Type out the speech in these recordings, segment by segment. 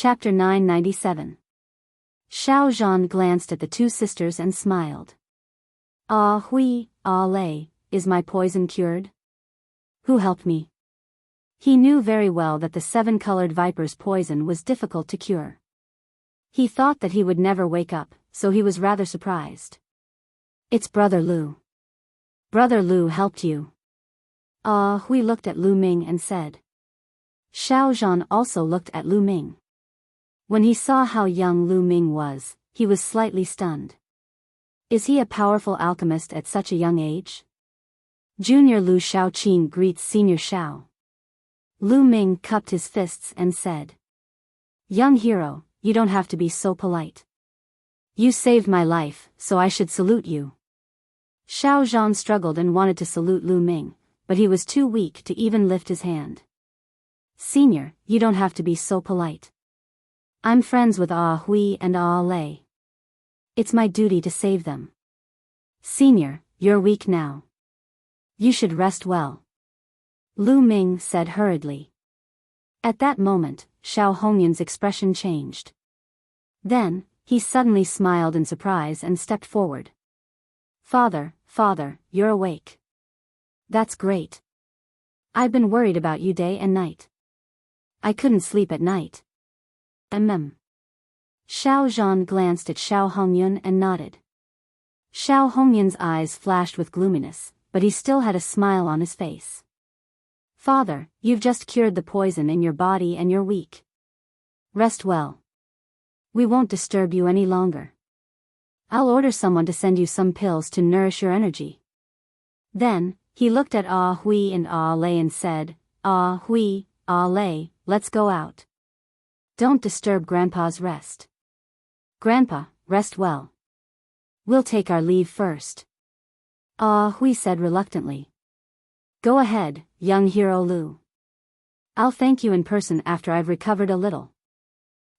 Chapter 997. Xiao Zhan glanced at the two sisters and smiled. Ah hui, ah lei, is my poison cured? Who helped me? He knew very well that the seven-colored viper's poison was difficult to cure. He thought that he would never wake up, so he was rather surprised. It's Brother Lu. Brother Lu helped you. Ah hui looked at Lu Ming and said. Xiao Zhan also looked at Lu Ming. When he saw how young Lu Ming was, he was slightly stunned. Is he a powerful alchemist at such a young age? Junior Lu Shaoqing greets Senior Xiao. Lu Ming cupped his fists and said. Young hero, you don't have to be so polite. You saved my life, so I should salute you. Xiao Zhan struggled and wanted to salute Lu Ming, but he was too weak to even lift his hand. Senior, you don't have to be so polite. I'm friends with Ah Hui and Ah Lei. It's my duty to save them. Senior, you're weak now. You should rest well. Lu Ming said hurriedly. At that moment, Xiao Hongyun's expression changed. Then, he suddenly smiled in surprise and stepped forward. Father, you're awake. That's great. I've been worried about you day and night. I couldn't sleep at night. Xiao Zhan glanced at Xiao Hongyun and nodded. Xiao Hongyun's eyes flashed with gloominess, but he still had a smile on his face. Father, you've just cured the poison in your body and you're weak. Rest well. We won't disturb you any longer. I'll order someone to send you some pills to nourish your energy. Then, he looked at Ah Hui and Ah Lei and said, Ah Hui, Ah Lei, let's go out. Don't disturb Grandpa's rest. Grandpa, rest well. We'll take our leave first. Ah Hui said reluctantly. Go ahead, young hero Lu. I'll thank you in person after I've recovered a little.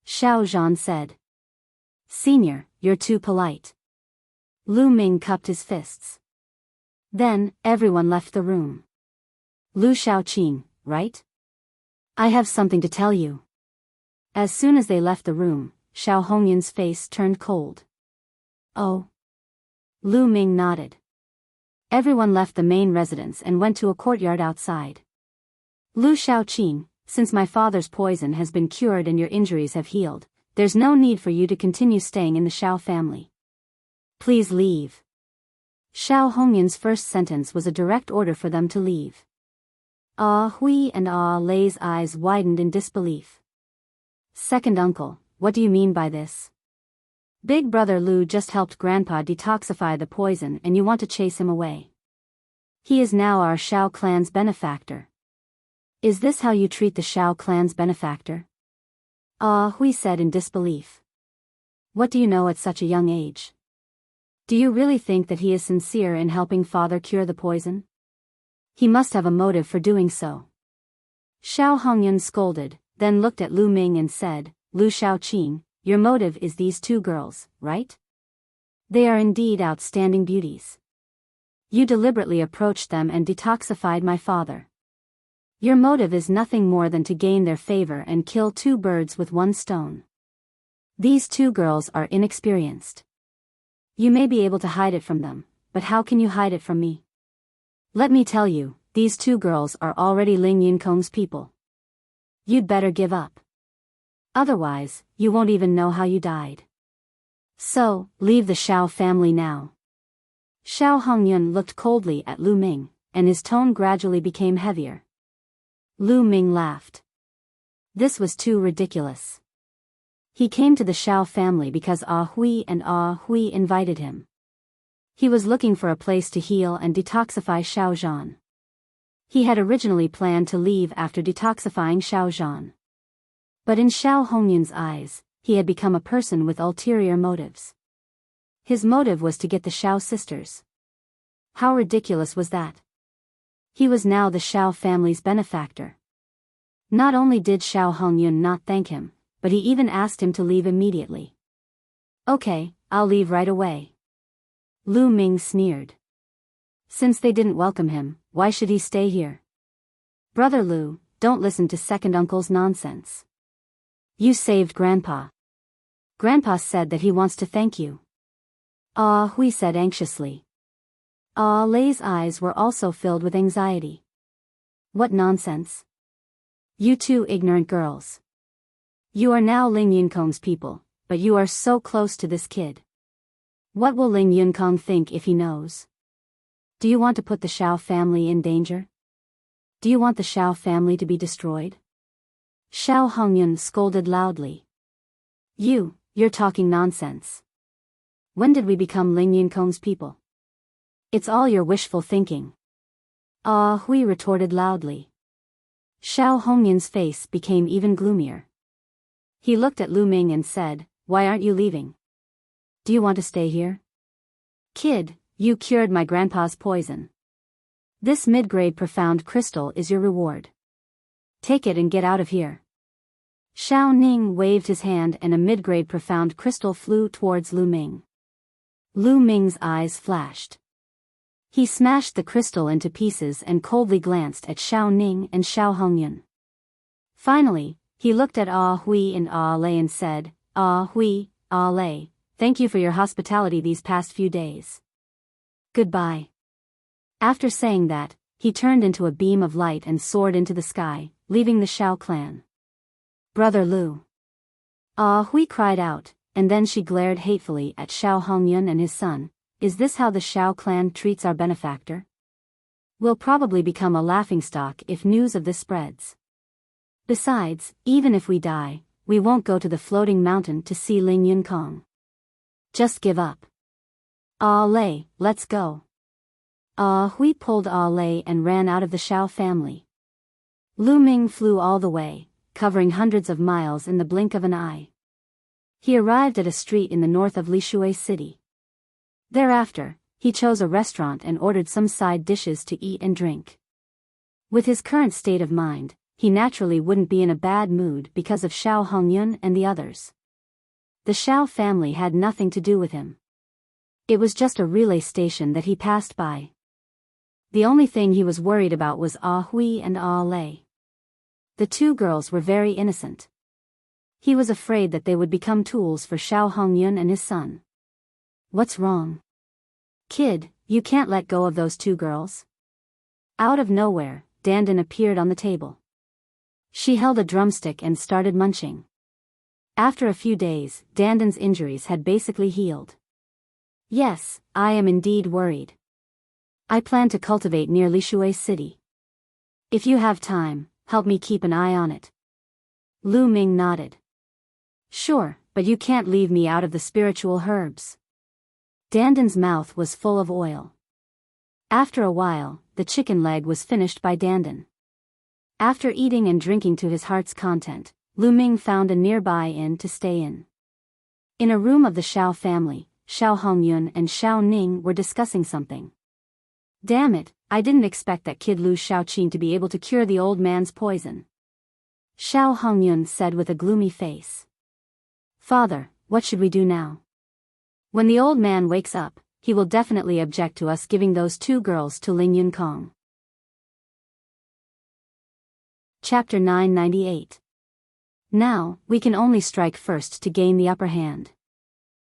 Xiao Zhan said. Senior, you're too polite. Lu Ming cupped his fists. Then, everyone left the room. Lu Shaoqing, right? I have something to tell you. As soon as they left the room, Xiao Hongyun's face turned cold. Oh. Lu Ming nodded. Everyone left the main residence and went to a courtyard outside. Lu Shaoqing, since my father's poison has been cured and your injuries have healed, there's no need for you to continue staying in the Xiao family. Please leave. Xiao Hongyun's first sentence was a direct order for them to leave. Ah Hui and Ah Lei's eyes widened in disbelief. Second uncle, what do you mean by this? Big brother Lu just helped Grandpa detoxify the poison and you want to chase him away. He is now our Xiao clan's benefactor. Is this how you treat the Xiao clan's benefactor? Ah Hui said in disbelief. What do you know at such a young age? Do you really think that he is sincere in helping father cure the poison? He must have a motive for doing so. Xiao Hongyun scolded, then looked at Lu Ming and said, Lu Shaoqing, your motive is these two girls, right? They are indeed outstanding beauties. You deliberately approached them and detoxified my father. Your motive is nothing more than to gain their favor and kill two birds with one stone. These two girls are inexperienced. You may be able to hide it from them, but how can you hide it from me? Let me tell you, these two girls are already Ling Yinkong's people. You'd better give up. Otherwise, you won't even know how you died. So, leave the Xiao family now. Xiao Hongyun looked coldly at Lu Ming, and his tone gradually became heavier. Lu Ming laughed. This was too ridiculous. He came to the Xiao family because Ah Hui and Ah Hui invited him. He was looking for a place to heal and detoxify Xiao Zhan. He had originally planned to leave after detoxifying Xiao Zhan. But in Xiao Hongyun's eyes, he had become a person with ulterior motives. His motive was to get the Xiao sisters. How ridiculous was that? He was now the Xiao family's benefactor. Not only did Xiao Hongyun not thank him, but he even asked him to leave immediately. Okay, I'll leave right away. Lu Ming sneered. Since they didn't welcome him, why should he stay here? Brother Lu, don't listen to second uncle's nonsense. You saved Grandpa. Grandpa said that he wants to thank you. Ah Hui said anxiously. Ah Lei's eyes were also filled with anxiety. What nonsense. You two ignorant girls. You are now Ling Yunkong's people, but you are so close to this kid. What will Ling Yunkong think if he knows? Do you want to put the Shao family in danger? Do you want the Shao family to be destroyed? Shao Hongyun scolded loudly. You're talking nonsense. When did we become Ling Yunkong's people? It's all your wishful thinking. Ah Hui retorted loudly. Shao Hongyun's face became even gloomier. He looked at Lu Ming and said, "Why aren't you leaving? Do you want to stay here? Kid, you cured my grandpa's poison. This mid-grade profound crystal is your reward. Take it and get out of here." Shao Ning waved his hand and a mid-grade profound crystal flew towards Lu Ming. Lu Ming's eyes flashed. He smashed the crystal into pieces and coldly glanced at Shao Ning and Shao Hongyun. Finally, he looked at Ah Hui and Ah Lei and said, "Ah Hui, Ah Lei, thank you for your hospitality these past few days. Goodbye." After saying that, he turned into a beam of light and soared into the sky, leaving the Shao clan. "Brother Lu." Ah Hui cried out, and then she glared hatefully at Shao Hongyun and his son. "Is this how the Shao clan treats our benefactor? We'll probably become a laughingstock if news of this spreads. Besides, even if we die, we won't go to the floating mountain to see Ling Yunkong. Just give up. Ah Lei, let's go." Ah Hui pulled Ah Lei and ran out of the Shao family. Lu Ming flew all the way, covering hundreds of miles in the blink of an eye. He arrived at a street in the north of Lishui City. Thereafter, he chose a restaurant and ordered some side dishes to eat and drink. With his current state of mind, he naturally wouldn't be in a bad mood because of Shao Hongyun and the others. The Shao family had nothing to do with him. It was just a relay station that he passed by. The only thing he was worried about was Ah Hui and Ah Lei. The two girls were very innocent. He was afraid that they would become tools for Shao Hongyun and his son. "What's wrong? Kid, you can't let go of those two girls." Out of nowhere, Dandan appeared on the table. She held a drumstick and started munching. After a few days, Dandan's injuries had basically healed. "Yes, I am indeed worried. I plan to cultivate near Lishui City. If you have time, help me keep an eye on it." Lu Ming nodded. "Sure, but you can't leave me out of the spiritual herbs." Dandan's mouth was full of oil. After a while, the chicken leg was finished by Dandan. After eating and drinking to his heart's content, Lu Ming found a nearby inn to stay in. In a room of the Shao family, Shao Hongyun and Shao Ning were discussing something. "Damn it, I didn't expect that kid Lu Shaoqin to be able to cure the old man's poison," Shao Hongyun said with a gloomy face. "Father, what should we do now? When the old man wakes up, he will definitely object to us giving those two girls to Ling Yunkong." Chapter 998. Now, we can only strike first to gain the upper hand.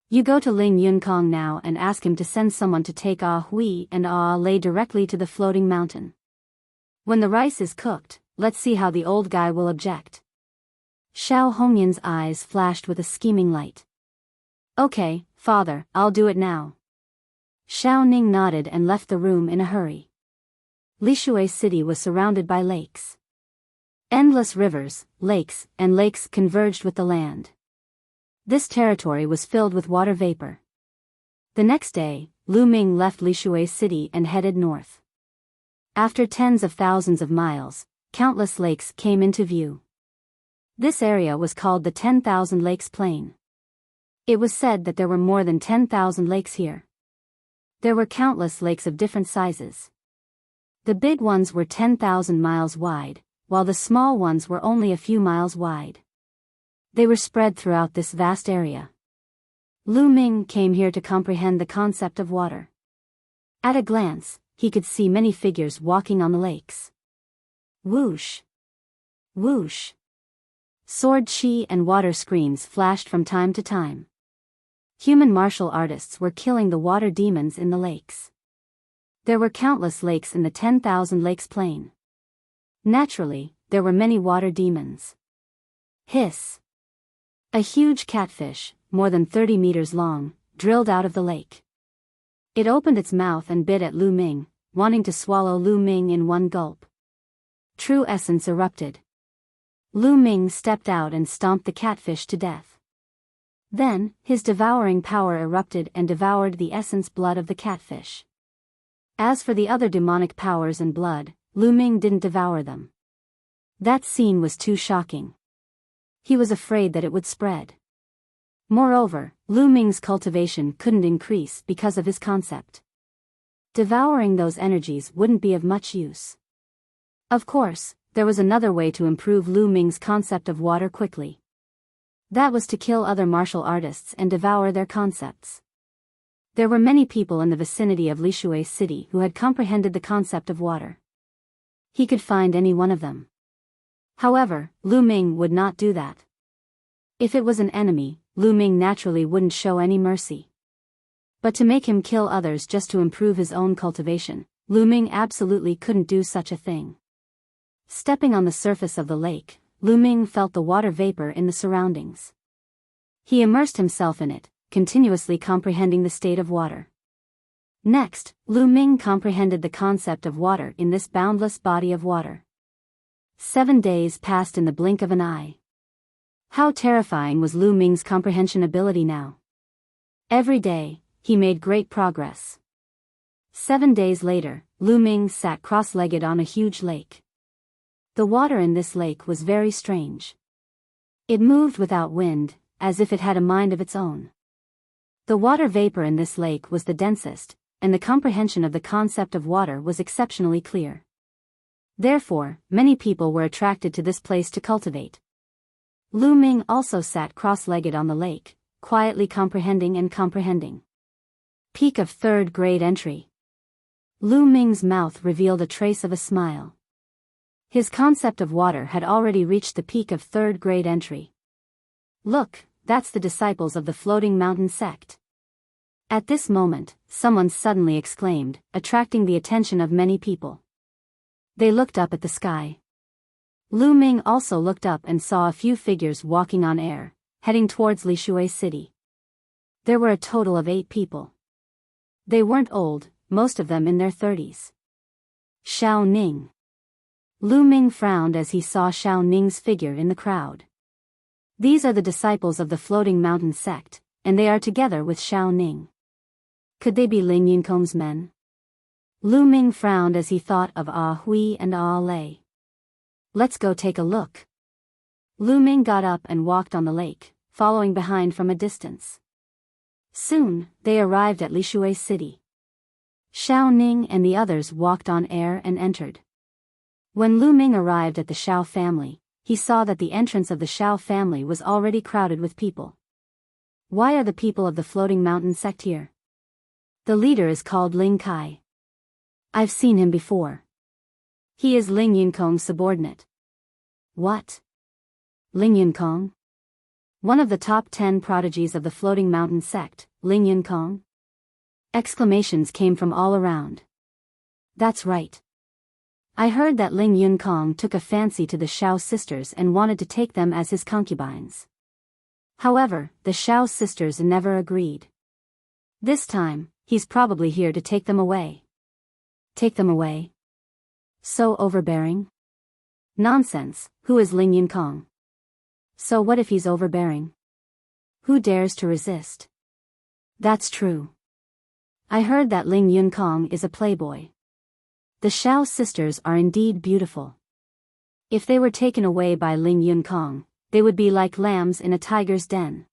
You go to Ling Yunkong now and ask him to send someone to take Ah Hui and Ah Lei directly to the floating mountain. When the rice is cooked, let's see how the old guy will object. Shao Hongyun's eyes flashed with a scheming light. "Okay, father, I'll do it now." Shao Ning nodded and left the room in a hurry. Lishui City was surrounded by lakes. Endless rivers, lakes, and lakes converged with the land. This territory was filled with water vapor. The next day, Lu Ming left Lishui City and headed north. After tens of thousands of miles, countless lakes came into view. This area was called the 10,000 Lakes Plain. It was said that there were more than 10,000 lakes here. There were countless lakes of different sizes. The big ones were 10,000 miles wide, while the small ones were only a few miles wide. They were spread throughout this vast area. Lu Ming came here to comprehend the concept of water. At a glance, he could see many figures walking on the lakes. Whoosh! Whoosh! Sword chi and water screens flashed from time to time. Human martial artists were killing the water demons in the lakes. There were countless lakes in the 10,000 lakes plain. Naturally, there were many water demons. Hiss! A huge catfish, more than 30 meters long, drilled out of the lake. It opened its mouth and bit at Lu Ming, wanting to swallow Lu Ming in one gulp. True essence erupted. Lu Ming stepped out and stomped the catfish to death. Then, his devouring power erupted and devoured the essence blood of the catfish. As for the other demonic powers and blood, Lu Ming didn't devour them. That scene was too shocking. He was afraid that it would spread. Moreover, Lu Ming's cultivation couldn't increase because of his concept. Devouring those energies wouldn't be of much use. Of course, there was another way to improve Lu Ming's concept of water quickly. That was to kill other martial artists and devour their concepts. There were many people in the vicinity of Lishui City who had comprehended the concept of water. He could find any one of them. However, Lu Ming would not do that. If it was an enemy, Lu Ming naturally wouldn't show any mercy. But to make him kill others just to improve his own cultivation, Lu Ming absolutely couldn't do such a thing. Stepping on the surface of the lake, Lu Ming felt the water vapor in the surroundings. He immersed himself in it, continuously comprehending the state of water. Next, Lu Ming comprehended the concept of water in this boundless body of water. 7 days passed in the blink of an eye. How terrifying was Lu Ming's comprehension ability now. Every day, he made great progress. 7 days later, Lu Ming sat cross-legged on a huge lake. The water in this lake was very strange. It moved without wind, as if it had a mind of its own. The water vapor in this lake was the densest, and the comprehension of the concept of water was exceptionally clear. Therefore, many people were attracted to this place to cultivate. Lu Ming also sat cross-legged on the lake, quietly comprehending and comprehending. Peak of 3rd grade entry. Lu Ming's mouth revealed a trace of a smile. His concept of water had already reached the peak of 3rd grade entry. Look, that's the disciples of the Floating Mountain sect. At this moment, someone suddenly exclaimed, attracting the attention of many people. They looked up at the sky. Lu Ming also looked up and saw a few figures walking on air, heading towards Lishui City. There were a total of 8 people. They weren't old, most of them in their 30s. Xiao Ning. Lu Ming frowned as he saw Xiao Ning's figure in the crowd. These are the disciples of the Floating Mountain sect, and they are together with Xiao Ning. Could they be Ling Yinkong's men? Lu Ming frowned as he thought of Ah Hui and Ah Lei. Let's go take a look. Lu Ming got up and walked on the lake, following behind from a distance. Soon, they arrived at Lishui City. Xiao Ning and the others walked on air and entered. When Lu Ming arrived at the Xiao family, he saw that the entrance of the Xiao family was already crowded with people. Why are the people of the Floating Mountain sect here? The leader is called Ling Kai. I've seen him before. He is Ling Yinkong's subordinate. What? Ling Yinkong? One of the top 10 prodigies of the Floating Mountain sect, Ling Yinkong? Exclamations came from all around. That's right. I heard that Ling Yinkong took a fancy to the Xiao sisters and wanted to take them as his concubines. However, the Xiao sisters never agreed. This time, he's probably here to take them away. Take them away? So overbearing? Nonsense, who is Ling Yinkong? So what if he's overbearing? Who dares to resist? That's true. I heard that Ling Yinkong is a playboy. The Xiao sisters are indeed beautiful. If they were taken away by Ling Yinkong, they would be like lambs in a tiger's den.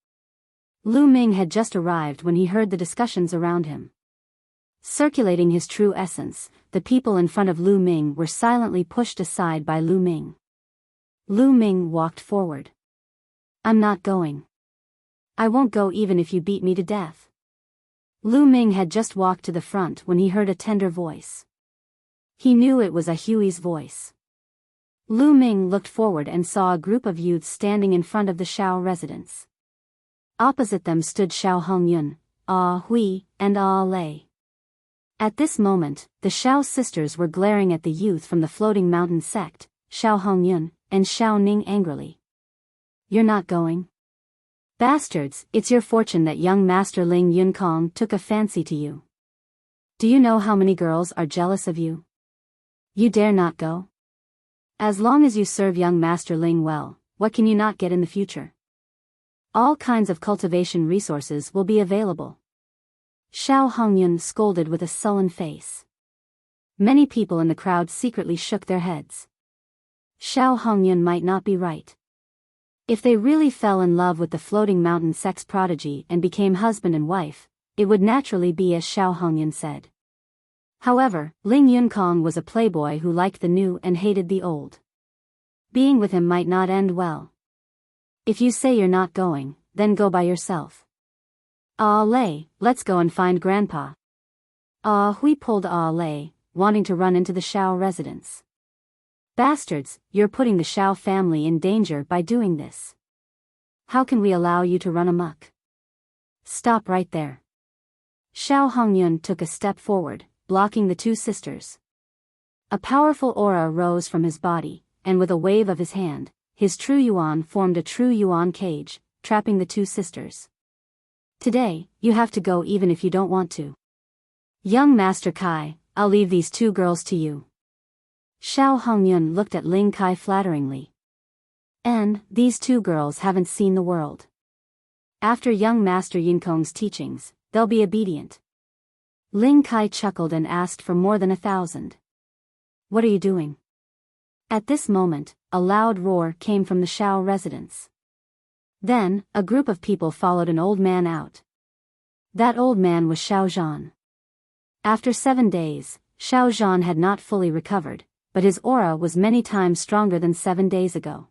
Lu Ming had just arrived when he heard the discussions around him. Circulating his true essence, the people in front of Lu Ming were silently pushed aside by Lu Ming. Lu Ming walked forward. I'm not going. I won't go even if you beat me to death. Lu Ming had just walked to the front when he heard a tender voice. He knew it was a Huey's voice. Lu Ming looked forward and saw a group of youths standing in front of the Shao residence. Opposite them stood Shao Hongyun, Hui, and Lei. At this moment, the Shao sisters were glaring at the youth from the floating mountain sect, Shao Hongyun, and Shao Ning angrily. You're not going? Bastards, it's your fortune that young Master Ling Yunkong took a fancy to you. Do you know how many girls are jealous of you? You dare not go? As long as you serve young Master Ling well, what can you not get in the future? All kinds of cultivation resources will be available. Shao Hongyun scolded with a sullen face. Many people in the crowd secretly shook their heads. Shao Hongyun might not be right. If they really fell in love with the floating mountain sex prodigy and became husband and wife, it would naturally be as Shao Hongyun said. However, Ling Yunkong was a playboy who liked the new and hated the old. Being with him might not end well. If you say you're not going, then go by yourself. Lei, let's go and find Grandpa. Hui pulled Lei, wanting to run into the Shao residence. Bastards, you're putting the Shao family in danger by doing this. How can we allow you to run amok? Stop right there. Shao Hongyun took a step forward, blocking the two sisters. A powerful aura rose from his body, and with a wave of his hand, his true yuan formed a true yuan cage, trapping the two sisters. Today, you have to go even if you don't want to. Young Master Kai, I'll leave these two girls to you. Shao Hongyun looked at Ling Kai flatteringly. And, these two girls haven't seen the world. After young Master Yunkong's teachings, they'll be obedient. Ling Kai chuckled and asked for more than 1,000. What are you doing? At this moment, a loud roar came from the Shao residence. Then, a group of people followed an old man out. That old man was Shao Zhan. After 7 days, Shao Zhan had not fully recovered, but his aura was many times stronger than 7 days ago.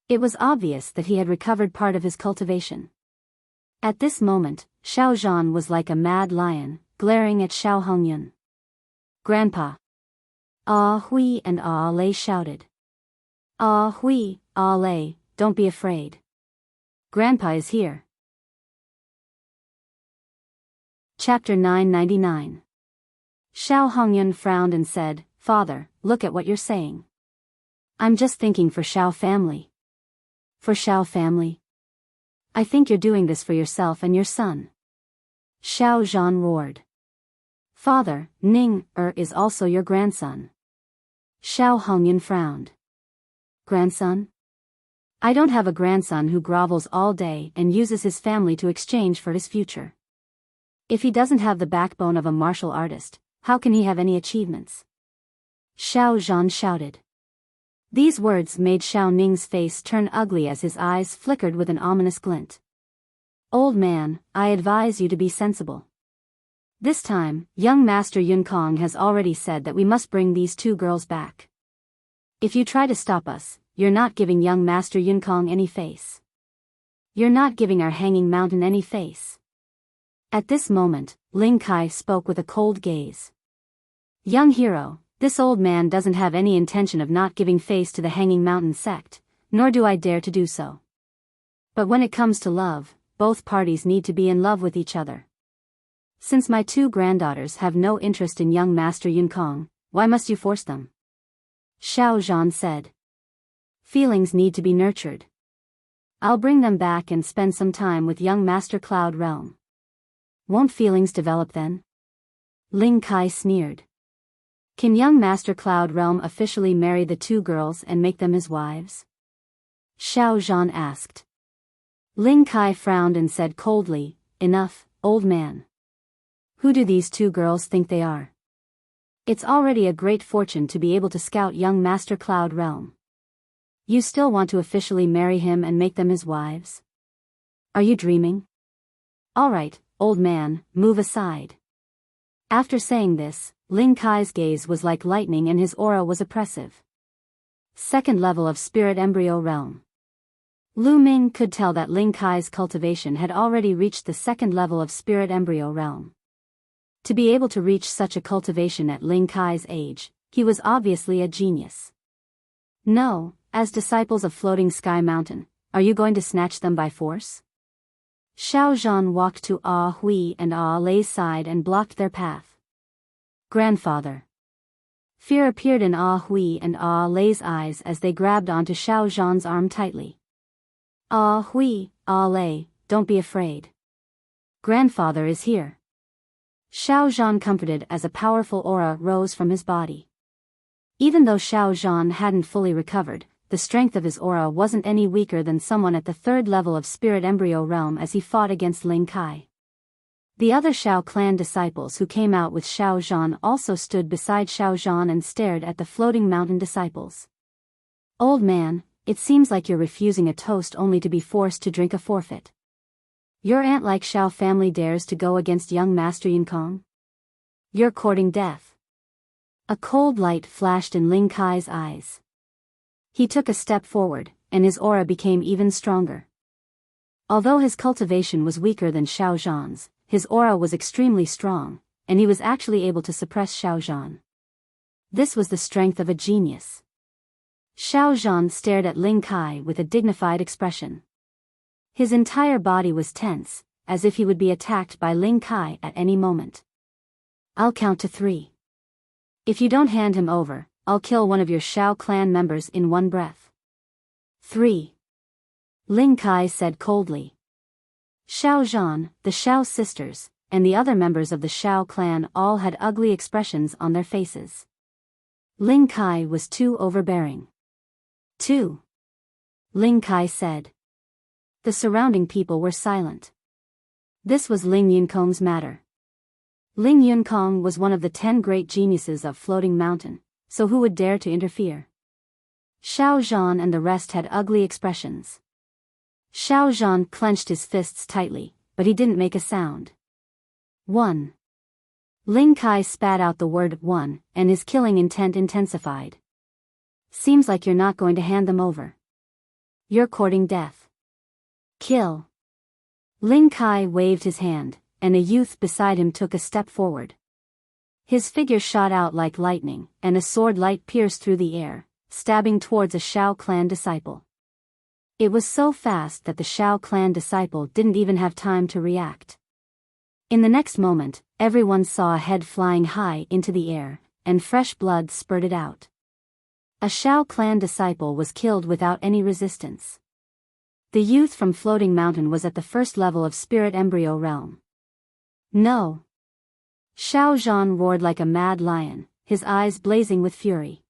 It was obvious that he had recovered part of his cultivation. At this moment, Shao Zhan was like a mad lion, glaring at Shao Hongyun. Grandpa! Hui and Lei shouted. Hui, Lei, don't be afraid. Grandpa is here. Chapter 999. Shao Hongyun frowned and said, Father, look at what you're saying. I'm just thinking for Shao family. For Shao family? I think you're doing this for yourself and your son. Shao Zhan roared. Father, Ning is also your grandson. Shao Hongyun frowned. Grandson? I don't have a grandson who grovels all day and uses his family to exchange for his future. If he doesn't have the backbone of a martial artist, how can he have any achievements? Shao Zhan shouted. These words made Shao Ning's face turn ugly as his eyes flickered with an ominous glint. Old man, I advise you to be sensible. This time, young Master Yunkong has already said that we must bring these two girls back. If you try to stop us, you're not giving young Master Yunkong any face. You're not giving our hanging mountain any face. At this moment, Ling Kai spoke with a cold gaze. Young hero, this old man doesn't have any intention of not giving face to the Hanging Mountain sect, nor do I dare to do so. But when it comes to love, both parties need to be in love with each other. Since my two granddaughters have no interest in young Master Yunkong, why must you force them? Shao Zhan said. Feelings need to be nurtured. I'll bring them back and spend some time with young Master Cloud Realm. Won't feelings develop then? Ling Kai sneered. Can young Master Cloud Realm officially marry the two girls and make them his wives? Shao Zhan asked. Ling Kai frowned and said coldly, Enough, old man. Who do these two girls think they are? It's already a great fortune to be able to scout young Master Cloud Realm. You still want to officially marry him and make them his wives? Are you dreaming? All right, old man, move aside. After saying this, Ling Kai's gaze was like lightning and his aura was oppressive. Second level of Spirit Embryo Realm. Lu Ming could tell that Ling Kai's cultivation had already reached the second level of Spirit Embryo Realm. To be able to reach such a cultivation at Ling Kai's age, he was obviously a genius. No, as disciples of Floating Sky Mountain, are you going to snatch them by force? Xiao Zhan walked to Hui and Lei's side and blocked their path. Grandfather. Fear appeared in Hui and Lei's eyes as they grabbed onto Xiao Zhan's arm tightly. Hui, Lei, don't be afraid. Grandfather is here. Xiao Zhan comforted as a powerful aura rose from his body. Even though Xiao Zhan hadn't fully recovered, the strength of his aura wasn't any weaker than someone at the third level of Spirit Embryo Realm as he fought against Ling Kai. The other Xiao clan disciples who came out with Xiao Zhan also stood beside Xiao Zhan and stared at the Floating Mountain disciples. Old man, it seems like you're refusing a toast only to be forced to drink a forfeit. Your ant-like Xiao family dares to go against young Master Yinkong? You're courting death. A cold light flashed in Ling Kai's eyes. He took a step forward, and his aura became even stronger. Although his cultivation was weaker than Xiao Zhan's, his aura was extremely strong, and he was actually able to suppress Xiao Zhan. This was the strength of a genius. Xiao Zhan stared at Ling Kai with a dignified expression. His entire body was tense, as if he would be attacked by Ling Kai at any moment. I'll count to 3. If you don't hand him over, I'll kill one of your Xiao clan members in one breath. 3. Ling Kai said coldly. Xiao Zhan, the Xiao sisters, and the other members of the Xiao clan all had ugly expressions on their faces. Ling Kai was too overbearing. 2. Ling Kai said. The surrounding people were silent. This was Ling Yunkong's matter. Ling Yunkong was one of the 10 great geniuses of Floating Mountain, so who would dare to interfere? Xiao Zhan and the rest had ugly expressions. Xiao Zhan clenched his fists tightly, but he didn't make a sound. 1. Ling Kai spat out the word 1, and his killing intent intensified. Seems like you're not going to hand them over. You're courting death. Kill. Ling Kai waved his hand, and a youth beside him took a step forward. His figure shot out like lightning, and a sword light pierced through the air, stabbing towards a Xiao clan disciple. It was so fast that the Xiao clan disciple didn't even have time to react. In the next moment, everyone saw a head flying high into the air, and fresh blood spurted out. A Xiao clan disciple was killed without any resistance. The youth from Floating Mountain was at the first level of Spirit Embryo Realm. No! Xiao Zhan roared like a mad lion, his eyes blazing with fury.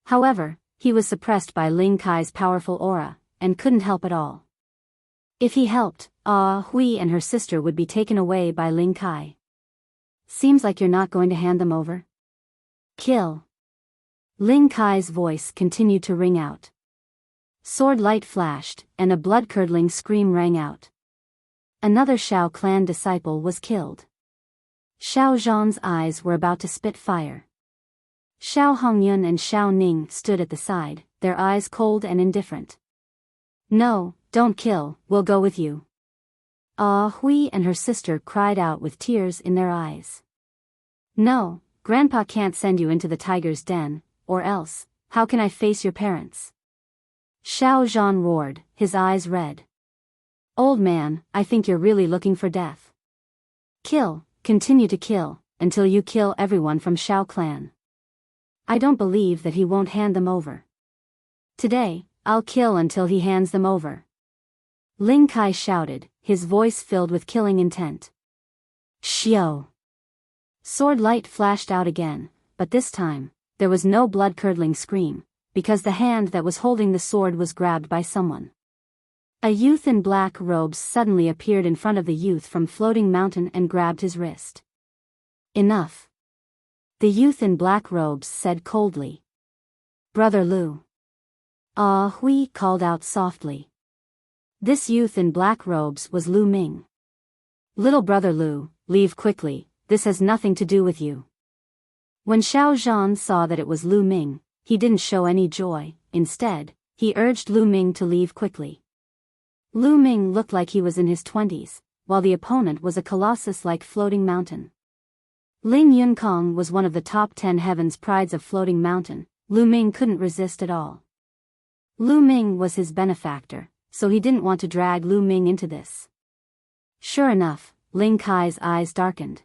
However, he was suppressed by Ling Kai's powerful aura, and couldn't help at all. If he helped, Hui and her sister would be taken away by Ling Kai. Seems like you're not going to hand them over. Kill. Ling Kai's voice continued to ring out. Sword light flashed, and a blood-curdling scream rang out. Another Xiao clan disciple was killed. Xiao Zhan's eyes were about to spit fire. Xiao Hongyun and Xiao Ning stood at the side, their eyes cold and indifferent. No, don't kill, we'll go with you. Hui and her sister cried out with tears in their eyes. No, Grandpa can't send you into the tiger's den, or else, how can I face your parents? Xiao Zhan roared, his eyes red. Old man, I think you're really looking for death. Kill, continue to kill, until you kill everyone from Xiao clan. I don't believe that he won't hand them over. Today, I'll kill until he hands them over. Ling Kai shouted, his voice filled with killing intent. Xiao! Sword light flashed out again, but this time, there was no blood-curdling scream, because the hand that was holding the sword was grabbed by someone. A youth in black robes suddenly appeared in front of the youth from Floating Mountain and grabbed his wrist. Enough. The youth in black robes said coldly. Brother Lu. Hui called out softly. This youth in black robes was Lu Ming. Little brother Lu, leave quickly, this has nothing to do with you. When Xiao Zhan saw that it was Lu Ming, he didn't show any joy. Instead, he urged Lu Ming to leave quickly. Lu Ming looked like he was in his 20s, while the opponent was a colossus like Floating Mountain. Ling Yunkong was one of the top 10 heavens prides of Floating Mountain. Lu Ming couldn't resist at all. Lu Ming was his benefactor, so he didn't want to drag Lu Ming into this. Sure enough, Ling Kai's eyes darkened.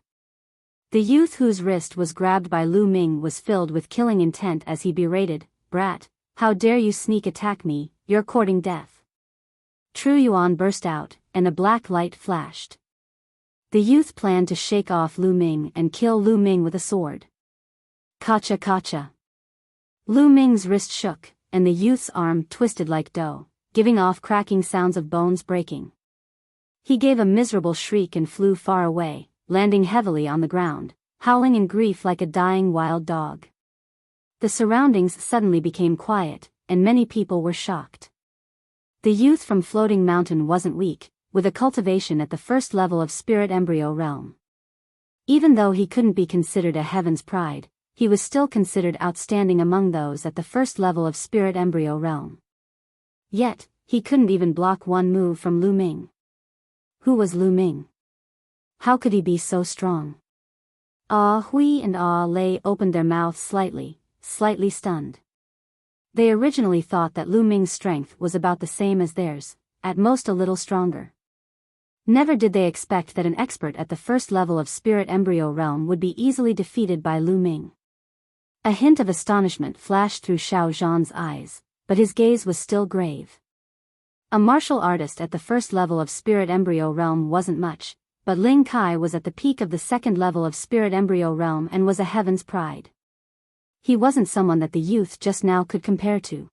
The youth whose wrist was grabbed by Lu Ming was filled with killing intent as he berated, "Brat, how dare you sneak attack me, you're courting death." Tru Yuan burst out, and a black light flashed. The youth planned to shake off Lu Ming and kill Lu Ming with a sword. Kacha kacha. Lu Ming's wrist shook, and the youth's arm twisted like dough, giving off cracking sounds of bones breaking. He gave a miserable shriek and flew far away, landing heavily on the ground, howling in grief like a dying wild dog. The surroundings suddenly became quiet, and many people were shocked. The youth from Floating Mountain wasn't weak, with a cultivation at the first level of Spirit Embryo Realm. Even though he couldn't be considered a Heaven's Pride, he was still considered outstanding among those at the first level of Spirit Embryo Realm. Yet, he couldn't even block one move from Lu Ming. Who was Lu Ming? How could he be so strong? Ah Hui and Ah Lei opened their mouths slightly stunned. They originally thought that Lu Ming's strength was about the same as theirs, at most a little stronger. Never did they expect that an expert at the first level of Spirit Embryo Realm would be easily defeated by Lu Ming. A hint of astonishment flashed through Xiao Zhan's eyes, but his gaze was still grave. A martial artist at the first level of Spirit Embryo Realm wasn't much, but Ling Kai was at the peak of the second level of Spirit Embryo Realm and was a Heaven's Pride. He wasn't someone that the youth just now could compare to.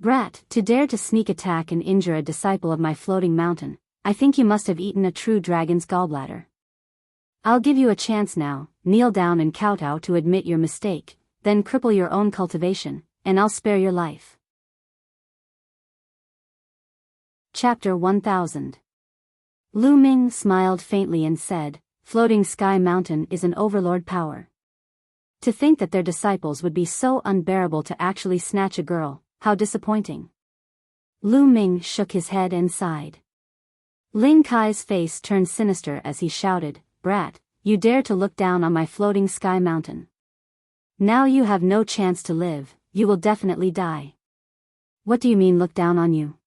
"Brat, to dare to sneak attack and injure a disciple of my Floating Mountain, I think you must have eaten a true dragon's gallbladder. I'll give you a chance now, kneel down and kowtow to admit your mistake, then cripple your own cultivation, and I'll spare your life." Chapter 1000. Lu Ming smiled faintly and said, "Floating Sky Mountain is an overlord power. To think that their disciples would be so unbearable to actually snatch a girl, how disappointing." Lu Ming shook his head and sighed. Ling Kai's face turned sinister as he shouted, "Brat, you dare to look down on my Floating Sky Mountain. Now you have no chance to live, you will definitely die." "What do you mean look down on you?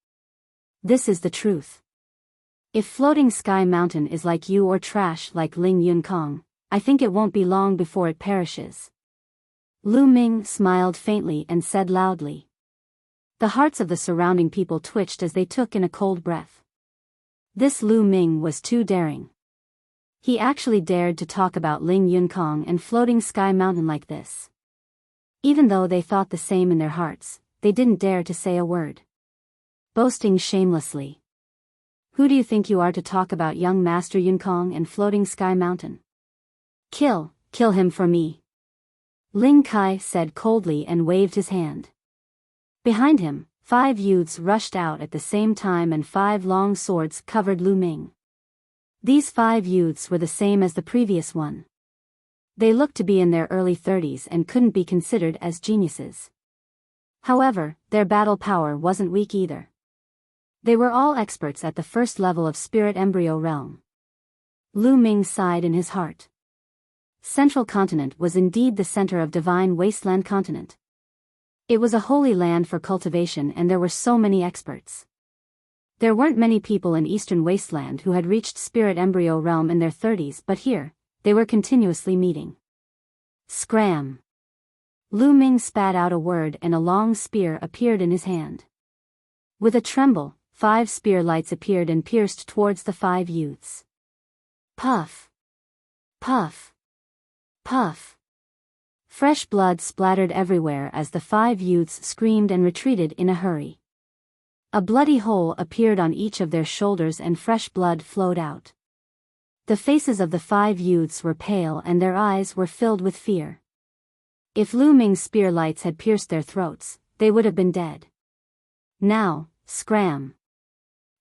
This is the truth. If Floating Sky Mountain is like you or trash like Ling Yunkong, I think it won't be long before it perishes." Lu Ming smiled faintly and said loudly. The hearts of the surrounding people twitched as they took in a cold breath. This Lu Ming was too daring. He actually dared to talk about Ling Yunkong and Floating Sky Mountain like this. Even though they thought the same in their hearts, they didn't dare to say a word. Boasting shamelessly. "Who do you think you are to talk about young Master Yunkong and Floating Sky Mountain? Kill him for me." Ling Kai said coldly and waved his hand. Behind him, 5 youths rushed out at the same time and 5 long swords covered Lu Ming. These 5 youths were the same as the previous one. They looked to be in their early 30s and couldn't be considered as geniuses. However, their battle power wasn't weak either. They were all experts at the first level of Spirit Embryo Realm. Lu Ming sighed in his heart. Central Continent was indeed the center of Divine Wasteland Continent. It was a holy land for cultivation and there were so many experts. There weren't many people in Eastern Wasteland who had reached Spirit Embryo Realm in their 30s, but here, they were continuously meeting. Scram! Lu Ming spat out a word and a long spear appeared in his hand. With a tremble, 5 spear lights appeared and pierced towards the 5 youths. Puff! Puff! Puff! Fresh blood splattered everywhere as the 5 youths screamed and retreated in a hurry. A bloody hole appeared on each of their shoulders and fresh blood flowed out. The faces of the 5 youths were pale and their eyes were filled with fear. If Lu Ming's spear lights had pierced their throats, they would have been dead. Now, scram!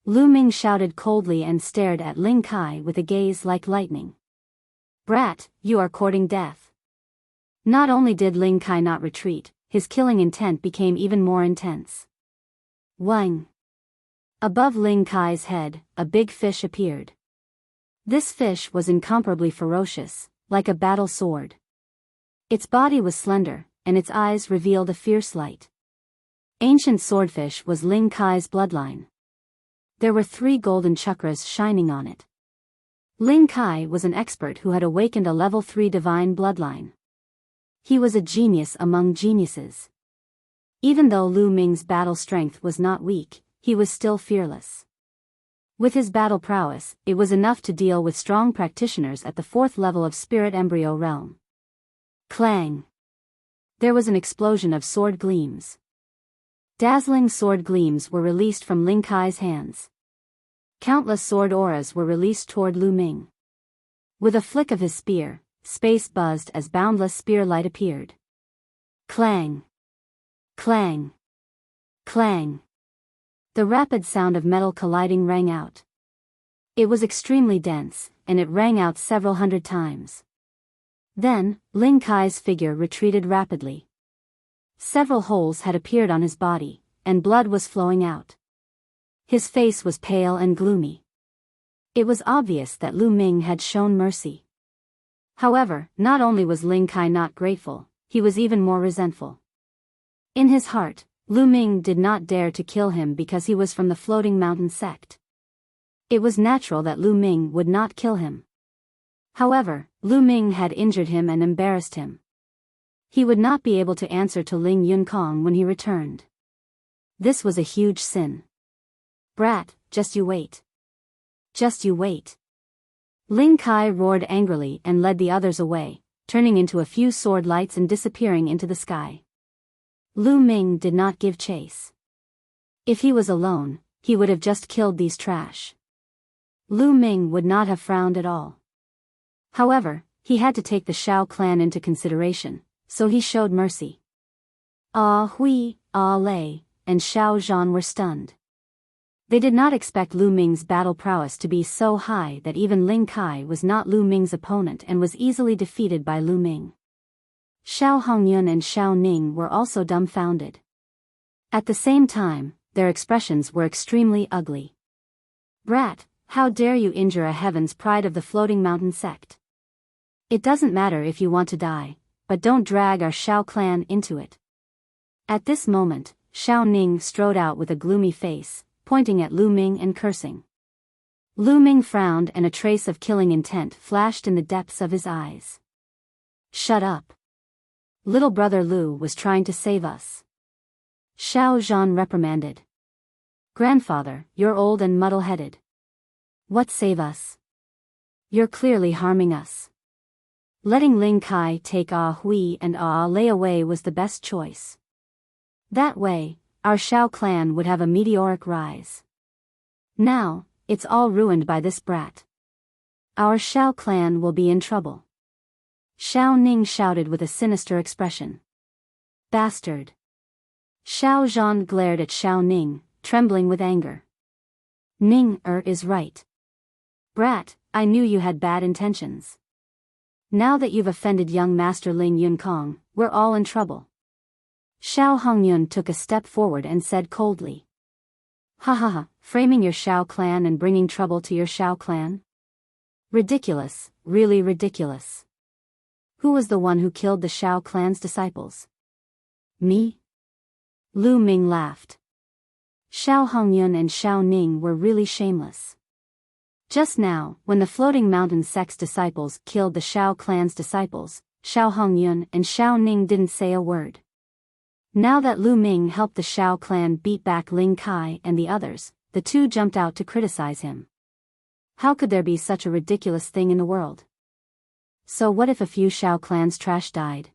Lu Ming shouted coldly and stared at Ling Kai with a gaze like lightning. "Brat, you are courting death." Not only did Ling Kai not retreat, his killing intent became even more intense. Wang! Above Ling Kai's head, a big fish appeared. This fish was incomparably ferocious, like a battle sword. Its body was slender, and its eyes revealed a fierce light. Ancient swordfish was Ling Kai's bloodline. There were 3 golden chakras shining on it. Ling Kai was an expert who had awakened a level 3 divine bloodline. He was a genius among geniuses. Even though Lu Ming's battle strength was not weak, he was still fearless. With his battle prowess, it was enough to deal with strong practitioners at the 4th level of Spirit Embryo Realm. Clang! There was an explosion of sword gleams. Dazzling sword gleams were released from Ling Kai's hands. Countless sword auras were released toward Lu Ming. With a flick of his spear, space buzzed as boundless spear light appeared. Clang! Clang! Clang! The rapid sound of metal colliding rang out. It was extremely dense, and it rang out several hundred times. Then, Ling Kai's figure retreated rapidly. Several holes had appeared on his body, and blood was flowing out. His face was pale and gloomy. It was obvious that Lu Ming had shown mercy. However, not only was Ling Kai not grateful, he was even more resentful. In his heart, Lu Ming did not dare to kill him because he was from the Floating Mountain sect. It was natural that Lu Ming would not kill him. However, Lu Ming had injured him and embarrassed him. He would not be able to answer to Ling Yunkong when he returned. This was a huge sin. Brat, just you wait. Just you wait. Ling Kai roared angrily and led the others away, turning into a few sword lights and disappearing into the sky. Lu Ming did not give chase. If he was alone, he would have just killed these trash. Lu Ming would not have frowned at all. However, he had to take the Shao clan into consideration, so he showed mercy. Ah Hui, Ah Lei, and Xiao Zhan were stunned. They did not expect Lu Ming's battle prowess to be so high that even Ling Kai was not Lu Ming's opponent and was easily defeated by Lu Ming. Xiao Hongyun and Xiao Ning were also dumbfounded. At the same time, their expressions were extremely ugly. Brat, how dare you injure a heaven's pride of the Floating Mountain sect? It doesn't matter if you want to die, but don't drag our Shao clan into it. At this moment, Xiao Ning strode out with a gloomy face, pointing at Lu Ming and cursing. Lu Ming frowned and a trace of killing intent flashed in the depths of his eyes. Shut up. Little brother Lu was trying to save us. Xiao Zhan reprimanded. Grandfather, you're old and muddle-headed. What save us? You're clearly harming us. Letting Ling Kai take Ah Hui and Ah Lei away was the best choice. That way, our Shao clan would have a meteoric rise. Now, it's all ruined by this brat. Our Shao clan will be in trouble. Xiao Ning shouted with a sinister expression. Bastard. Xiao Zhan glared at Xiao Ning, trembling with anger. Ning is right. Brat, I knew you had bad intentions. Now that you've offended young Master Ling Yunkong, we're all in trouble. Xiao Hongyun took a step forward and said coldly. Ha ha ha, framing your Shao clan and bringing trouble to your Shao clan? Ridiculous, really ridiculous. Who was the one who killed the Shao clan's disciples? Me? Lu Ming laughed. Xiao Hongyun and Xiao Ning were really shameless. Just now, when the Floating Mountain sect's disciples killed the Shao clan's disciples, Xiao Hongyun and Xiao Ning didn't say a word. Now that Lu Ming helped the Shao clan beat back Ling Kai and the others, the two jumped out to criticize him. How could there be such a ridiculous thing in the world? So what if a few Shao clan's trash died?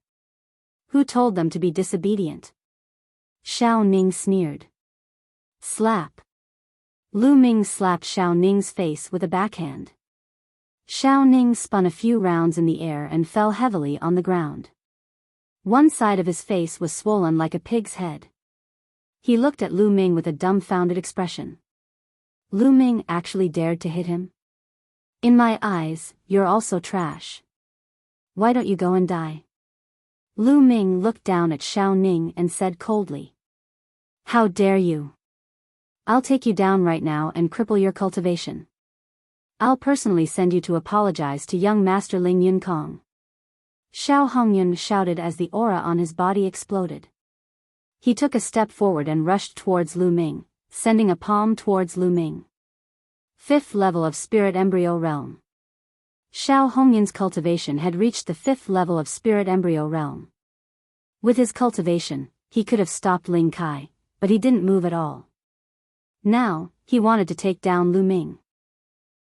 Who told them to be disobedient? Xiao Ning sneered. Slap. Lu Ming slapped Xiao Ning's face with a backhand. Xiao Ning spun a few rounds in the air and fell heavily on the ground. One side of his face was swollen like a pig's head. He looked at Lu Ming with a dumbfounded expression. Lu Ming actually dared to hit him? In my eyes, you're also trash. Why don't you go and die? Lu Ming looked down at Xiao Ning and said coldly. How dare you? I'll take you down right now and cripple your cultivation. I'll personally send you to apologize to young Master Ling Yunkong. Xiao Hongyun shouted as the aura on his body exploded. He took a step forward and rushed towards Lu Ming, sending a palm towards Lu Ming. 5th level of Spirit Embryo Realm. Xiao Hongyun's cultivation had reached the 5th level of Spirit Embryo Realm. With his cultivation, he could have stopped Ling Kai, but he didn't move at all. Now, he wanted to take down Lu Ming.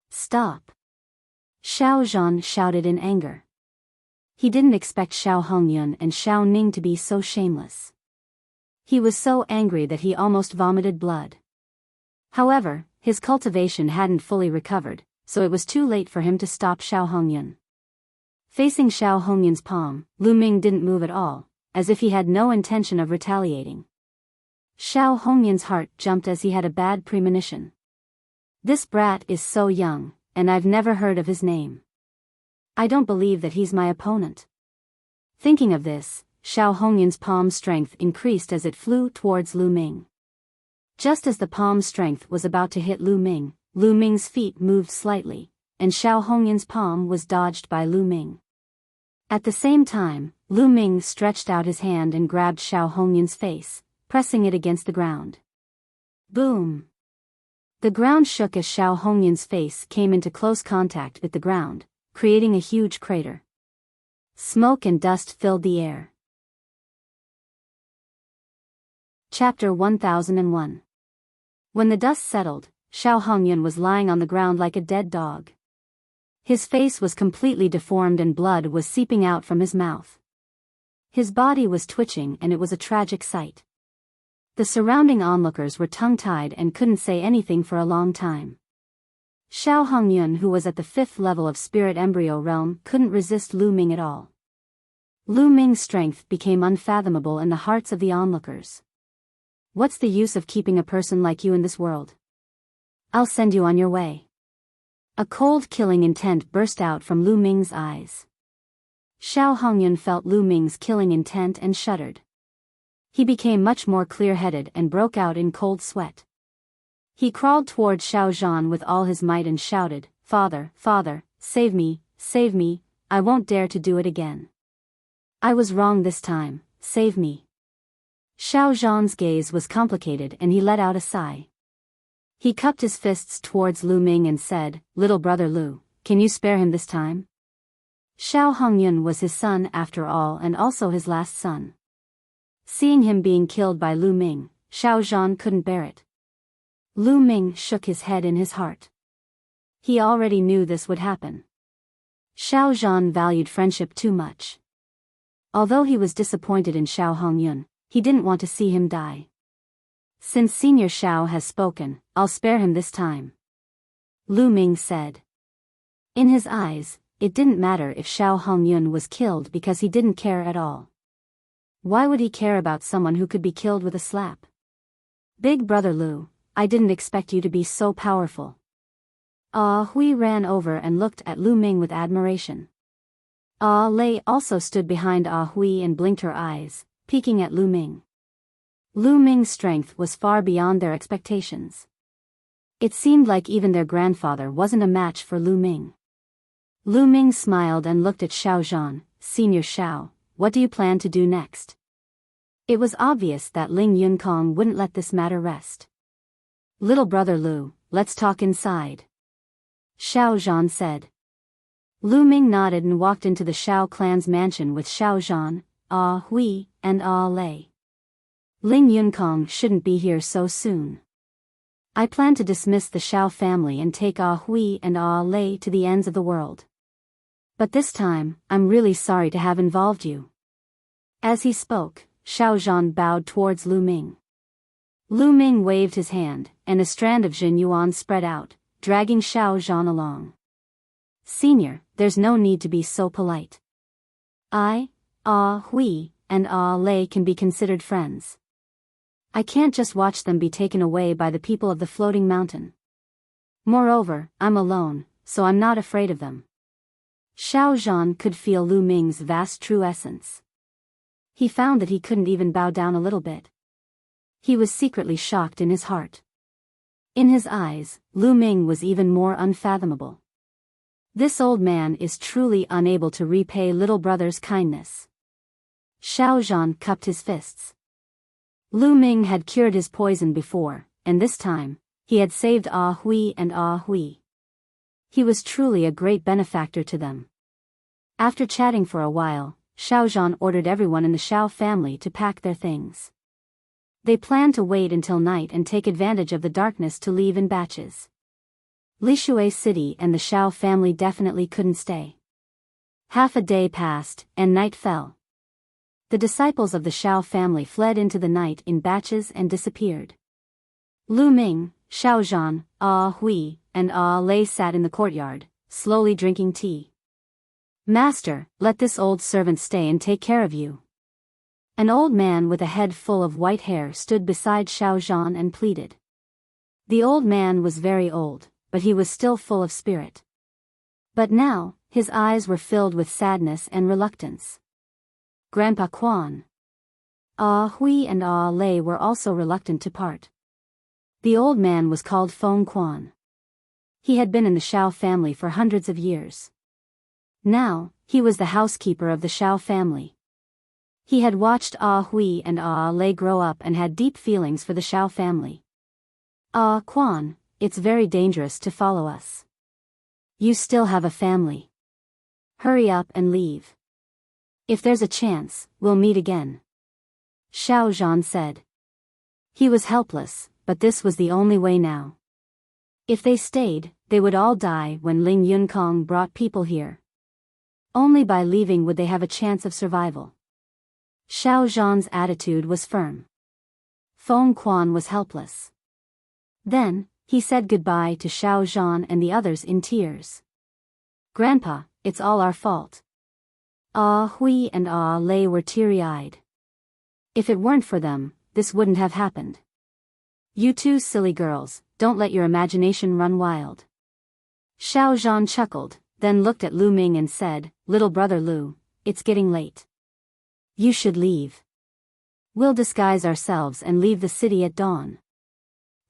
Stop! Xiao Zhan shouted in anger. He didn't expect Xiao Hongyun and Xiao Ning to be so shameless. He was so angry that he almost vomited blood. However, his cultivation hadn't fully recovered, so it was too late for him to stop Xiao Hongyun. Facing Xiao Hongyun's palm, Lu Ming didn't move at all, as if he had no intention of retaliating. Xiao Hongyun's heart jumped as he had a bad premonition. This brat is so young, and I've never heard of his name. I don't believe that he's my opponent. Thinking of this, Xiao Hongyun's palm strength increased as it flew towards Lu Ming. Just as the palm strength was about to hit Lu Ming's feet moved slightly, and Xiao Hongyun's palm was dodged by Lu Ming. At the same time, Lu Ming stretched out his hand and grabbed Xiao Hongyun's face, pressing it against the ground. Boom! The ground shook as Xiao Hongyun's face came into close contact with the ground, creating a huge crater. Smoke and dust filled the air. Chapter 1001. When the dust settled, Xiao Hongyun was lying on the ground like a dead dog. His face was completely deformed and blood was seeping out from his mouth. His body was twitching and it was a tragic sight. The surrounding onlookers were tongue-tied and couldn't say anything for a long time. Xiao Hongyun, who was at the 5th level of Spirit Embryo Realm, couldn't resist Lu Ming at all. Lu Ming's strength became unfathomable in the hearts of the onlookers. What's the use of keeping a person like you in this world? I'll send you on your way. A cold killing intent burst out from Lu Ming's eyes. Xiao Hongyun felt Lu Ming's killing intent and shuddered. He became much more clear-headed and broke out in cold sweat. He crawled toward Xiao Zhan with all his might and shouted, "Father, father, save me, I won't dare to do it again. I was wrong this time, save me." Xiao Zhan's gaze was complicated and he let out a sigh. He cupped his fists towards Lu Ming and said, "Little brother Lu, can you spare him this time?" Xiao Hongyun was his son after all and also his last son. Seeing him being killed by Lu Ming, Xiao Zhan couldn't bear it. Lu Ming shook his head in his heart. He already knew this would happen. Xiao Zhan valued friendship too much. Although he was disappointed in Xiao Hongyun, he didn't want to see him die. "Since Senior Xiao has spoken, I'll spare him this time," Lu Ming said. In his eyes, it didn't matter if Xiao Hongyun was killed because he didn't care at all. Why would he care about someone who could be killed with a slap? "Big brother Lu, I didn't expect you to be so powerful." Ah Hui ran over and looked at Lu Ming with admiration. Ah Lei also stood behind Ah Hui and blinked her eyes, peeking at Lu Ming. Lu Ming's strength was far beyond their expectations. It seemed like even their grandfather wasn't a match for Lu Ming. Lu Ming smiled and looked at Xiao Zhan. "Senior Xiao, what do you plan to do next?" It was obvious that Ling Yunkong wouldn't let this matter rest. "Little brother Lu, let's talk inside," Xiao Zhan said. Lu Ming nodded and walked into the Xiao clan's mansion with Xiao Zhan, Ah Hui, and Ah Lei. "Ling Yunkong shouldn't be here so soon. I plan to dismiss the Xiao family and take Ah Hui and Ah Lei to the ends of the world. But this time, I'm really sorry to have involved you." As he spoke, Xiao Zhan bowed towards Lu Ming. Lu Ming waved his hand, and a strand of Jin Yuan spread out, dragging Xiao Zhan along. "Senior, there's no need to be so polite. I, Ah Hui, and Ah Lei can be considered friends. I can't just watch them be taken away by the people of the floating mountain. Moreover, I'm alone, so I'm not afraid of them." Xiao Zhan could feel Lu Ming's vast true essence. He found that he couldn't even bow down a little bit. He was secretly shocked in his heart. In his eyes, Lu Ming was even more unfathomable. This old man is truly unable to repay little brother's kindness. Xiao Zhan cupped his fists. Lu Ming had cured his poison before, and this time, he had saved Ah Hui and Ah Hui. He was truly a great benefactor to them. After chatting for a while, Xiao Zhan ordered everyone in the Xiao family to pack their things. They planned to wait until night and take advantage of the darkness to leave in batches. Lishui City and the Xiao family definitely couldn't stay. Half a day passed, and night fell. The disciples of the Xiao family fled into the night in batches and disappeared. Lu Ming, Xiao Zhan, Ah Hui, and Ah Lei sat in the courtyard, slowly drinking tea. "Master, let this old servant stay and take care of you." An old man with a head full of white hair stood beside Xiao Zhan and pleaded. The old man was very old, but he was still full of spirit. But now, his eyes were filled with sadness and reluctance. "Grandpa Quan." Ah Hui and Ah Lei were also reluctant to part. The old man was called Feng Quan. He had been in the Xiao family for hundreds of years. Now, he was the housekeeper of the Xiao family. He had watched Ah Hui and Ah Lei grow up and had deep feelings for the Xiao family. "Ah Quan, it's very dangerous to follow us. You still have a family. Hurry up and leave. If there's a chance, we'll meet again," Xiao Zhan said. He was helpless, but this was the only way now. If they stayed, they would all die when Ling Yunkong brought people here. Only by leaving would they have a chance of survival. Xiao Zhan's attitude was firm. Feng Quan was helpless. Then, he said goodbye to Xiao Zhan and the others in tears. "Grandpa, it's all our fault." Ah Hui and Ah Lei were teary-eyed. If it weren't for them, this wouldn't have happened. "You two silly girls, don't let your imagination run wild." Xiao Zhan chuckled, then looked at Lu Ming and said, "Little brother Lu, it's getting late. You should leave. We'll disguise ourselves and leave the city at dawn."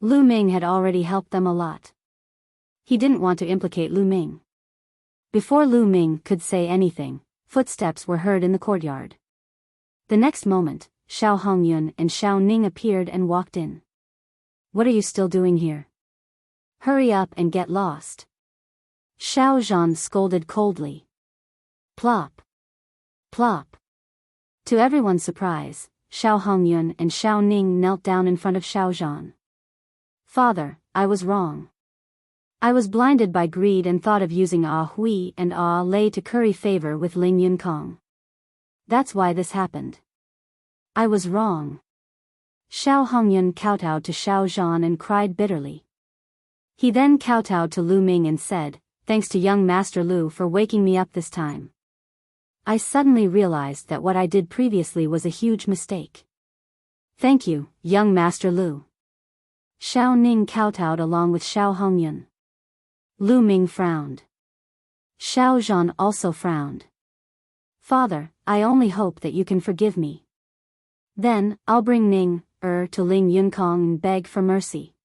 Lu Ming had already helped them a lot. He didn't want to implicate Lu Ming. Before Lu Ming could say anything, footsteps were heard in the courtyard. The next moment, Xiao Hongyun and Xiao Ning appeared and walked in. "What are you still doing here? Hurry up and get lost," Xiao Zhan scolded coldly. Plop. Plop. To everyone's surprise, Xiao Hongyun and Xiao Ning knelt down in front of Xiao Zhan. "Father, I was wrong. I was blinded by greed and thought of using Ah Hui and Ah Lei to curry favor with Ling Yunkong. That's why this happened. I was wrong." Xiao Hongyun kowtowed to Xiao Zhan and cried bitterly. He then kowtowed to Lu Ming and said, "Thanks to young Master Lu for waking me up this time. I suddenly realized that what I did previously was a huge mistake. Thank you, young Master Lu." Xiao Ning kowtowed along with Xiao Hongyun. Lu Ming frowned. Xiao Zhan also frowned. "Father, I only hope that you can forgive me. Then, I'll bring Ning to Ling Yunkong and beg for mercy.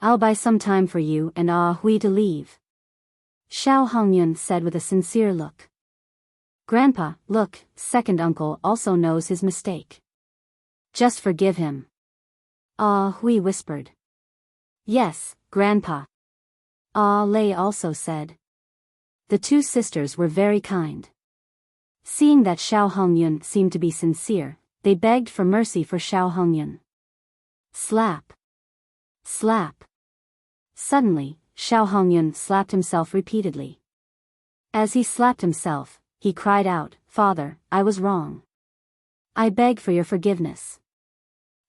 I'll buy some time for you and Ah Hui to leave," Xiao Hongyun said with a sincere look. "Grandpa, look, second uncle also knows his mistake. Just forgive him," Ah Hui whispered. "Yes, Grandpa," Ah Lei also said. The two sisters were very kind. Seeing that Xiao Hongyun seemed to be sincere, they begged for mercy for Xiao Hongyun. Slap. Slap. Suddenly, Xiao Hongyun slapped himself repeatedly. As he slapped himself, he cried out, "Father, I was wrong. I beg for your forgiveness."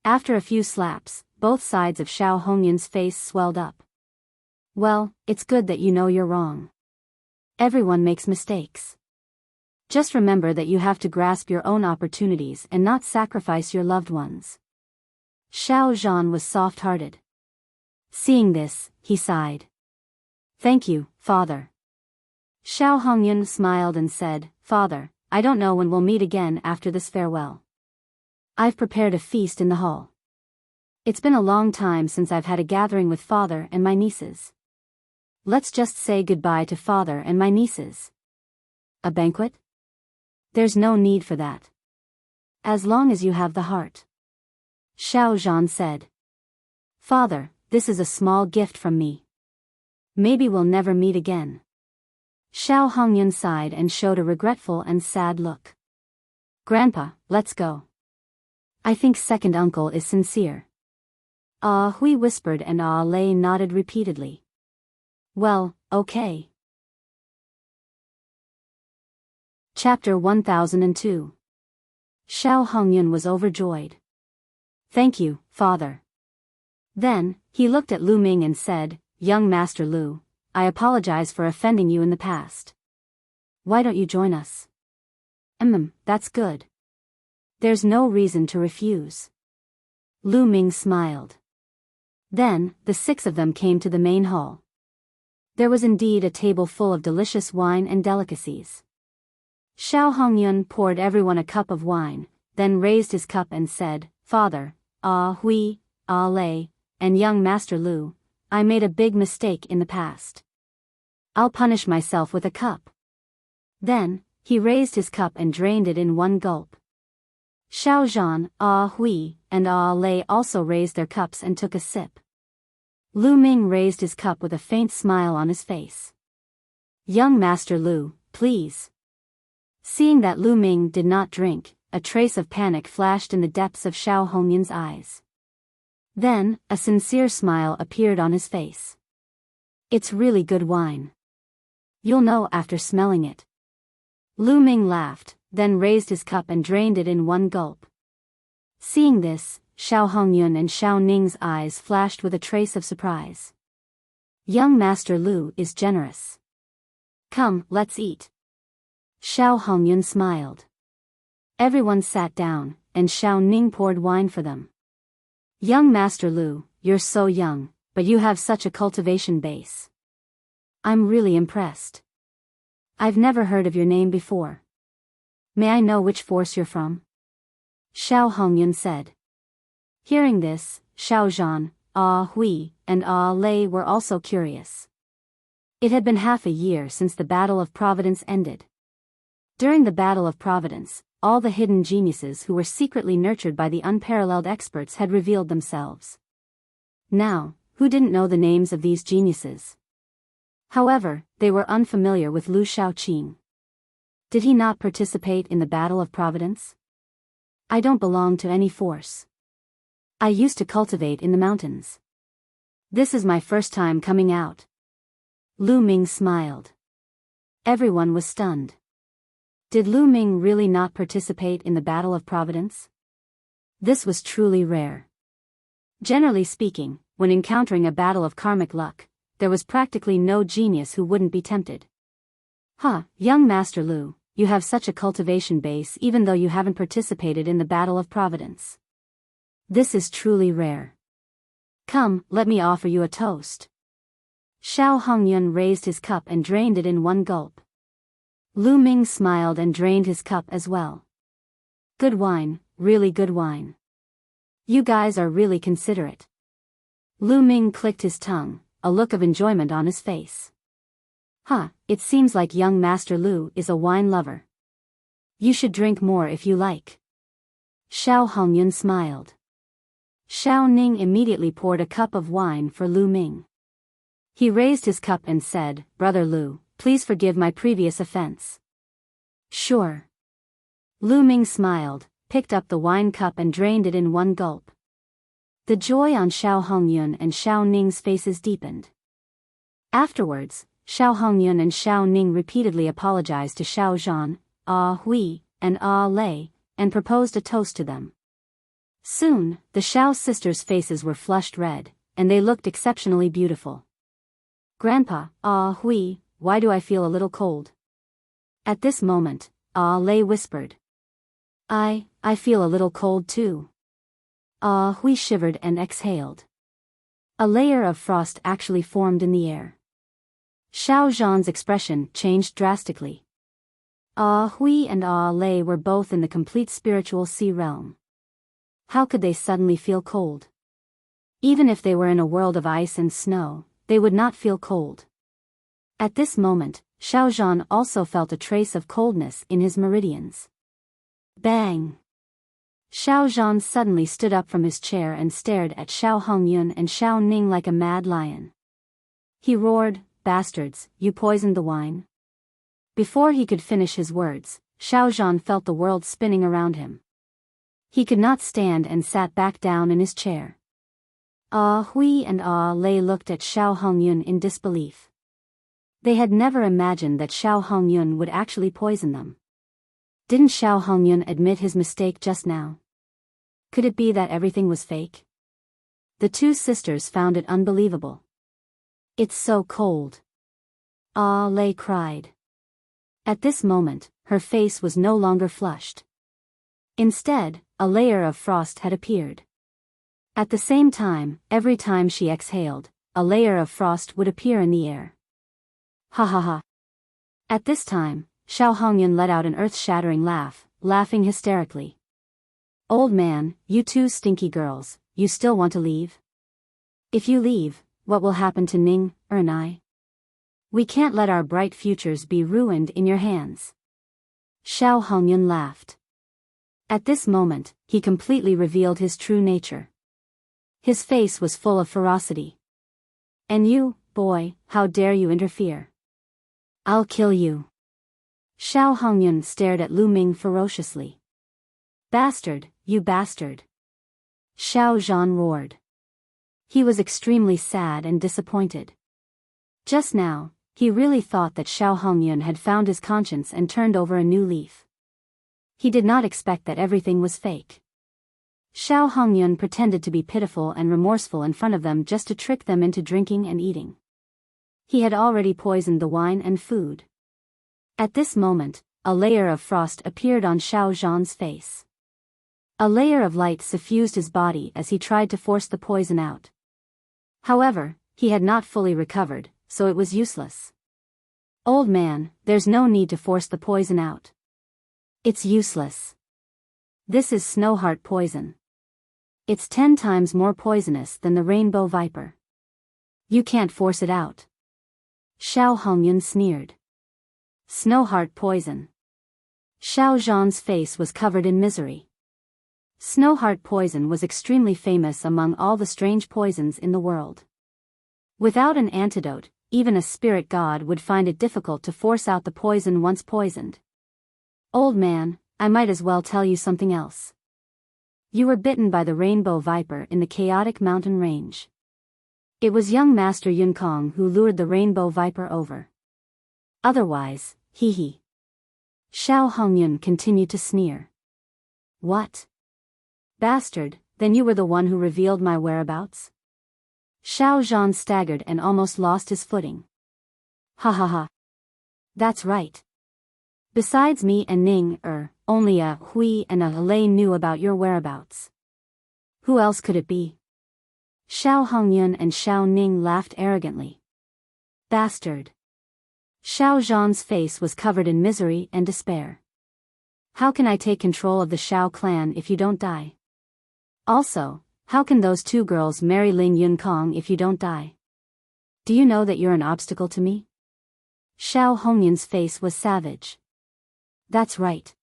After a few slaps, both sides of Xiao Hongyun's face swelled up. "Well, it's good that you know you're wrong. Everyone makes mistakes. Just remember that you have to grasp your own opportunities and not sacrifice your loved ones." Xiao Zhan was soft-hearted. Seeing this, he sighed. "Thank you, Father." Xiao Hongyun smiled and said, "Father, I don't know when we'll meet again after this farewell. I've prepared a feast in the hall. It's been a long time since I've had a gathering with Father and my nieces. Let's just say goodbye to Father and my nieces." "A banquet? There's no need for that. As long as you have the heart." Xiao Zhan said. Father, this is a small gift from me. Maybe we'll never meet again. Xiao Hongyun sighed and showed a regretful and sad look. Grandpa, let's go. I think second uncle is sincere. Ah Hui whispered and Ah Lei nodded repeatedly. Well, okay. Chapter 1002. Xiao Hongyun was overjoyed. Thank you, father. Then, he looked at Lu Ming and said, Young Master Lu, I apologize for offending you in the past. Why don't you join us? That's good. There's no reason to refuse. Lu Ming smiled. Then, the six of them came to the main hall. There was indeed a table full of delicious wine and delicacies. Xiao Hongyun poured everyone a cup of wine, then raised his cup and said, Father, Ah Hui, Ah Lei, and young Master Lu, I made a big mistake in the past. I'll punish myself with a cup. Then, he raised his cup and drained it in one gulp. Xiao Zhan, Ah Hui, and Ah Lei also raised their cups and took a sip. Lu Ming raised his cup with a faint smile on his face. Young Master Lu, please. Seeing that Lu Ming did not drink, a trace of panic flashed in the depths of Xiao Hongyun's eyes. Then, a sincere smile appeared on his face. It's really good wine. You'll know after smelling it. Lu Ming laughed, then raised his cup and drained it in one gulp. Seeing this, Xiao Hongyun and Xiao Ning's eyes flashed with a trace of surprise. Young Master Lu is generous. Come, let's eat. Xiao Hongyun smiled. Everyone sat down, and Xiao Ning poured wine for them. Young Master Lu, you're so young, but you have such a cultivation base. I'm really impressed. I've never heard of your name before. May I know which force you're from? Xiao Hongyun said. Hearing this, Xiao Zhan, Ah Hui, and Ah Lei were also curious. It had been half a year since the Battle of Providence ended. During the Battle of Providence, all the hidden geniuses who were secretly nurtured by the unparalleled experts had revealed themselves. Now, who didn't know the names of these geniuses? However, they were unfamiliar with Lu Shaoqing. Did he not participate in the Battle of Providence? I don't belong to any force. I used to cultivate in the mountains. This is my first time coming out. Lu Ming smiled. Everyone was stunned. Did Lu Ming really not participate in the Battle of Providence? This was truly rare. Generally speaking, when encountering a battle of karmic luck, there was practically no genius who wouldn't be tempted. Young Master Lu, you have such a cultivation base even though you haven't participated in the Battle of Providence. This is truly rare. Come, let me offer you a toast. Xiao Hongyun raised his cup and drained it in one gulp. Lu Ming smiled and drained his cup as well. Good wine, really good wine. You guys are really considerate. Lu Ming clicked his tongue, a look of enjoyment on his face. It seems like young Master Lu is a wine lover. You should drink more if you like. Xiao Hongyun smiled. Xiao Ning immediately poured a cup of wine for Lu Ming. He raised his cup and said, Brother Lu, please forgive my previous offense. Sure. Lu Ming smiled, picked up the wine cup and drained it in one gulp. The joy on Xiao Hongyun and Xiao Ning's faces deepened. Afterwards, Xiao Hongyun and Xiao Ning repeatedly apologized to Xiao Zhan, Ah Hui, and Ah Lei, and proposed a toast to them. Soon, the Xiao sisters' faces were flushed red, and they looked exceptionally beautiful. Grandpa, Ah Hui, why do I feel a little cold? At this moment, Ah Lei whispered. I feel a little cold too. Ah Hui shivered and exhaled. A layer of frost actually formed in the air. Xiao Zhan's expression changed drastically. Ah Hui and Ah Lei were both in the complete spiritual sea realm. How could they suddenly feel cold? Even if they were in a world of ice and snow, they would not feel cold. At this moment, Xiao Zhan also felt a trace of coldness in his meridians. Bang! Xiao Zhan suddenly stood up from his chair and stared at Xiao Hongyun and Xiao Ning like a mad lion. He roared, "Bastards, you poisoned the wine." Before he could finish his words, Xiao Zhan felt the world spinning around him. He could not stand and sat back down in his chair. Ah Hui and Ah Lei looked at Xiao Hongyun in disbelief. They had never imagined that Xiao Hongyun would actually poison them. Didn't Xiao Hongyun admit his mistake just now? Could it be that everything was fake? The two sisters found it unbelievable. "It's so cold." Ah Lei cried. At this moment, her face was no longer flushed. Instead, a layer of frost had appeared. At the same time, every time she exhaled, a layer of frost would appear in the air. Ha ha ha. At this time, Xiao Hongyun let out an earth-shattering laugh, laughing hysterically. "Old man, you two stinky girls, you still want to leave? If you leave, what will happen to Ning and I? We can't let our bright futures be ruined in your hands." Xiao Hongyun laughed. At this moment, he completely revealed his true nature. His face was full of ferocity. "And you, boy, how dare you interfere? I'll kill you." Xiao Hongyun stared at Lu Ming ferociously. "Bastard, you bastard!" Xiao Zhan roared. He was extremely sad and disappointed. Just now, he really thought that Xiao Hongyun had found his conscience and turned over a new leaf. He did not expect that everything was fake. Xiao Hongyun pretended to be pitiful and remorseful in front of them just to trick them into drinking and eating. He had already poisoned the wine and food. At this moment, a layer of frost appeared on Xiao Zhan's face. A layer of light suffused his body as he tried to force the poison out. However, he had not fully recovered, so it was useless. "Old man, there's no need to force the poison out. It's useless. This is Snowheart poison. It's 10 times more poisonous than the rainbow viper. You can't force it out." Xiao Hongyun sneered. "Snowheart poison." Xiao Zhan's face was covered in misery. Snowheart poison was extremely famous among all the strange poisons in the world. Without an antidote, even a spirit god would find it difficult to force out the poison once poisoned. "Old man, I might as well tell you something else. You were bitten by the rainbow viper in the chaotic mountain range. It was young Master Yun Kong who lured the rainbow viper over. Otherwise, hee." Xiao Hongyun continued to sneer. "What? Bastard, then you were the one who revealed my whereabouts?" Xiao Zhan staggered and almost lost his footing. "Ha ha ha. That's right. Besides me and Ning only a Hui and a Lei knew about your whereabouts. Who else could it be?" Xiao Hongyun and Xiao Ning laughed arrogantly. "Bastard." Xiao Zhan's face was covered in misery and despair. "How can I take control of the Xiao clan if you don't die? Also, how can those two girls marry Ling Yun Kong if you don't die? Do you know that you're an obstacle to me?" Xiao Hongyun's face was savage. "That's right.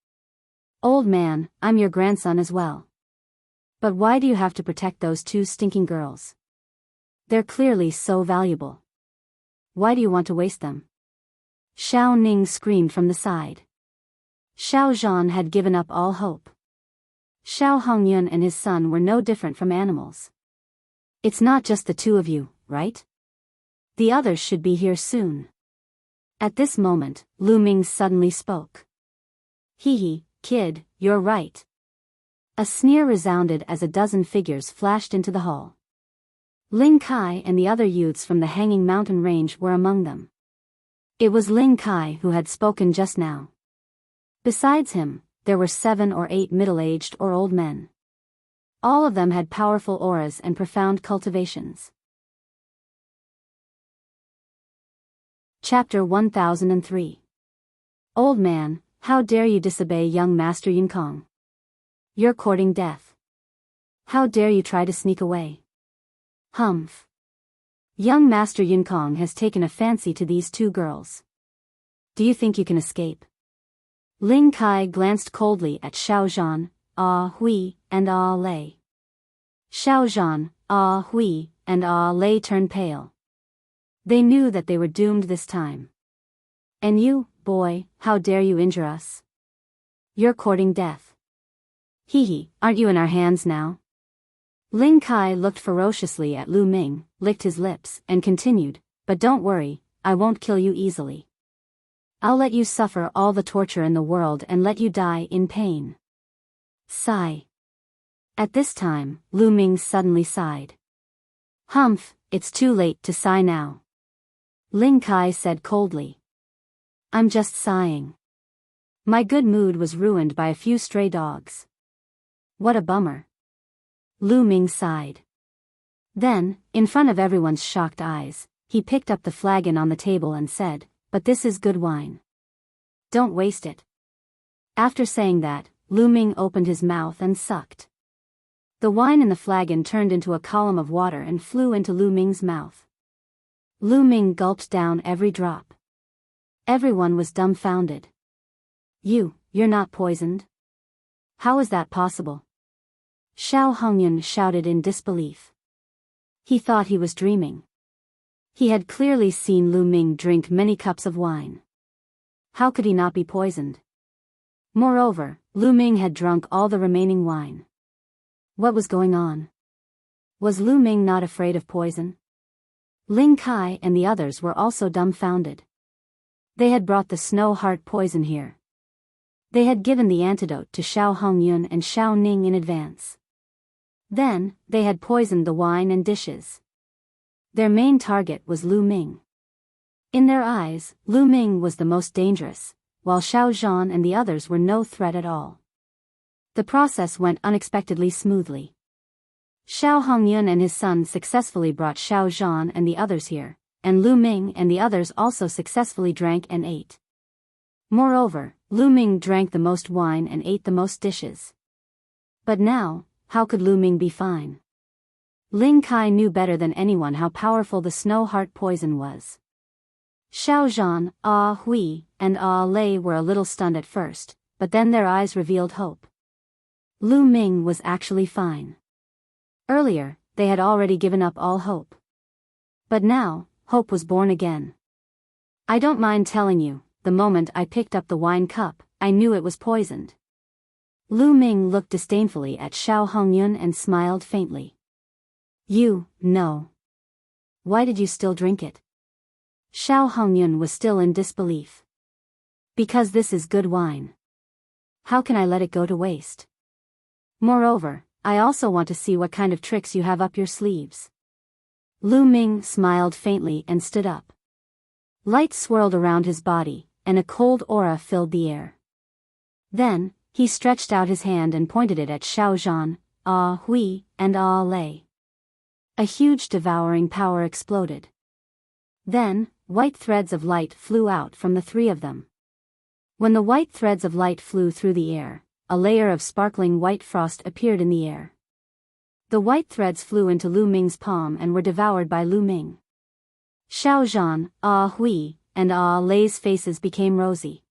Old man, I'm your grandson as well. But why do you have to protect those two stinking girls? They're clearly so valuable. Why do you want to waste them?" Xiao Ning screamed from the side. Xiao Zhan had given up all hope. Xiao Hongyun and his son were no different from animals. "It's not just the two of you, right? The others should be here soon." At this moment, Lu Ming suddenly spoke. "Hee, kid, you're right." A sneer resounded as a dozen figures flashed into the hall. Ling Kai and the other youths from the hanging mountain range were among them. It was Ling Kai who had spoken just now. Besides him, there were 7 or 8 middle-aged or old men. All of them had powerful auras and profound cultivations. Chapter 1003. Old man, how dare you disobey young Master Yun Kong? You're courting death. How dare you try to sneak away? Humph. Young Master Yun Kong has taken a fancy to these two girls. Do you think you can escape? Ling Kai glanced coldly at Xiao Zhan, Ah Hui, and Ah Lei. Xiao Zhan, Ah Hui, and Ah Lei turned pale. They knew that they were doomed this time. And you, boy, how dare you injure us? You're courting death. Hee, aren't you in our hands now? Ling Kai looked ferociously at Lu Ming, licked his lips, and continued, but don't worry, I won't kill you easily. I'll let you suffer all the torture in the world and let you die in pain. Sigh. At this time, Lu Ming suddenly sighed. Humph, it's too late to sigh now. Ling Kai said coldly. I'm just sighing. My good mood was ruined by a few stray dogs. What a bummer. Lu Ming sighed. Then, in front of everyone's shocked eyes, he picked up the flagon on the table and said, but this is good wine. Don't waste it. After saying that, Lu Ming opened his mouth and sucked. The wine in the flagon turned into a column of water and flew into Lu Ming's mouth. Lu Ming gulped down every drop. Everyone was dumbfounded. You're not poisoned? How is that possible? Xiao Hongyun shouted in disbelief. He thought he was dreaming. He had clearly seen Lu Ming drink many cups of wine. How could he not be poisoned? Moreover, Lu Ming had drunk all the remaining wine. What was going on? Was Lu Ming not afraid of poison? Ling Kai and the others were also dumbfounded. They had brought the snow heart poison here. They had given the antidote to Xiao Hongyun and Xiao Ning in advance. Then, they had poisoned the wine and dishes. Their main target was Lu Ming. In their eyes, Lu Ming was the most dangerous, while Xiao Zhan and the others were no threat at all. The process went unexpectedly smoothly. Xiao Hongyun and his son successfully brought Xiao Zhan and the others here, and Lu Ming and the others also successfully drank and ate. Moreover, Lu Ming drank the most wine and ate the most dishes. But now, how could Lu Ming be fine? Ling Kai knew better than anyone how powerful the snow heart poison was. Xiao Zhan, Ah Hui, and Ah Lei were a little stunned at first, but then their eyes revealed hope. Lu Ming was actually fine. Earlier, they had already given up all hope. But now, hope was born again. I don't mind telling you, the moment I picked up the wine cup, I knew it was poisoned. Lu Ming looked disdainfully at Xiao Hongyun and smiled faintly. No. Why did you still drink it? Xiao Hongyun was still in disbelief. Because this is good wine. How can I let it go to waste? Moreover, I also want to see what kind of tricks you have up your sleeves. Lu Ming smiled faintly and stood up. Light swirled around his body, and a cold aura filled the air. Then, he stretched out his hand and pointed it at Xiao Zhan, Ah Hui, and Ah Lei. A huge devouring power exploded. Then, white threads of light flew out from the three of them. When the white threads of light flew through the air, a layer of sparkling white frost appeared in the air. The white threads flew into Lu Ming's palm and were devoured by Lu Ming. Xiao Zhan, Ah Hui, and Ah Lei's faces became rosy.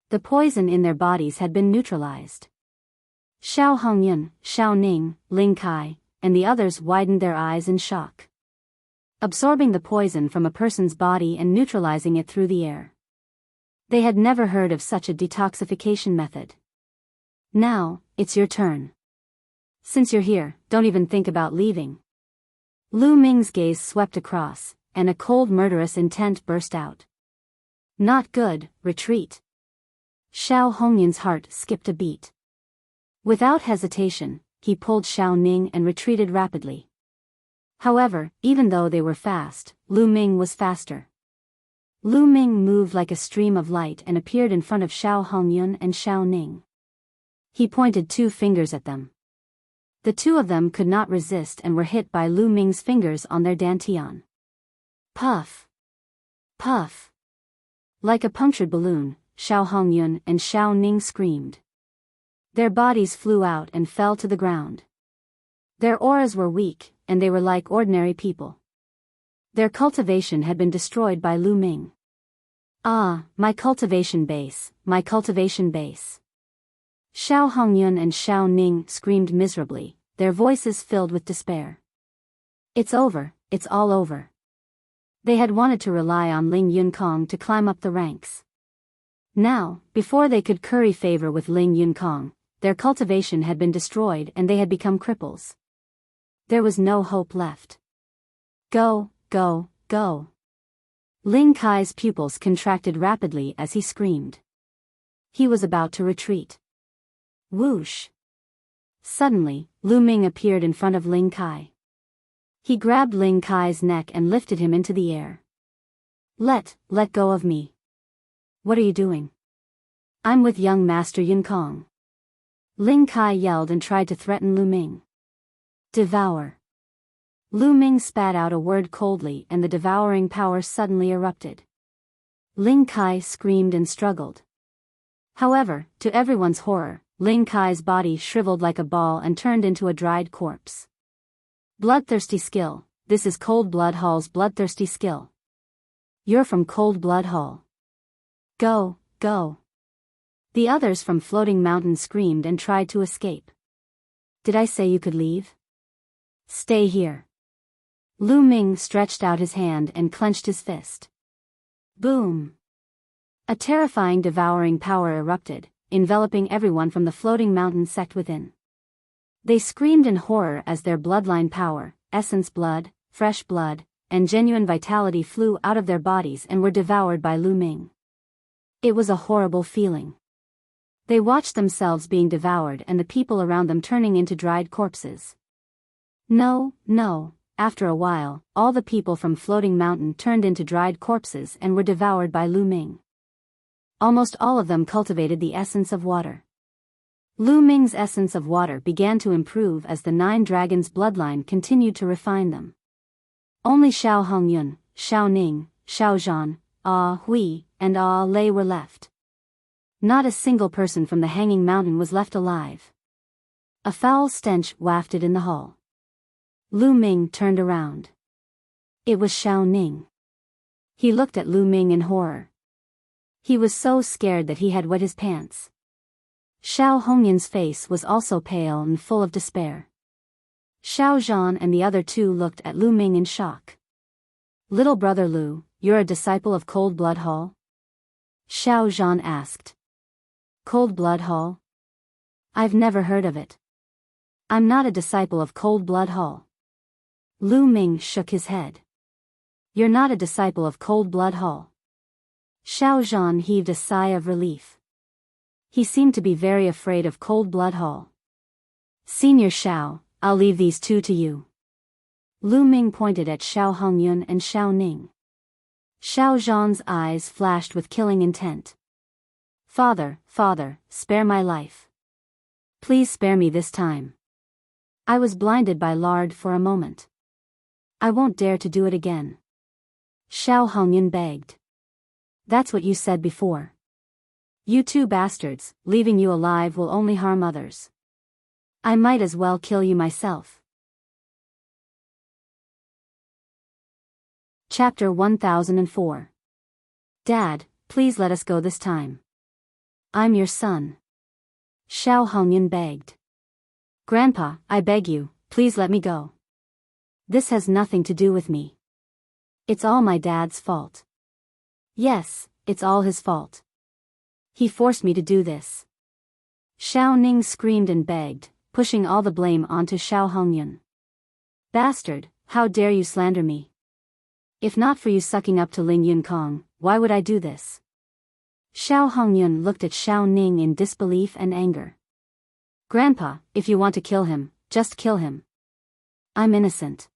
The poison in their bodies had been neutralized. Xiao Hongyun, Xiao Ning, Ling Kai, and the others widened their eyes in shock. Absorbing the poison from a person's body and neutralizing it through the air. They had never heard of such a detoxification method. Now, it's your turn. Since you're here, don't even think about leaving. Lu Ming's gaze swept across, and a cold murderous intent burst out. Not good, retreat. Xiao Hongyun's heart skipped a beat. Without hesitation, he pulled Xiao Ning and retreated rapidly. However, even though they were fast, Lu Ming was faster. Lu Ming moved like a stream of light and appeared in front of Xiao Hongyun and Xiao Ning. He pointed 2 fingers at them. The 2 of them could not resist and were hit by Lu Ming's fingers on their dantian. Puff! Puff! Like a punctured balloon, Xiao Hongyun and Xiao Ning screamed. Their bodies flew out and fell to the ground. Their auras were weak, and they were like ordinary people. Their cultivation had been destroyed by Lu Ming. Ah, my cultivation base, my cultivation base. Xiao Hongyun and Xiao Ning screamed miserably, their voices filled with despair. It's over, it's all over. They had wanted to rely on Ling Yunkong to climb up the ranks. Now, before they could curry favor with Ling Yunkong, their cultivation had been destroyed and they had become cripples. There was no hope left. Go, go, go. Ling Kai's pupils contracted rapidly as he screamed. He was about to retreat. Whoosh! Suddenly, Lu Ming appeared in front of Ling Kai. He grabbed Ling Kai's neck and lifted him into the air. Let go of me. What are you doing? I'm with young Master Yunkong. Ling Kai yelled and tried to threaten Lu Ming. Devour. Lu Ming spat out a word coldly and the devouring power suddenly erupted. Ling Kai screamed and struggled. However, to everyone's horror, Ling Kai's body shriveled like a ball and turned into a dried corpse. Bloodthirsty skill, this is Cold Blood Hall's bloodthirsty skill. You're from Cold Blood Hall. Go, go. The others from Floating Mountain screamed and tried to escape. Did I say you could leave? Stay here. Lu Ming stretched out his hand and clenched his fist. Boom! A terrifying devouring power erupted, enveloping everyone from the Floating Mountain sect within. They screamed in horror as their bloodline power, essence blood, fresh blood, and genuine vitality flew out of their bodies and were devoured by Lu Ming. It was a horrible feeling. They watched themselves being devoured and the people around them turning into dried corpses. No, no. After a while, all the people from Floating Mountain turned into dried corpses and were devoured by Lu Ming. Almost all of them cultivated the essence of water. Lu Ming's essence of water began to improve as the 9 dragons' bloodline continued to refine them. Only Xiao Hongyun, Xiao Ning, Xiao Zhan, Hui, and Lei were left. Not a single person from the Hanging Mountain was left alive. A foul stench wafted in the hall. Lu Ming turned around. It was Xiao Ning. He looked at Lu Ming in horror. He was so scared that he had wet his pants. Xiao Hongyun's face was also pale and full of despair. Xiao Zhan and the other 2 looked at Lu Ming in shock. Little brother Lu, you're a disciple of Cold Blood Hall? Xiao Zhan asked. Cold Blood Hall? I've never heard of it. I'm not a disciple of Cold Blood Hall. Lu Ming shook his head. You're not a disciple of Cold Blood Hall. Xiao Zhan heaved a sigh of relief. He seemed to be very afraid of Cold Blood Hall. Senior Xiao, I'll leave these 2 to you. Lu Ming pointed at Xiao Hongyun and Xiao Ning. Xiao Zhan's eyes flashed with killing intent. Father, spare my life. Please spare me this time. I was blinded by lard for a moment. I won't dare to do it again. Xiao Hongyun begged. That's what you said before. You 2 bastards, leaving you alive will only harm others. I might as well kill you myself. Chapter 1004. Dad, please let us go this time. I'm your son. Xiao Hongyun begged. Grandpa, I beg you, please let me go. This has nothing to do with me. It's all my dad's fault. Yes, it's all his fault. He forced me to do this. Xiao Ning screamed and begged, pushing all the blame onto Xiao Hongyun. Bastard, how dare you slander me? If not for you sucking up to Ling Yunkong, why would I do this? Xiao Hongyun looked at Xiao Ning in disbelief and anger. Grandpa, if you want to kill him, just kill him. I'm innocent.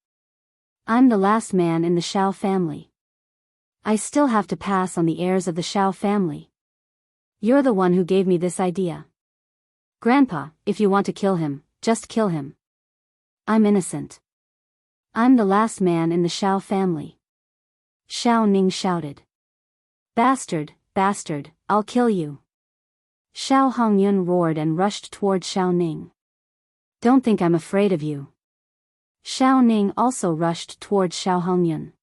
I'm the last man in the Xiao family. I still have to pass on the heirs of the Xiao family. You're the one who gave me this idea. Grandpa, if you want to kill him, just kill him. I'm innocent. I'm the last man in the Xiao family. Xiao Ning shouted. Bastard, I'll kill you. Xiao Hongyun roared and rushed toward Xiao Ning. Don't think I'm afraid of you. Xiao Ning also rushed toward Xiao Hongyun.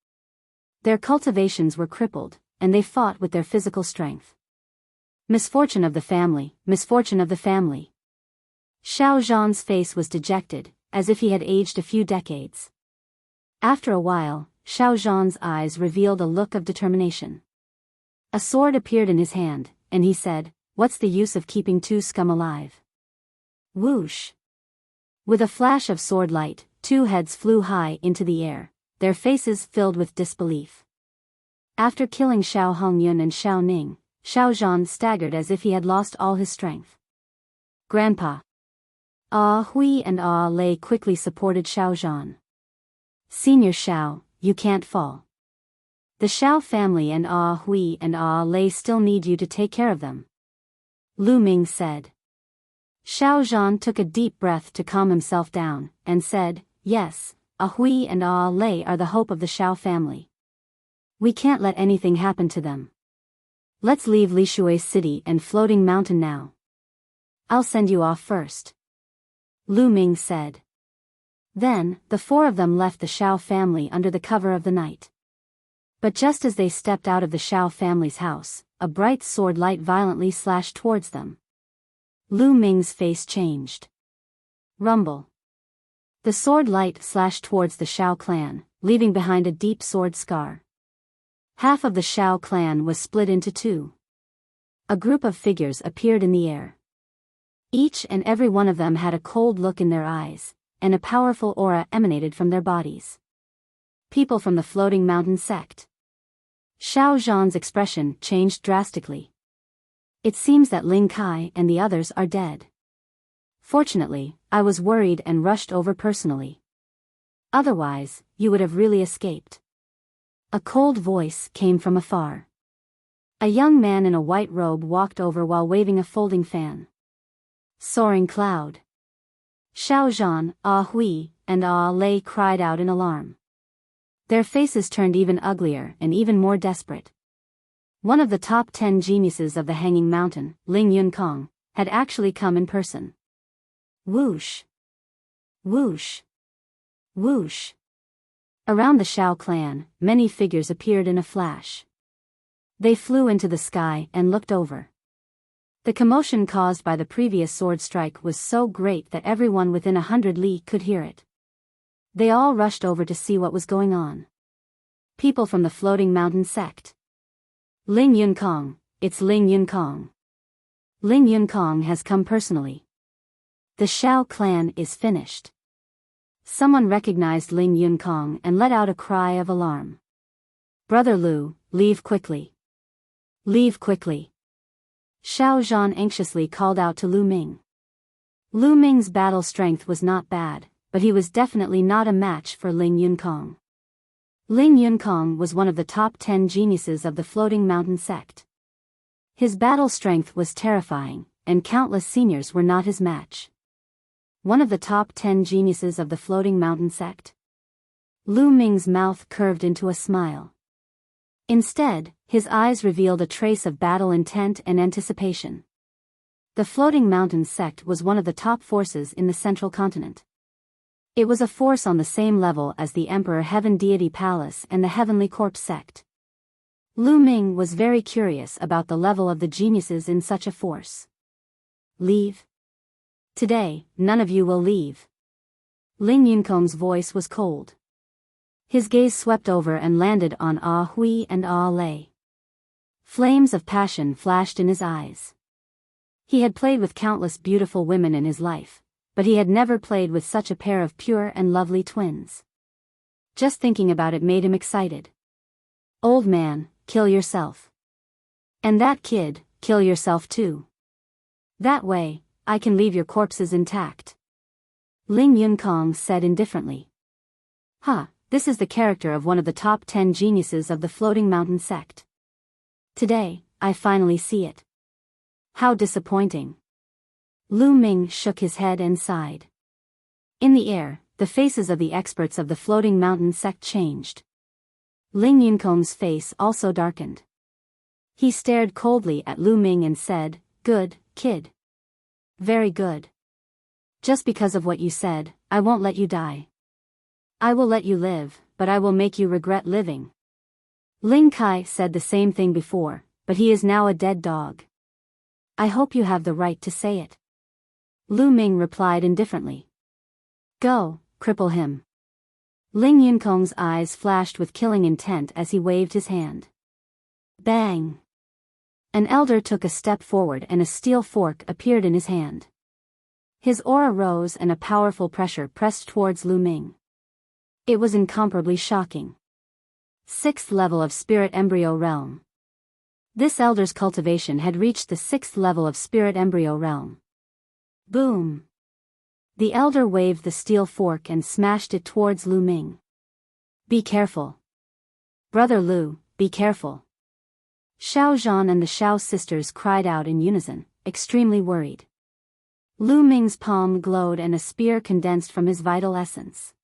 Their cultivations were crippled, and they fought with their physical strength. Misfortune of the family, misfortune of the family. Xiao Zhan's face was dejected, as if he had aged a few decades. After a while, Xiao Zhan's eyes revealed a look of determination. A sword appeared in his hand, and he said, "What's the use of keeping two scum alive?" Whoosh! With a flash of sword light, two heads flew high into the air, their faces filled with disbelief. After killing Xiao Hongyun and Xiao Ning, Xiao Zhan staggered as if he had lost all his strength. Grandpa. Ah Hui and Ah Lei quickly supported Xiao Zhan. Senior Xiao, you can't fall. The Xiao family and Ah Hui and Ah Lei still need you to take care of them. Lu Ming said. Xiao Zhan took a deep breath to calm himself down, and said, "Yes, Ah Hui and Ah Lei are the hope of the Xiao family. We can't let anything happen to them. Let's leave Lishui City and Floating Mountain now. I'll send you off first." Lu Ming said. Then, the four of them left the Xiao family under the cover of the night. But just as they stepped out of the Xiao family's house, a bright sword light violently slashed towards them. Lu Ming's face changed. Rumble. The sword light slashed towards the Xiao clan, leaving behind a deep sword scar. Half of the Xiao clan was split into two. A group of figures appeared in the air. Each and every one of them had a cold look in their eyes, and a powerful aura emanated from their bodies. People from the Floating Mountain sect. Xiao Zhan's expression changed drastically. It seems that Ling Kai and the others are dead. Fortunately, I was worried and rushed over personally. Otherwise, you would have really escaped. A cold voice came from afar. A young man in a white robe walked over while waving a folding fan. Soaring cloud. Xiao Zhan, Ah Hui, and Ah Lei cried out in alarm. Their faces turned even uglier and even more desperate. One of the top 10 geniuses of the Hanging Mountain, Ling Yunkong, had actually come in person. Whoosh! Whoosh! Whoosh! Around the Xiao clan, many figures appeared in a flash. They flew into the sky and looked over. The commotion caused by the previous sword strike was so great that everyone within 100 li could hear it. They all rushed over to see what was going on. People from the Floating Mountain sect. Ling Yunkong, it's Ling Yunkong. Ling Yunkong has come personally. The Xiao clan is finished. Someone recognized Ling Yunkong and let out a cry of alarm. Brother Lu, leave quickly. Leave quickly. Xiao Zhan anxiously called out to Lu Ming. Lu Ming's battle strength was not bad, but he was definitely not a match for Ling Yunkong. Ling Yunkong was one of the top 10 geniuses of the Floating Mountain sect. His battle strength was terrifying, and countless seniors were not his match. One of the top 10 geniuses of the Floating Mountain sect? Lu Ming's mouth curved into a smile. Instead, his eyes revealed a trace of battle intent and anticipation. The Floating Mountain sect was one of the top forces in the central continent. It was a force on the same level as the Emperor Heaven Deity Palace and the Heavenly Corpse sect. Lu Ming was very curious about the level of the geniuses in such a force. Leave? Today, none of you will leave. Ling Yunkong's voice was cold. His gaze swept over and landed on Ah Hui and Ah Lei. Flames of passion flashed in his eyes. He had played with countless beautiful women in his life, but he had never played with such a pair of pure and lovely twins. Just thinking about it made him excited. Old man, kill yourself. And that kid, kill yourself too. That way, I can leave your corpses intact. Ling Yunkong said indifferently. This is the character of one of the top 10 geniuses of the Floating Mountain sect. Today, I finally see it. How disappointing. Lu Ming shook his head and sighed. In the air, the faces of the experts of the Floating Mountain sect changed. Ling Yunkong's face also darkened. He stared coldly at Lu Ming and said, "Good, kid. Very good. Just because of what you said, I won't let you die. I will let you live, but I will make you regret living." Ling Kai said the same thing before, but he is now a dead dog. I hope you have the right to say it. Lu Ming replied indifferently. Go, cripple him. Ling Yunkong's eyes flashed with killing intent as he waved his hand. Bang! An elder took a step forward and a steel fork appeared in his hand. His aura rose and a powerful pressure pressed towards Lu Ming. It was incomparably shocking. 6th level of Spirit Embryo Realm. This elder's cultivation had reached the 6th level of Spirit Embryo Realm. Boom! The elder waved the steel fork and smashed it towards Lu Ming. Be careful. Brother Lu, be careful. Xiao Zhan and the Xiao sisters cried out in unison, extremely worried. Lu Ming's palm glowed and a spear condensed from his vital essence.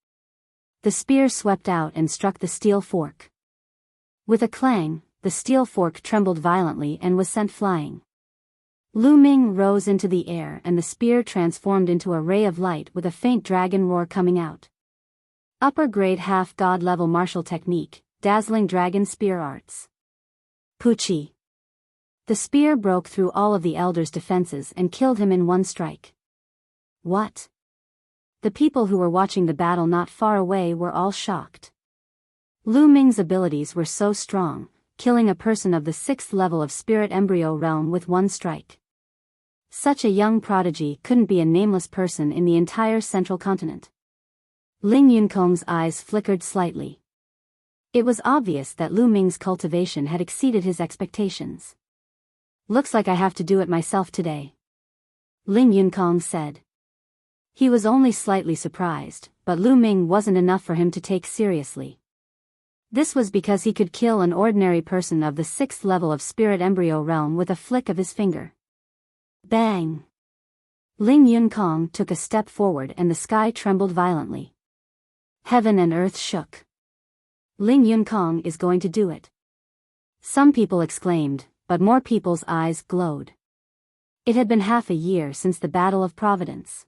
The spear swept out and struck the steel fork. With a clang, the steel fork trembled violently and was sent flying. Lu Ming rose into the air and the spear transformed into a ray of light with a faint dragon roar coming out. Upper grade half-god level martial technique, dazzling dragon spear arts. Puchi. The spear broke through all of the elder's defenses and killed him in one strike. What? The people who were watching the battle not far away were all shocked. Lu Ming's abilities were so strong, killing a person of the 6th level of Spirit Embryo Realm with one strike. Such a young prodigy couldn't be a nameless person in the entire central continent. Ling Yunkong's eyes flickered slightly. It was obvious that Lu Ming's cultivation had exceeded his expectations. Looks like I have to do it myself today. Ling Yunkong said. He was only slightly surprised, but Lu Ming wasn't enough for him to take seriously. This was because he could kill an ordinary person of the 6th level of Spirit Embryo Realm with a flick of his finger. Bang! Ling Yunkong took a step forward and the sky trembled violently. Heaven and earth shook. Ling Yunkong is going to do it. Some people exclaimed, but more people's eyes glowed. It had been half a year since the Battle of Providence.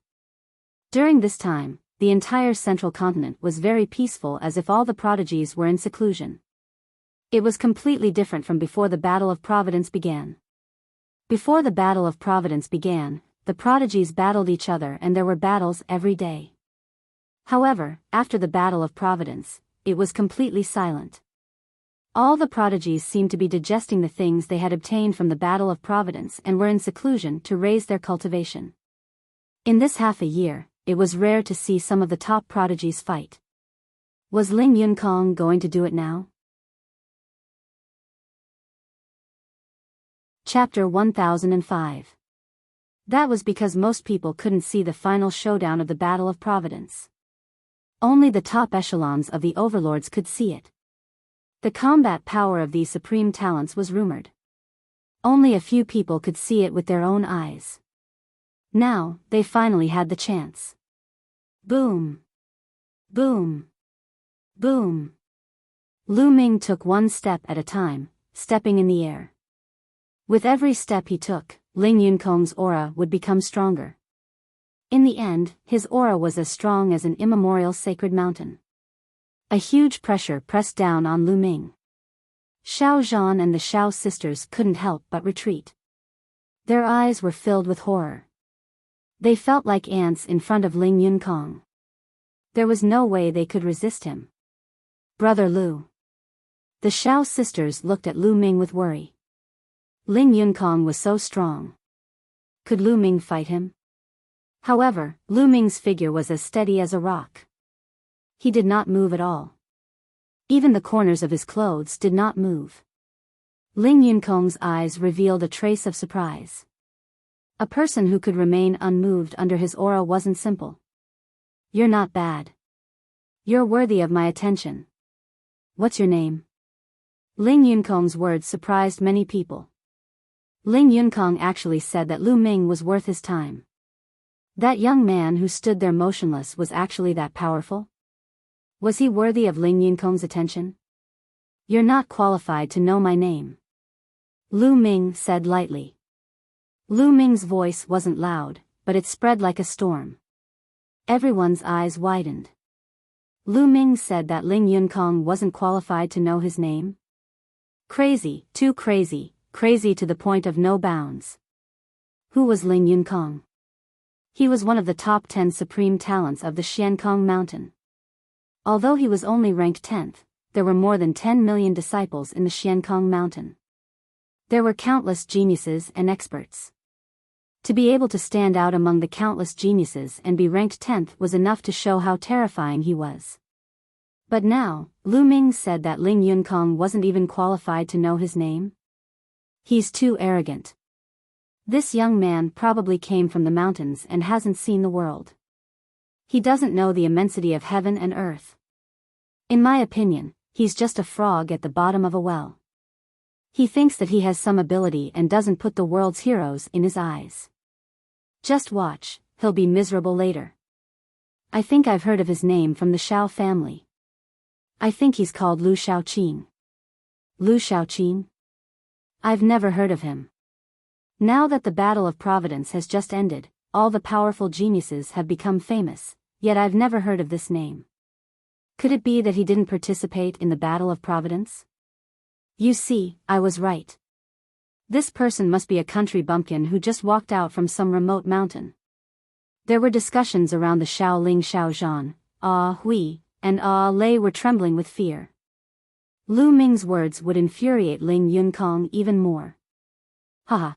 During this time, the entire central continent was very peaceful, as if all the prodigies were in seclusion. It was completely different from before the Battle of Providence began. Before the Battle of Providence began, the prodigies battled each other and there were battles every day. However, after the Battle of Providence, it was completely silent. All the prodigies seemed to be digesting the things they had obtained from the Battle of Providence and were in seclusion to raise their cultivation. In this half a year, it was rare to see some of the top prodigies fight. Was Ling Yunkong going to do it now? Chapter 1005. That was because most people couldn't see the final showdown of the Battle of Providence. Only the top echelons of the overlords could see it. The combat power of these supreme talents was rumored. Only a few people could see it with their own eyes. Now, they finally had the chance. Boom! Boom! Boom! Lu Ming took one step at a time, stepping in the air. With every step he took, Ling Yunkong's aura would become stronger. In the end, his aura was as strong as an immemorial sacred mountain. A huge pressure pressed down on Lu Ming. Xiao Zhan and the Xiao sisters couldn't help but retreat. Their eyes were filled with horror. They felt like ants in front of Ling Yunkong. There was no way they could resist him. Brother Lu. The Xiao sisters looked at Lu Ming with worry. Ling Yunkong was so strong. Could Lu Ming fight him? However, Lu Ming's figure was as steady as a rock. He did not move at all. Even the corners of his clothes did not move. Ling Yunkong's eyes revealed a trace of surprise. A person who could remain unmoved under his aura wasn't simple. You're not bad. You're worthy of my attention. What's your name? Ling Yunkong's words surprised many people. Ling Yunkong actually said that Lu Ming was worth his time. That young man who stood there motionless was actually that powerful? Was he worthy of Ling Yunkong's attention? You're not qualified to know my name. Lu Ming said lightly. Lu Ming's voice wasn't loud, but it spread like a storm. Everyone's eyes widened. Lu Ming said that Ling Yunkong wasn't qualified to know his name? Crazy, too crazy, crazy to the point of no bounds. Who was Ling Yunkong? He was one of the top 10 supreme talents of the Xiankong mountain. Although he was only ranked 10th, there were more than 10 million disciples in the Xiankong mountain. There were countless geniuses and experts. To be able to stand out among the countless geniuses and be ranked 10th was enough to show how terrifying he was. But now, Lu Ming said that Ling Yunkong wasn't even qualified to know his name. He's too arrogant. This young man probably came from the mountains and hasn't seen the world. He doesn't know the immensity of heaven and earth. In my opinion, he's just a frog at the bottom of a well. He thinks that he has some ability and doesn't put the world's heroes in his eyes. Just watch, he'll be miserable later. I think I've heard of his name from the Shao family. I think he's called Lu Shaoqing. Lu Shaoqing? I've never heard of him. Now that the Battle of Providence has just ended, all the powerful geniuses have become famous, yet I've never heard of this name. Could it be that he didn't participate in the Battle of Providence? You see, I was right. This person must be a country bumpkin who just walked out from some remote mountain. There were discussions around the Shaoling Shaozhan, Hui, and Lei were trembling with fear. Lu Ming's words would infuriate Ling Yunkong even more. Haha.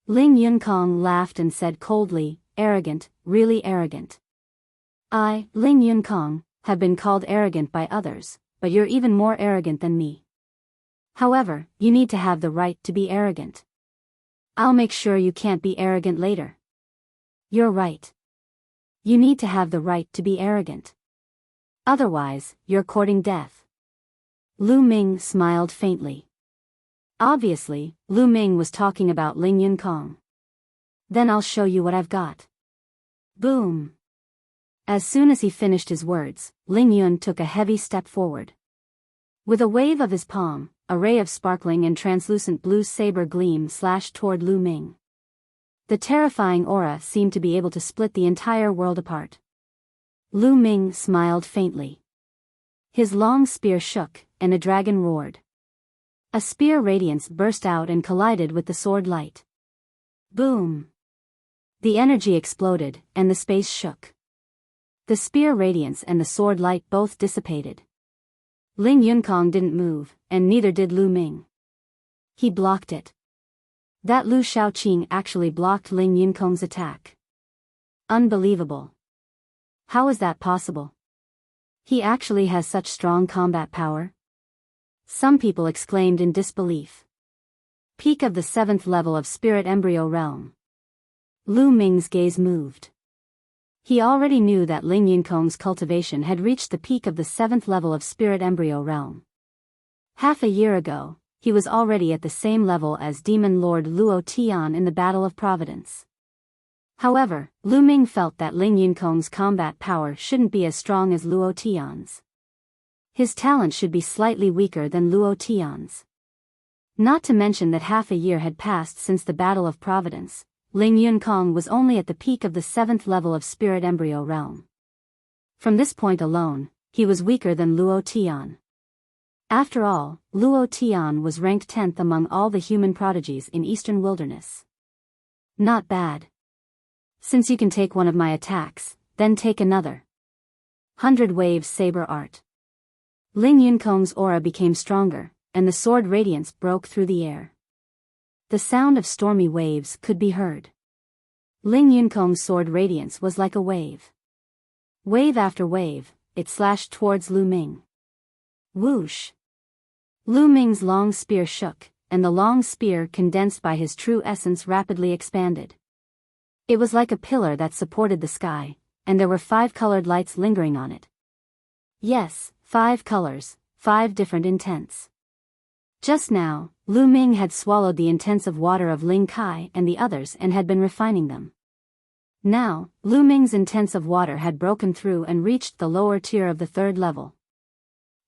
Ling Yunkong laughed and said coldly, arrogant, really arrogant. I, Ling Yunkong, have been called arrogant by others, but you're even more arrogant than me. However, you need to have the right to be arrogant. I'll make sure you can't be arrogant later. You're right. You need to have the right to be arrogant. Otherwise, you're courting death. Lu Ming smiled faintly. Obviously, Lu Ming was talking about Ling Yunkong. Then I'll show you what I've got. Boom. As soon as he finished his words, Ling Yun took a heavy step forward. With a wave of his palm, a ray of sparkling and translucent blue saber gleam slashed toward Lu Ming. The terrifying aura seemed to be able to split the entire world apart. Lu Ming smiled faintly. His long spear shook, and a dragon roared. A spear radiance burst out and collided with the sword light. Boom! The energy exploded, and the space shook. The spear radiance and the sword light both dissipated. Ling Yunkong didn't move, and neither did Lu Ming. He blocked it. That Lu Shaoqing actually blocked Ling Yunkong's attack. Unbelievable. How is that possible? He actually has such strong combat power? Some people exclaimed in disbelief. Peak of the 7th level of Spirit Embryo Realm. Lu Ming's gaze moved. He already knew that Ling Yunkong's cultivation had reached the peak of the 7th level of Spirit Embryo Realm. Half a year ago, he was already at the same level as Demon Lord Luo Tian in the Battle of Providence. However, Lu Ming felt that Ling Yunkong's combat power shouldn't be as strong as Luo Tian's. His talent should be slightly weaker than Luo Tian's. Not to mention that half a year had passed since the Battle of Providence. Ling Yunkong was only at the peak of the 7th level of Spirit Embryo Realm. From this point alone, he was weaker than Luo Tian. After all, Luo Tian was ranked 10th among all the human prodigies in Eastern Wilderness. Not bad. Since you can take one of my attacks, then take another. 100 Waves Saber Art. Ling Yunkong's aura became stronger, and the sword radiance broke through the air. The sound of stormy waves could be heard. Ling Yunkong's sword radiance was like a wave. Wave after wave, it slashed towards Lu Ming. Whoosh! Lu Ming's long spear shook, and the long spear condensed by his true essence rapidly expanded. It was like a pillar that supported the sky, and there were 5 colored lights lingering on it. Yes, 5 colors, 5 different intents. Just now, Lu Ming had swallowed the intensive water of Ling Kai and the others and had been refining them. Now, Lu Ming's intensive water had broken through and reached the lower tier of the 3rd level.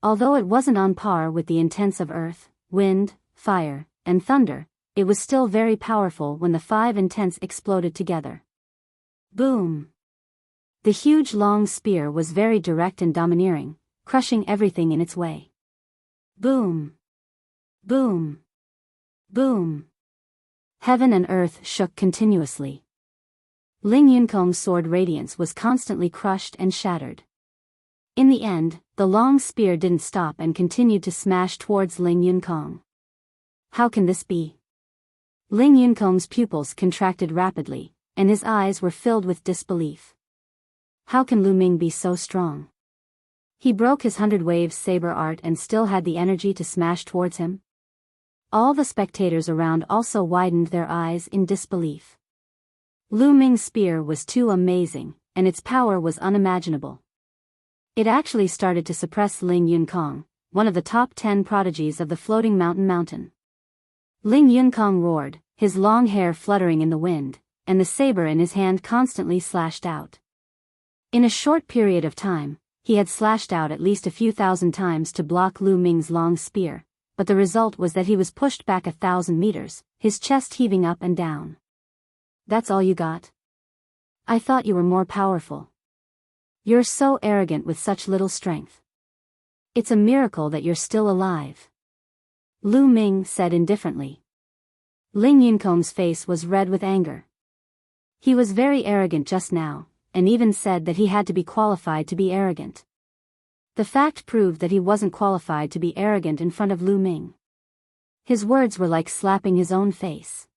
Although it wasn't on par with the intents of earth, wind, fire, and thunder, it was still very powerful when the 5 intents exploded together. Boom! The huge long spear was very direct and domineering, crushing everything in its way. Boom! Boom! Boom! Heaven and earth shook continuously. Ling Yunkong's sword radiance was constantly crushed and shattered. In the end, the long spear didn't stop and continued to smash towards Ling Yunkong. How can this be? Ling Yunkong's pupils contracted rapidly, and his eyes were filled with disbelief. How can Lu Ming be so strong? He broke his 100 waves saber art and still had the energy to smash towards him? All the spectators around also widened their eyes in disbelief. Lu Ming's spear was too amazing, and its power was unimaginable. It actually started to suppress Ling Yunkong, one of the top 10 prodigies of the floating mountain. Ling Yunkong roared, his long hair fluttering in the wind, and the saber in his hand constantly slashed out. In a short period of time, he had slashed out at least a few thousand times to block Lu Ming's long spear, but the result was that he was pushed back 1,000 meters, his chest heaving up and down. That's all you got? I thought you were more powerful. You're so arrogant with such little strength. It's a miracle that you're still alive. Lu Ming said indifferently. Ling Yunkong's face was red with anger. He was very arrogant just now, and even said that he had to be qualified to be arrogant. The fact proved that he wasn't qualified to be arrogant in front of Lu Ming. His words were like slapping his own face.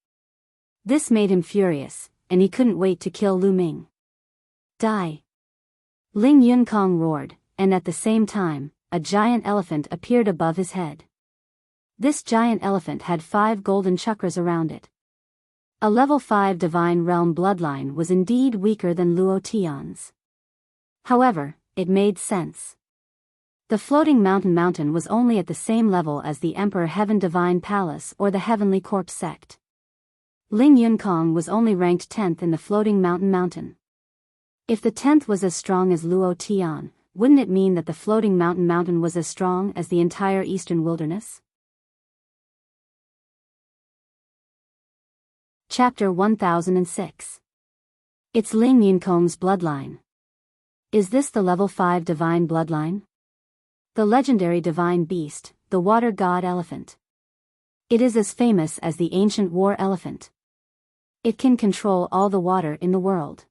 This made him furious, and he couldn't wait to kill Lu Ming. Die! Ling Yunkong roared, and at the same time, a giant elephant appeared above his head. This giant elephant had 5 golden chakras around it. A level 5 divine realm bloodline was indeed weaker than Luo Tian's. However, it made sense. The floating mountain was only at the same level as the Emperor Heaven Divine Palace or the Heavenly Corpse sect. Ling Yunkong was only ranked 10th in the floating mountain. If the 10th was as strong as Luo Tian, wouldn't it mean that the floating mountain was as strong as the entire eastern wilderness? Chapter 1006. It's Ling Yunkong's bloodline. Is this the level 5 divine bloodline? The legendary divine beast, the water god elephant. It is as famous as the ancient war elephant. It can control all the water in the world.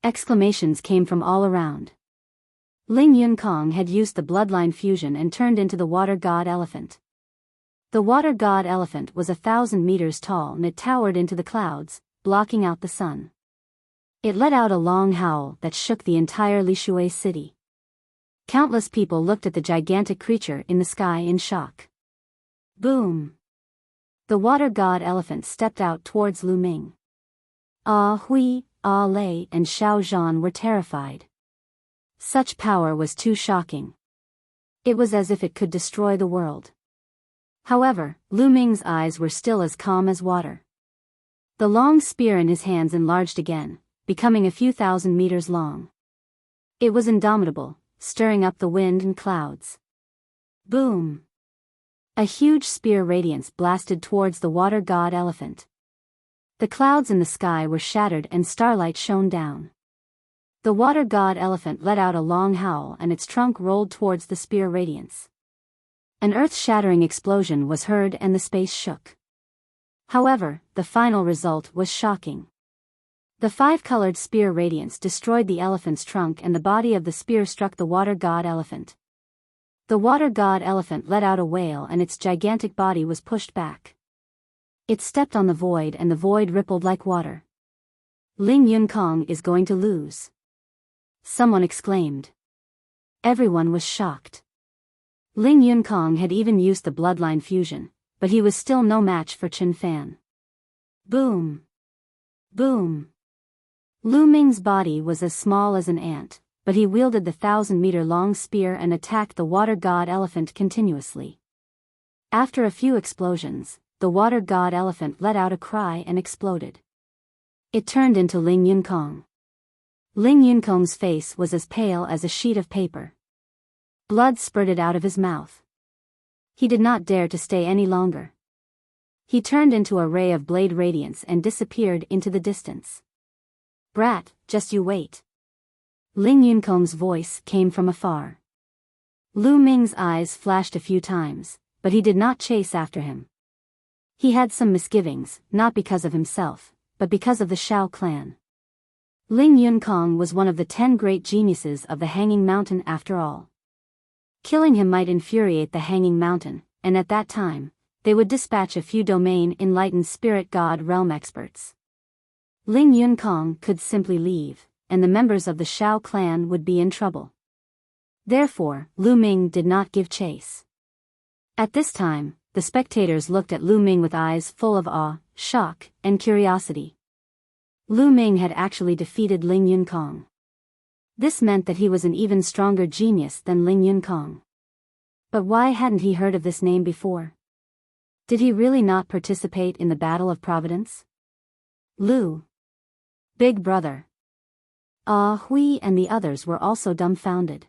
Exclamations came from all around. Ling Yunkong had used the bloodline fusion and turned into the water god elephant. The water god elephant was 1,000 meters tall and it towered into the clouds, blocking out the sun. It let out a long howl that shook the entire Lishui city. Countless people looked at the gigantic creature in the sky in shock. Boom! The water god elephant stepped out towards Lu Ming. Ah Hui, Ah Lei and Xiao Zhan were terrified. Such power was too shocking. It was as if it could destroy the world. However, Lu Ming's eyes were still as calm as water. The long spear in his hands enlarged again, becoming a few thousand meters long. It was indomitable, stirring up the wind and clouds. Boom! A huge spear radiance blasted towards the water god elephant. The clouds in the sky were shattered and starlight shone down. The water god elephant let out a long howl and its trunk rolled towards the spear radiance. An earth-shattering explosion was heard and the space shook. However, the final result was shocking. The 5-colored spear radiance destroyed the elephant's trunk and the body of the spear struck the water god elephant. The water god elephant let out a wail and its gigantic body was pushed back. It stepped on the void and the void rippled like water. Ling Yunkong is going to lose. Someone exclaimed. Everyone was shocked. Ling Yunkong had even used the bloodline fusion, but he was still no match for Chen Fan. Boom! Boom! Lu Ming's body was as small as an ant, but he wielded the 1,000-meter-long spear and attacked the water god elephant continuously. After a few explosions, the water god elephant let out a cry and exploded. It turned into Ling Yunkong. Ling Yunkong's face was as pale as a sheet of paper. Blood spurted out of his mouth. He did not dare to stay any longer. He turned into a ray of blade radiance and disappeared into the distance. Brat, just you wait. Ling Yunkong's voice came from afar. Lu Ming's eyes flashed a few times, but he did not chase after him. He had some misgivings, not because of himself, but because of the Shao clan. Ling Yunkong was one of the 10 great geniuses of the Hanging Mountain after all. Killing him might infuriate the Hanging Mountain, and at that time, they would dispatch a few domain-enlightened spirit god realm experts. Ling Yunkong could simply leave, and the members of the Shao clan would be in trouble. Therefore, Lu Ming did not give chase. At this time, the spectators looked at Lu Ming with eyes full of awe, shock, and curiosity. Lu Ming had actually defeated Ling Yunkong. This meant that he was an even stronger genius than Ling Yunkong. But why hadn't he heard of this name before? Did he really not participate in the Battle of Providence? Lu. Big brother. Hui and the others were also dumbfounded.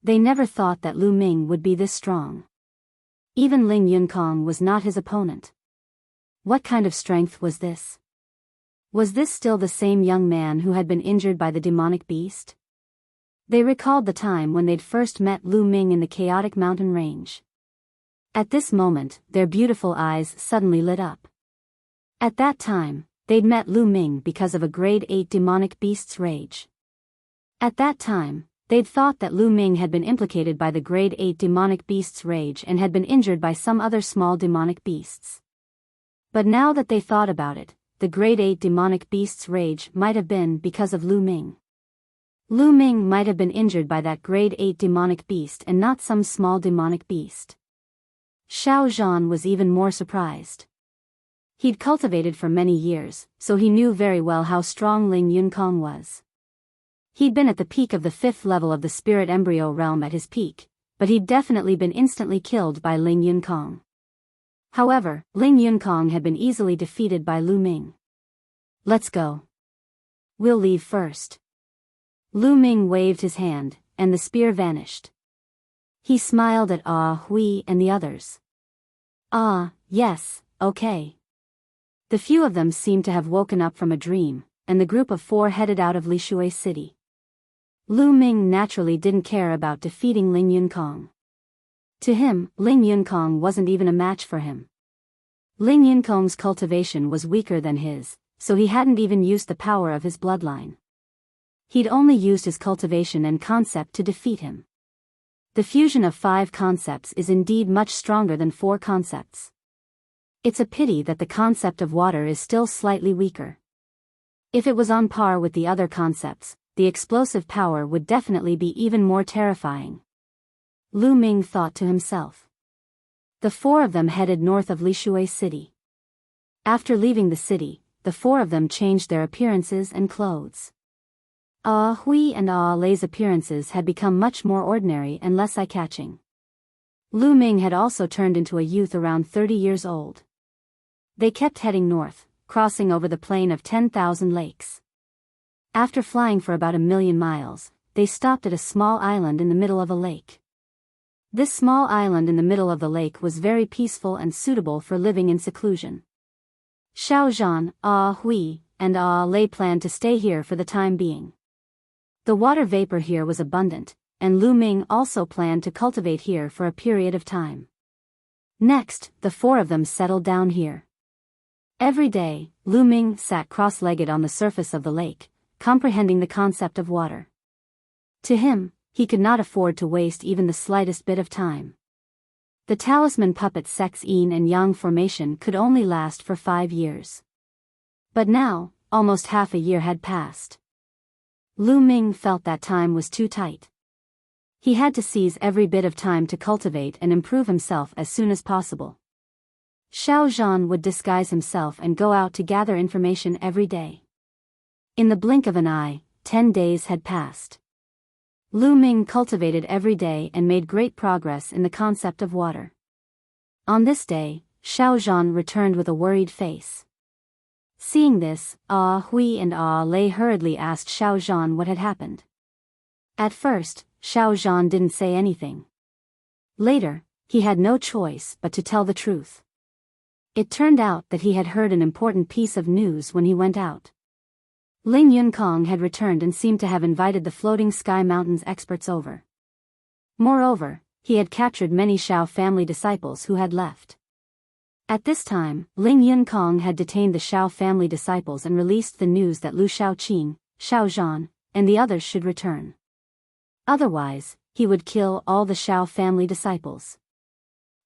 They never thought that Lu Ming would be this strong. Even Ling Yunkong was not his opponent. What kind of strength was this? Was this still the same young man who had been injured by the demonic beast? They recalled the time when they'd first met Lu Ming in the chaotic mountain range. At this moment, their beautiful eyes suddenly lit up. At that time, they'd met Lu Ming because of a grade 8 demonic beast's rage. At that time, they'd thought that Lu Ming had been implicated by the grade 8 demonic beast's rage and had been injured by some other small demonic beasts. But now that they thought about it, the grade 8 demonic beast's rage might have been because of Lu Ming. Lu Ming might have been injured by that grade 8 demonic beast and not some small demonic beast. Xiao Zhan was even more surprised. He'd cultivated for many years, so he knew very well how strong Ling Yunkong was. He'd been at the peak of the 5th level of the spirit embryo realm at his peak, but he'd definitely been instantly killed by Ling Yunkong. However, Ling Yunkong had been easily defeated by Lu Ming. Let's go. We'll leave first. Lu Ming waved his hand, and the spear vanished. He smiled at Hui and the others. Yes, okay. The few of them seemed to have woken up from a dream, and the group of 4 headed out of Lishui City. Lu Ming naturally didn't care about defeating Ling Yunkong. To him, Ling Yunkong wasn't even a match for him. Ling Yunkong's cultivation was weaker than his, so he hadn't even used the power of his bloodline. He'd only used his cultivation and concept to defeat him. The fusion of 5 concepts is indeed much stronger than 4 concepts. It's a pity that the concept of water is still slightly weaker. If it was on par with the other concepts, the explosive power would definitely be even more terrifying. Lu Ming thought to himself. The 4 of them headed north of Lishui City. After leaving the city, the 4 of them changed their appearances and clothes. Hui and Lei's appearances had become much more ordinary and less eye-catching. Lu Ming had also turned into a youth around 30 years old. They kept heading north, crossing over the plain of 10,000 lakes. After flying for about 1,000,000 miles, they stopped at a small island in the middle of a lake. This small island in the middle of the lake was very peaceful and suitable for living in seclusion. Xiao Zhan, Hui, and Lei planned to stay here for the time being. The water vapor here was abundant, and Lu Ming also planned to cultivate here for a period of time. Next, the 4 of them settled down here. Every day, Lu Ming sat cross-legged on the surface of the lake, comprehending the concept of water. To him, he could not afford to waste even the slightest bit of time. The talisman puppet sex yin and yang formation could only last for 5 years. But now, almost half a year had passed. Lu Ming felt that time was too tight. He had to seize every bit of time to cultivate and improve himself as soon as possible. Xiao Zhan would disguise himself and go out to gather information every day. In the blink of an eye, 10 days had passed. Lu Ming cultivated every day and made great progress in the concept of water. On this day, Xiao Zhan returned with a worried face. Seeing this, Hui and Lei hurriedly asked Xiao Zhan what had happened. At first, Xiao Zhan didn't say anything. Later, he had no choice but to tell the truth. It turned out that he had heard an important piece of news when he went out. Ling Yunkong had returned and seemed to have invited the Floating Sky Mountains experts over. Moreover, he had captured many Shao family disciples who had left. At this time, Ling Yunkong had detained the Shao family disciples and released the news that Lu Shaoqing, Shao Zhan, and the others should return. Otherwise, he would kill all the Shao family disciples.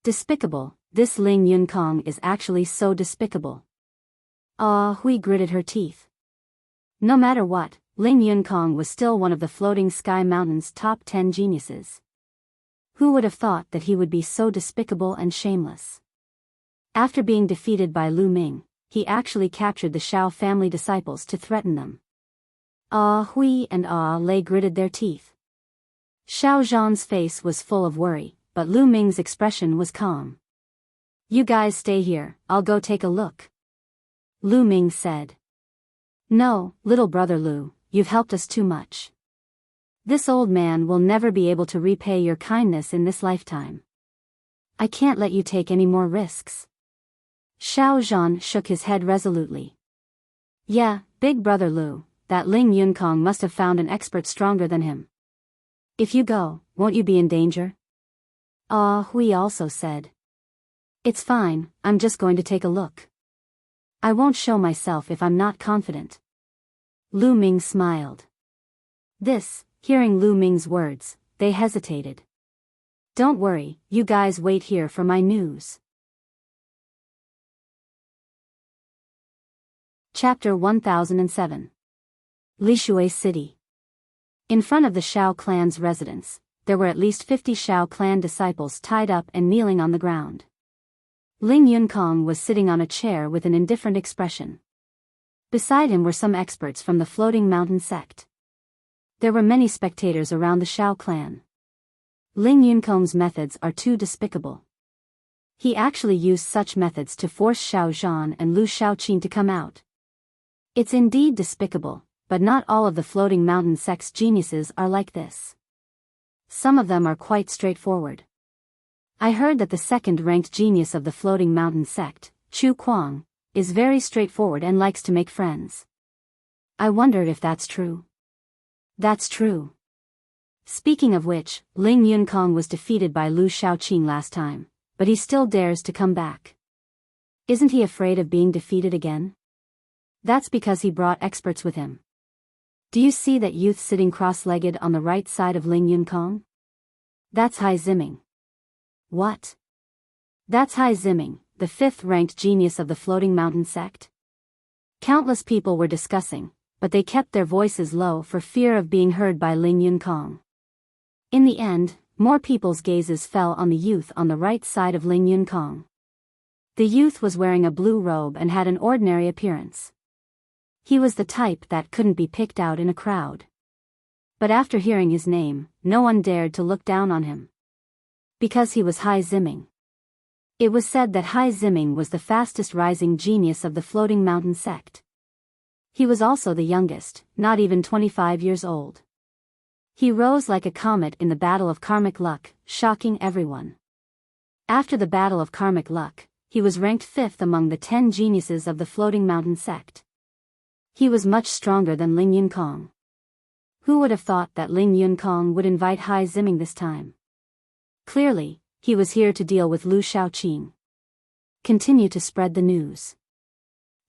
Despicable, this Ling Yunkong is actually so despicable. Ah, Hui gritted her teeth. No matter what, Ling Yunkong was still one of the Floating Sky Mountain's top 10 geniuses. Who would have thought that he would be so despicable and shameless? After being defeated by Lu Ming, he actually captured the Shao family disciples to threaten them. Ah Hui and Ah Lei gritted their teeth. Shao Zhan's face was full of worry, but Lu Ming's expression was calm. You guys stay here, I'll go take a look. Lu Ming said. No, little brother Lu, you've helped us too much. This old man will never be able to repay your kindness in this lifetime. I can't let you take any more risks. Shao Zhan shook his head resolutely. Yeah, big brother Lu, that Ling Yunkong must have found an expert stronger than him. If you go, won't you be in danger? Ah Hui also said. It's fine, I'm just going to take a look. I won't show myself if I'm not confident. Lu Ming smiled. Hearing Lu Ming's words, they hesitated. Don't worry, you guys wait here for my news. Chapter 1007. Lishui City. In front of the Shao clan's residence, there were at least 50 Shao clan disciples tied up and kneeling on the ground. Ling Yunkong was sitting on a chair with an indifferent expression. Beside him were some experts from the Floating Mountain sect. There were many spectators around the Shao clan. Ling Yunkong's methods are too despicable. He actually used such methods to force Shao Zhan and Lu Shaoqing to come out. It's indeed despicable, but not all of the Floating Mountain sect's geniuses are like this. Some of them are quite straightforward. I heard that the second-ranked genius of the Floating Mountain sect, Chu Kuang, is very straightforward and likes to make friends. I wondered if that's true. That's true. Speaking of which, Ling Yunkong was defeated by Lu Shaoqing last time, but he still dares to come back. Isn't he afraid of being defeated again? That's because he brought experts with him. Do you see that youth sitting cross-legged on the right side of Ling Yunkong? That's Hai Ziming. What? That's Hai Ziming, the fifth-ranked genius of the Floating Mountain sect? Countless people were discussing, but they kept their voices low for fear of being heard by Ling Yunkong. In the end, more people's gazes fell on the youth on the right side of Ling Yunkong. The youth was wearing a blue robe and had an ordinary appearance. He was the type that couldn't be picked out in a crowd. But after hearing his name, no one dared to look down on him. Because he was Hai Ziming. It was said that Hai Ziming was the fastest rising genius of the Floating Mountain sect. He was also the youngest, not even 25 years old. He rose like a comet in the Battle of Karmic Luck, shocking everyone. After the Battle of Karmic Luck, he was ranked 5th among the 10 geniuses of the Floating Mountain sect. He was much stronger than Ling Yunkong. Who would have thought that Ling Yunkong would invite Hai Ziming this time? Clearly, he was here to deal with Lu Shaoqing. Continue to spread the news.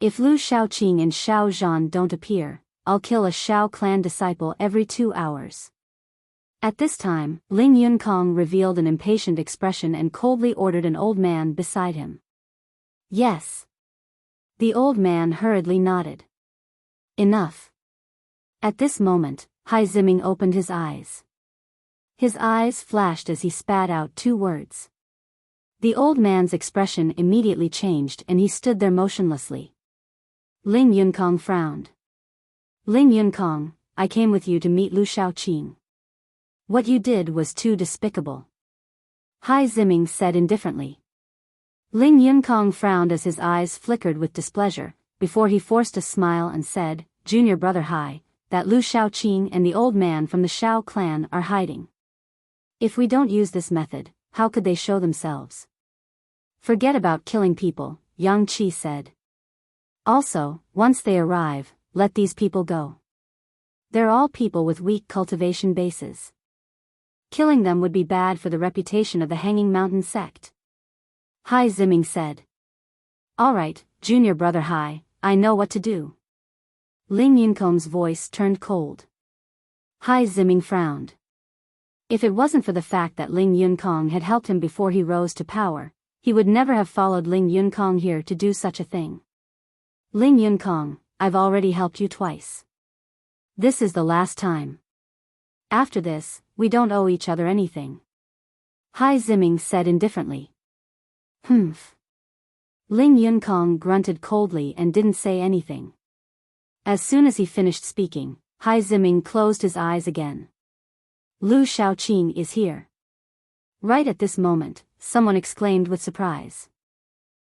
If Lu Shaoqing and Shao Zhan don't appear, I'll kill a Shao clan disciple every 2 hours. At this time, Ling Yunkong revealed an impatient expression and coldly ordered an old man beside him. Yes. The old man hurriedly nodded. Enough. At this moment, Hai Ziming opened his eyes. His eyes flashed as he spat out 2 words. The old man's expression immediately changed and he stood there motionlessly. Ling Yunkong frowned. Ling Yunkong, I came with you to meet Lu Shaoqing. What you did was too despicable. Hai Ziming said indifferently. Ling Yunkong frowned as his eyes flickered with displeasure, before he forced a smile and said, Junior brother Hai, that Lu Shaoqing and the old man from the Shao clan are hiding. If we don't use this method, how could they show themselves? Forget about killing people, Yang Qi said. Also, once they arrive, let these people go. They're all people with weak cultivation bases. Killing them would be bad for the reputation of the Hanging Mountain sect. Hai Ziming said. All right, junior brother Hai, I know what to do. Ling Yunkong's voice turned cold. Hai Ziming frowned. If it wasn't for the fact that Ling Yunkong had helped him before he rose to power, he would never have followed Ling Yunkong here to do such a thing. Ling Yunkong, I've already helped you twice. This is the last time. After this, we don't owe each other anything. Hai Ziming said indifferently. Humph. Ling Yunkong grunted coldly and didn't say anything. As soon as he finished speaking, Hai Ziming closed his eyes again. Lu Shaoqing is here. Right at this moment, someone exclaimed with surprise.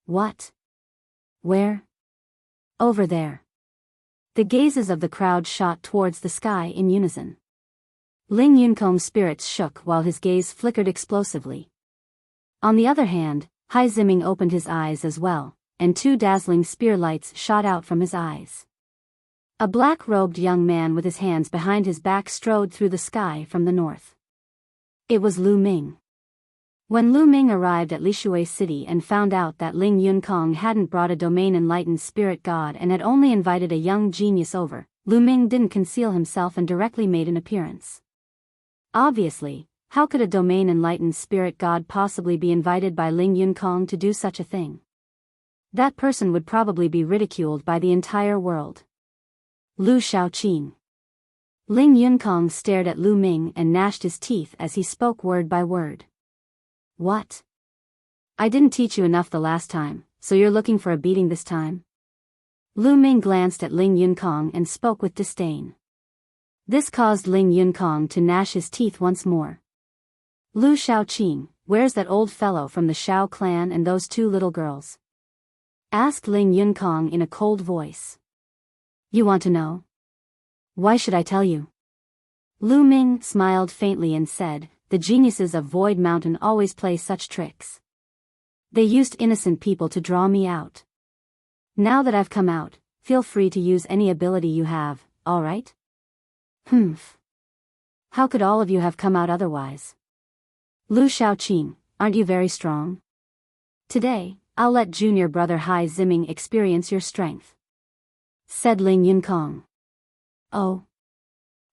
What? Where? Over there. The gazes of the crowd shot towards the sky in unison. Ling Yunkong's spirits shook while his gaze flickered explosively. On the other hand, Hai Ziming opened his eyes as well, and two dazzling spear lights shot out from his eyes. A black-robed young man with his hands behind his back strode through the sky from the north. It was Lu Ming. When Lu Ming arrived at Lishui City and found out that Ling Yunkong hadn't brought a domain-enlightened spirit god and had only invited a young genius over, Lu Ming didn't conceal himself and directly made an appearance. Obviously, how could a domain-enlightened spirit god possibly be invited by Ling Yunkong to do such a thing? That person would probably be ridiculed by the entire world. Lu Shaoqing. Ling Yunkong stared at Lu Ming and gnashed his teeth as he spoke word by word. What? I didn't teach you enough the last time, so you're looking for a beating this time? Lu Ming glanced at Ling Yunkong and spoke with disdain. This caused Ling Yunkong to gnash his teeth once more. Lu Shaoqing, where's that old fellow from the Shao clan and those two little girls? Asked Ling Yunkong in a cold voice. You want to know? Why should I tell you? Lu Ming smiled faintly and said, the geniuses of Void Mountain always play such tricks. They used innocent people to draw me out. Now that I've come out, feel free to use any ability you have, alright? Humph. How could all of you have come out otherwise? Lu Shaoqing, aren't you very strong? Today, I'll let junior brother Hai Ziming experience your strength. Said Ling Yunkong. Oh.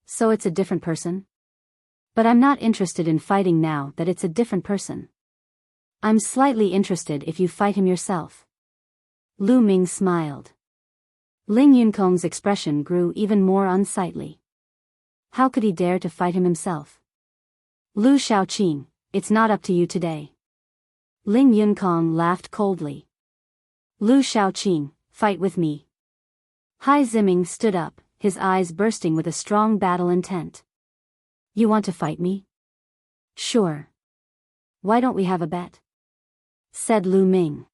So it's a different person? But I'm not interested in fighting now that it's a different person. I'm slightly interested if you fight him yourself. Lu Ming smiled. Ling Yunkong's expression grew even more unsightly. How could he dare to fight him himself? Lu Shaoqing, it's not up to you today. Ling Yunkong laughed coldly. Lu Shaoqing, fight with me. Hai Ziming stood up, his eyes bursting with a strong battle intent. You want to fight me? Sure. Why don't we have a bet? Said Lu Ming.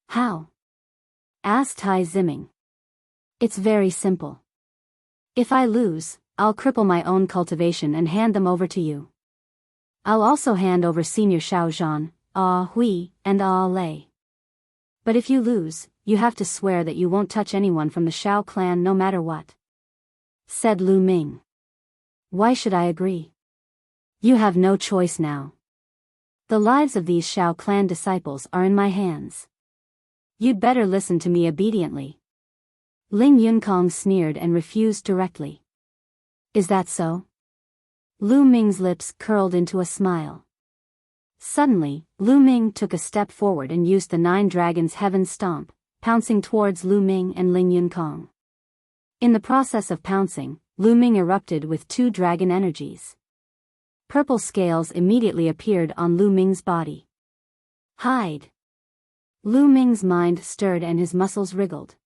How? Asked Hai Ziming. It's very simple. If I lose, I'll cripple my own cultivation and hand them over to you. I'll also hand over Senior Shaozhan, Ah Hui, and Ah Lei. But if you lose, you have to swear that you won't touch anyone from the Shao clan no matter what. Said Lu Ming. Why should I agree? You have no choice now. The lives of these Shao clan disciples are in my hands. You'd better listen to me obediently. Ling Yunkong sneered and refused directly. Is that so? Lu Ming's lips curled into a smile. Suddenly, Lu Ming took a step forward and used the Nine Dragons' Heaven Stomp, pouncing towards Lu Ming and Ling Yunkong. In the process of pouncing, Lu Ming erupted with two dragon energies. Purple scales immediately appeared on Lu Ming's body. Hide! Lu Ming's mind stirred and his muscles wriggled.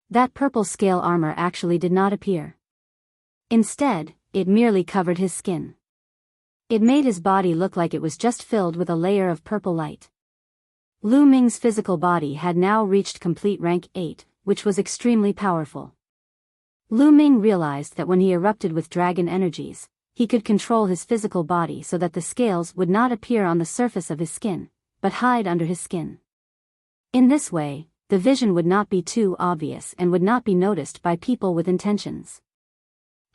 That purple scale armor actually did not appear. Instead, it merely covered his skin. It made his body look like it was just filled with a layer of purple light. Lu Ming's physical body had now reached complete rank 8, which was extremely powerful. Lu Ming realized that when he erupted with dragon energies, he could control his physical body so that the scales would not appear on the surface of his skin, but hide under his skin. In this way, the vision would not be too obvious and would not be noticed by people with intentions.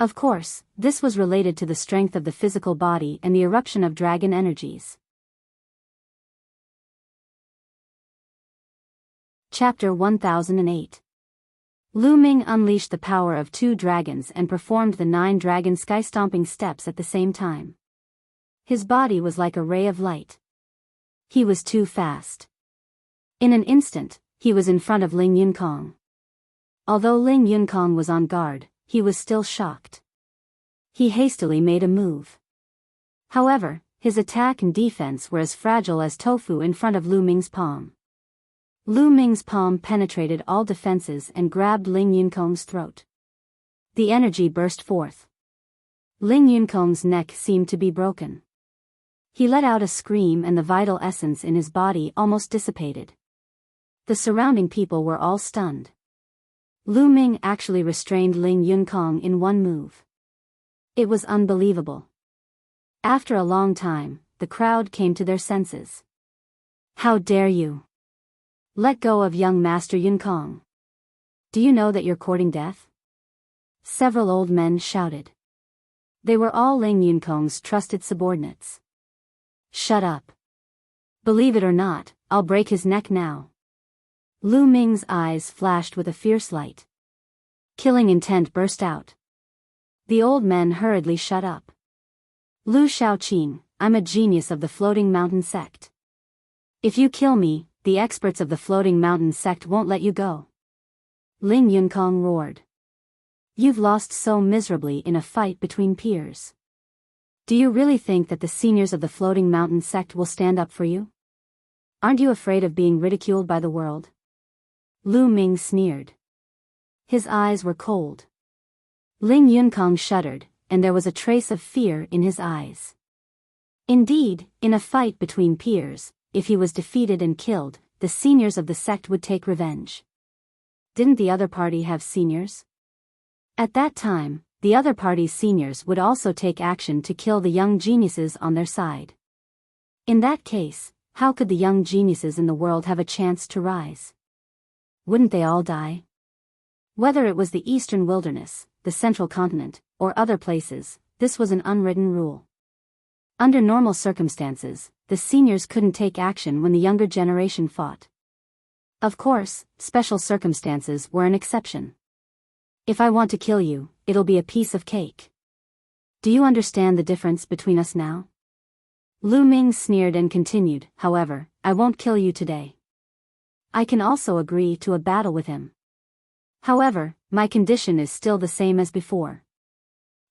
Of course, this was related to the strength of the physical body and the eruption of dragon energies. Chapter 1008. Lu Ming unleashed the power of 2 dragons and performed the 9 dragon sky-stomping steps at the same time. His body was like a ray of light. He was too fast. In an instant, he was in front of Ling Yunkong. Although Ling Yunkong was on guard, he was still shocked. He hastily made a move. However, his attack and defense were as fragile as tofu in front of Lu Ming's palm. Lu Ming's palm penetrated all defenses and grabbed Ling Yunkong's throat. The energy burst forth. Ling Yunkong's neck seemed to be broken. He let out a scream and the vital essence in his body almost dissipated. The surrounding people were all stunned. Lu Ming actually restrained Ling Yunkong in one move. It was unbelievable. After a long time, the crowd came to their senses. How dare you! Let go of young Master Yunkong. Do you know that you're courting death? Several old men shouted. They were all Ling Yunkong's trusted subordinates. Shut up. Believe it or not, I'll break his neck now. Lu Ming's eyes flashed with a fierce light. Killing intent burst out. The old men hurriedly shut up. Lu Shaoqing, I'm a genius of the Floating Mountain sect. If you kill me, the experts of the Floating Mountain sect won't let you go. Ling Yunkong roared. You've lost so miserably in a fight between peers. Do you really think that the seniors of the Floating Mountain sect will stand up for you? Aren't you afraid of being ridiculed by the world? Lu Ming sneered. His eyes were cold. Ling Yunkong shuddered, and there was a trace of fear in his eyes. Indeed, in a fight between peers, if he was defeated and killed, the seniors of the sect would take revenge. Didn't the other party have seniors? At that time, the other party's seniors would also take action to kill the young geniuses on their side. In that case, how could the young geniuses in the world have a chance to rise? Wouldn't they all die? Whether it was the Eastern Wilderness, the Central Continent, or other places, this was an unwritten rule. Under normal circumstances, the seniors couldn't take action when the younger generation fought. Of course, special circumstances were an exception. If I want to kill you, it'll be a piece of cake. Do you understand the difference between us now? Lu Ming sneered and continued, however, I won't kill you today. I can also agree to a battle with him. However, my condition is still the same as before.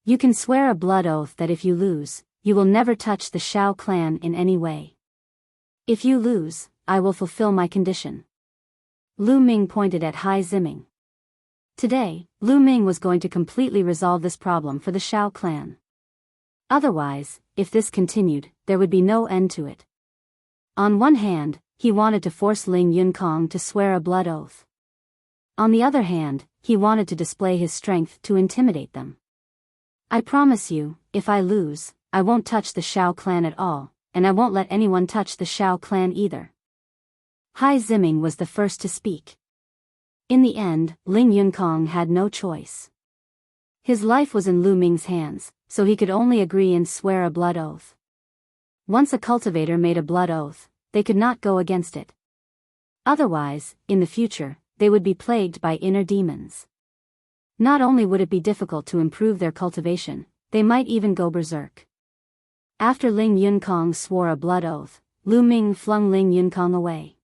You can swear a blood oath that if you lose, you will never touch the Shao clan in any way. If you lose, I will fulfill my condition. Lu Ming pointed at Hai Ziming. Today, Lu Ming was going to completely resolve this problem for the Shao clan. Otherwise, if this continued, there would be no end to it. On one hand, he wanted to force Ling Yunkong to swear a blood oath. On the other hand, he wanted to display his strength to intimidate them. I promise you, if I lose, I won't touch the Shao clan at all, and I won't let anyone touch the Shao clan either. Hai Ziming was the first to speak. In the end, Ling Yunkong had no choice. His life was in Lu Ming's hands, so he could only agree and swear a blood oath. Once a cultivator made a blood oath, they could not go against it. Otherwise, in the future, they would be plagued by inner demons. Not only would it be difficult to improve their cultivation, they might even go berserk. After Ling Yunkong swore a blood oath, Lu Ming flung Ling Yunkong away.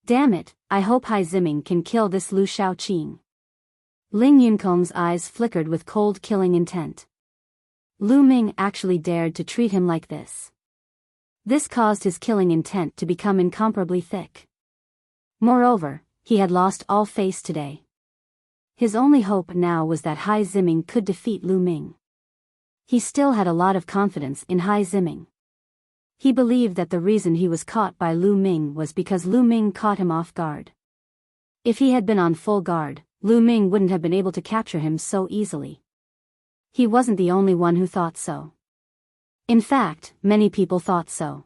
Damn it, I hope Hai Ziming can kill this Lu Shaoqing. Ling Yunkong's eyes flickered with cold killing intent. Lu Ming actually dared to treat him like this. This caused his killing intent to become incomparably thick. Moreover, he had lost all face today. His only hope now was that Hai Ziming could defeat Lu Ming. He still had a lot of confidence in Hai Ziming. He believed that the reason he was caught by Lu Ming was because Lu Ming caught him off guard. If he had been on full guard, Lu Ming wouldn't have been able to capture him so easily. He wasn't the only one who thought so. In fact, many people thought so.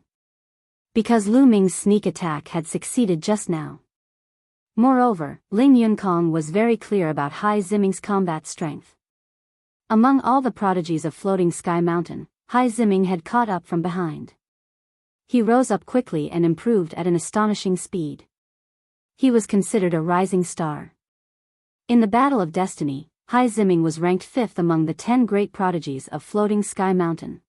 Because Lu Ming's sneak attack had succeeded just now. Moreover, Ling Yunkong was very clear about Hai Ziming's combat strength. Among all the prodigies of Floating Sky Mountain, Hai Ziming had caught up from behind. He rose up quickly and improved at an astonishing speed. He was considered a rising star. In the Battle of Destiny, Hai Ziming was ranked 5th among the 10 great prodigies of Floating Sky Mountain.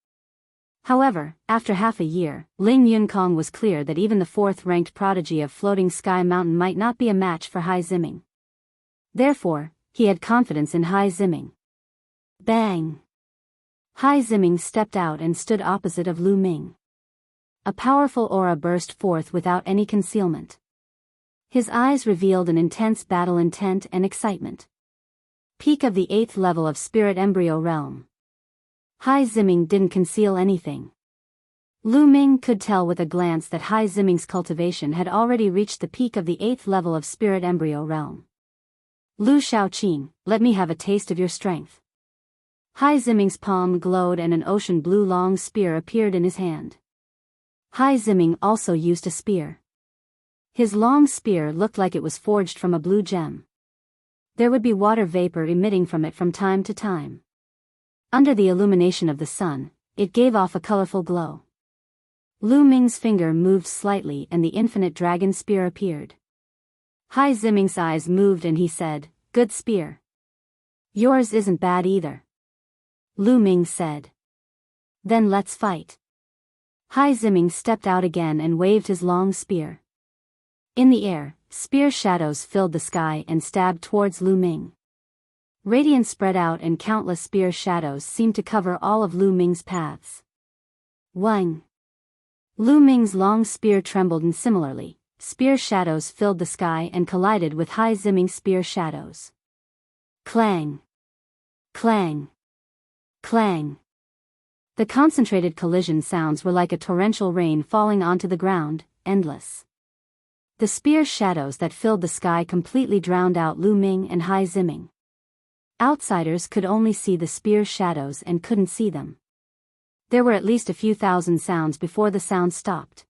However, after half a year, Ling Yunkong was clear that even the 4th-ranked prodigy of Floating Sky Mountain might not be a match for Hai Ziming. Therefore, he had confidence in Hai Ziming. Bang! Hai Ziming stepped out and stood opposite of Lu Ming. A powerful aura burst forth without any concealment. His eyes revealed an intense battle intent and excitement. Peak of the 8th level of Spirit Embryo Realm. Hai Ziming didn't conceal anything. Lu Ming could tell with a glance that Hai Ziming's cultivation had already reached the peak of the 8th level of Spirit Embryo Realm. Lu Shaoqing, let me have a taste of your strength. Hai Ziming's palm glowed and an ocean blue long spear appeared in his hand. Hai Ziming also used a spear. His long spear looked like it was forged from a blue gem. There would be water vapor emitting from it from time to time. Under the illumination of the sun, it gave off a colorful glow. Lu Ming's finger moved slightly and the infinite dragon spear appeared. Hai Ziming's eyes moved and he said, "Good spear. Yours isn't bad either." Lu Ming said. "Then let's fight." Hai Ziming stepped out again and waved his long spear. In the air, spear shadows filled the sky and stabbed towards Lu Ming. Radiance spread out and countless spear shadows seemed to cover all of Lu Ming's paths. Wang! Lu Ming's long spear trembled and similarly, spear shadows filled the sky and collided with Hai Ziming's spear shadows. Clang! Clang! Clang! The concentrated collision sounds were like a torrential rain falling onto the ground, endless. The spear shadows that filled the sky completely drowned out Lu Ming and Hai Ziming. Outsiders could only see the spear shadows and couldn't see them. There were at least a few thousand sounds before the sound stopped.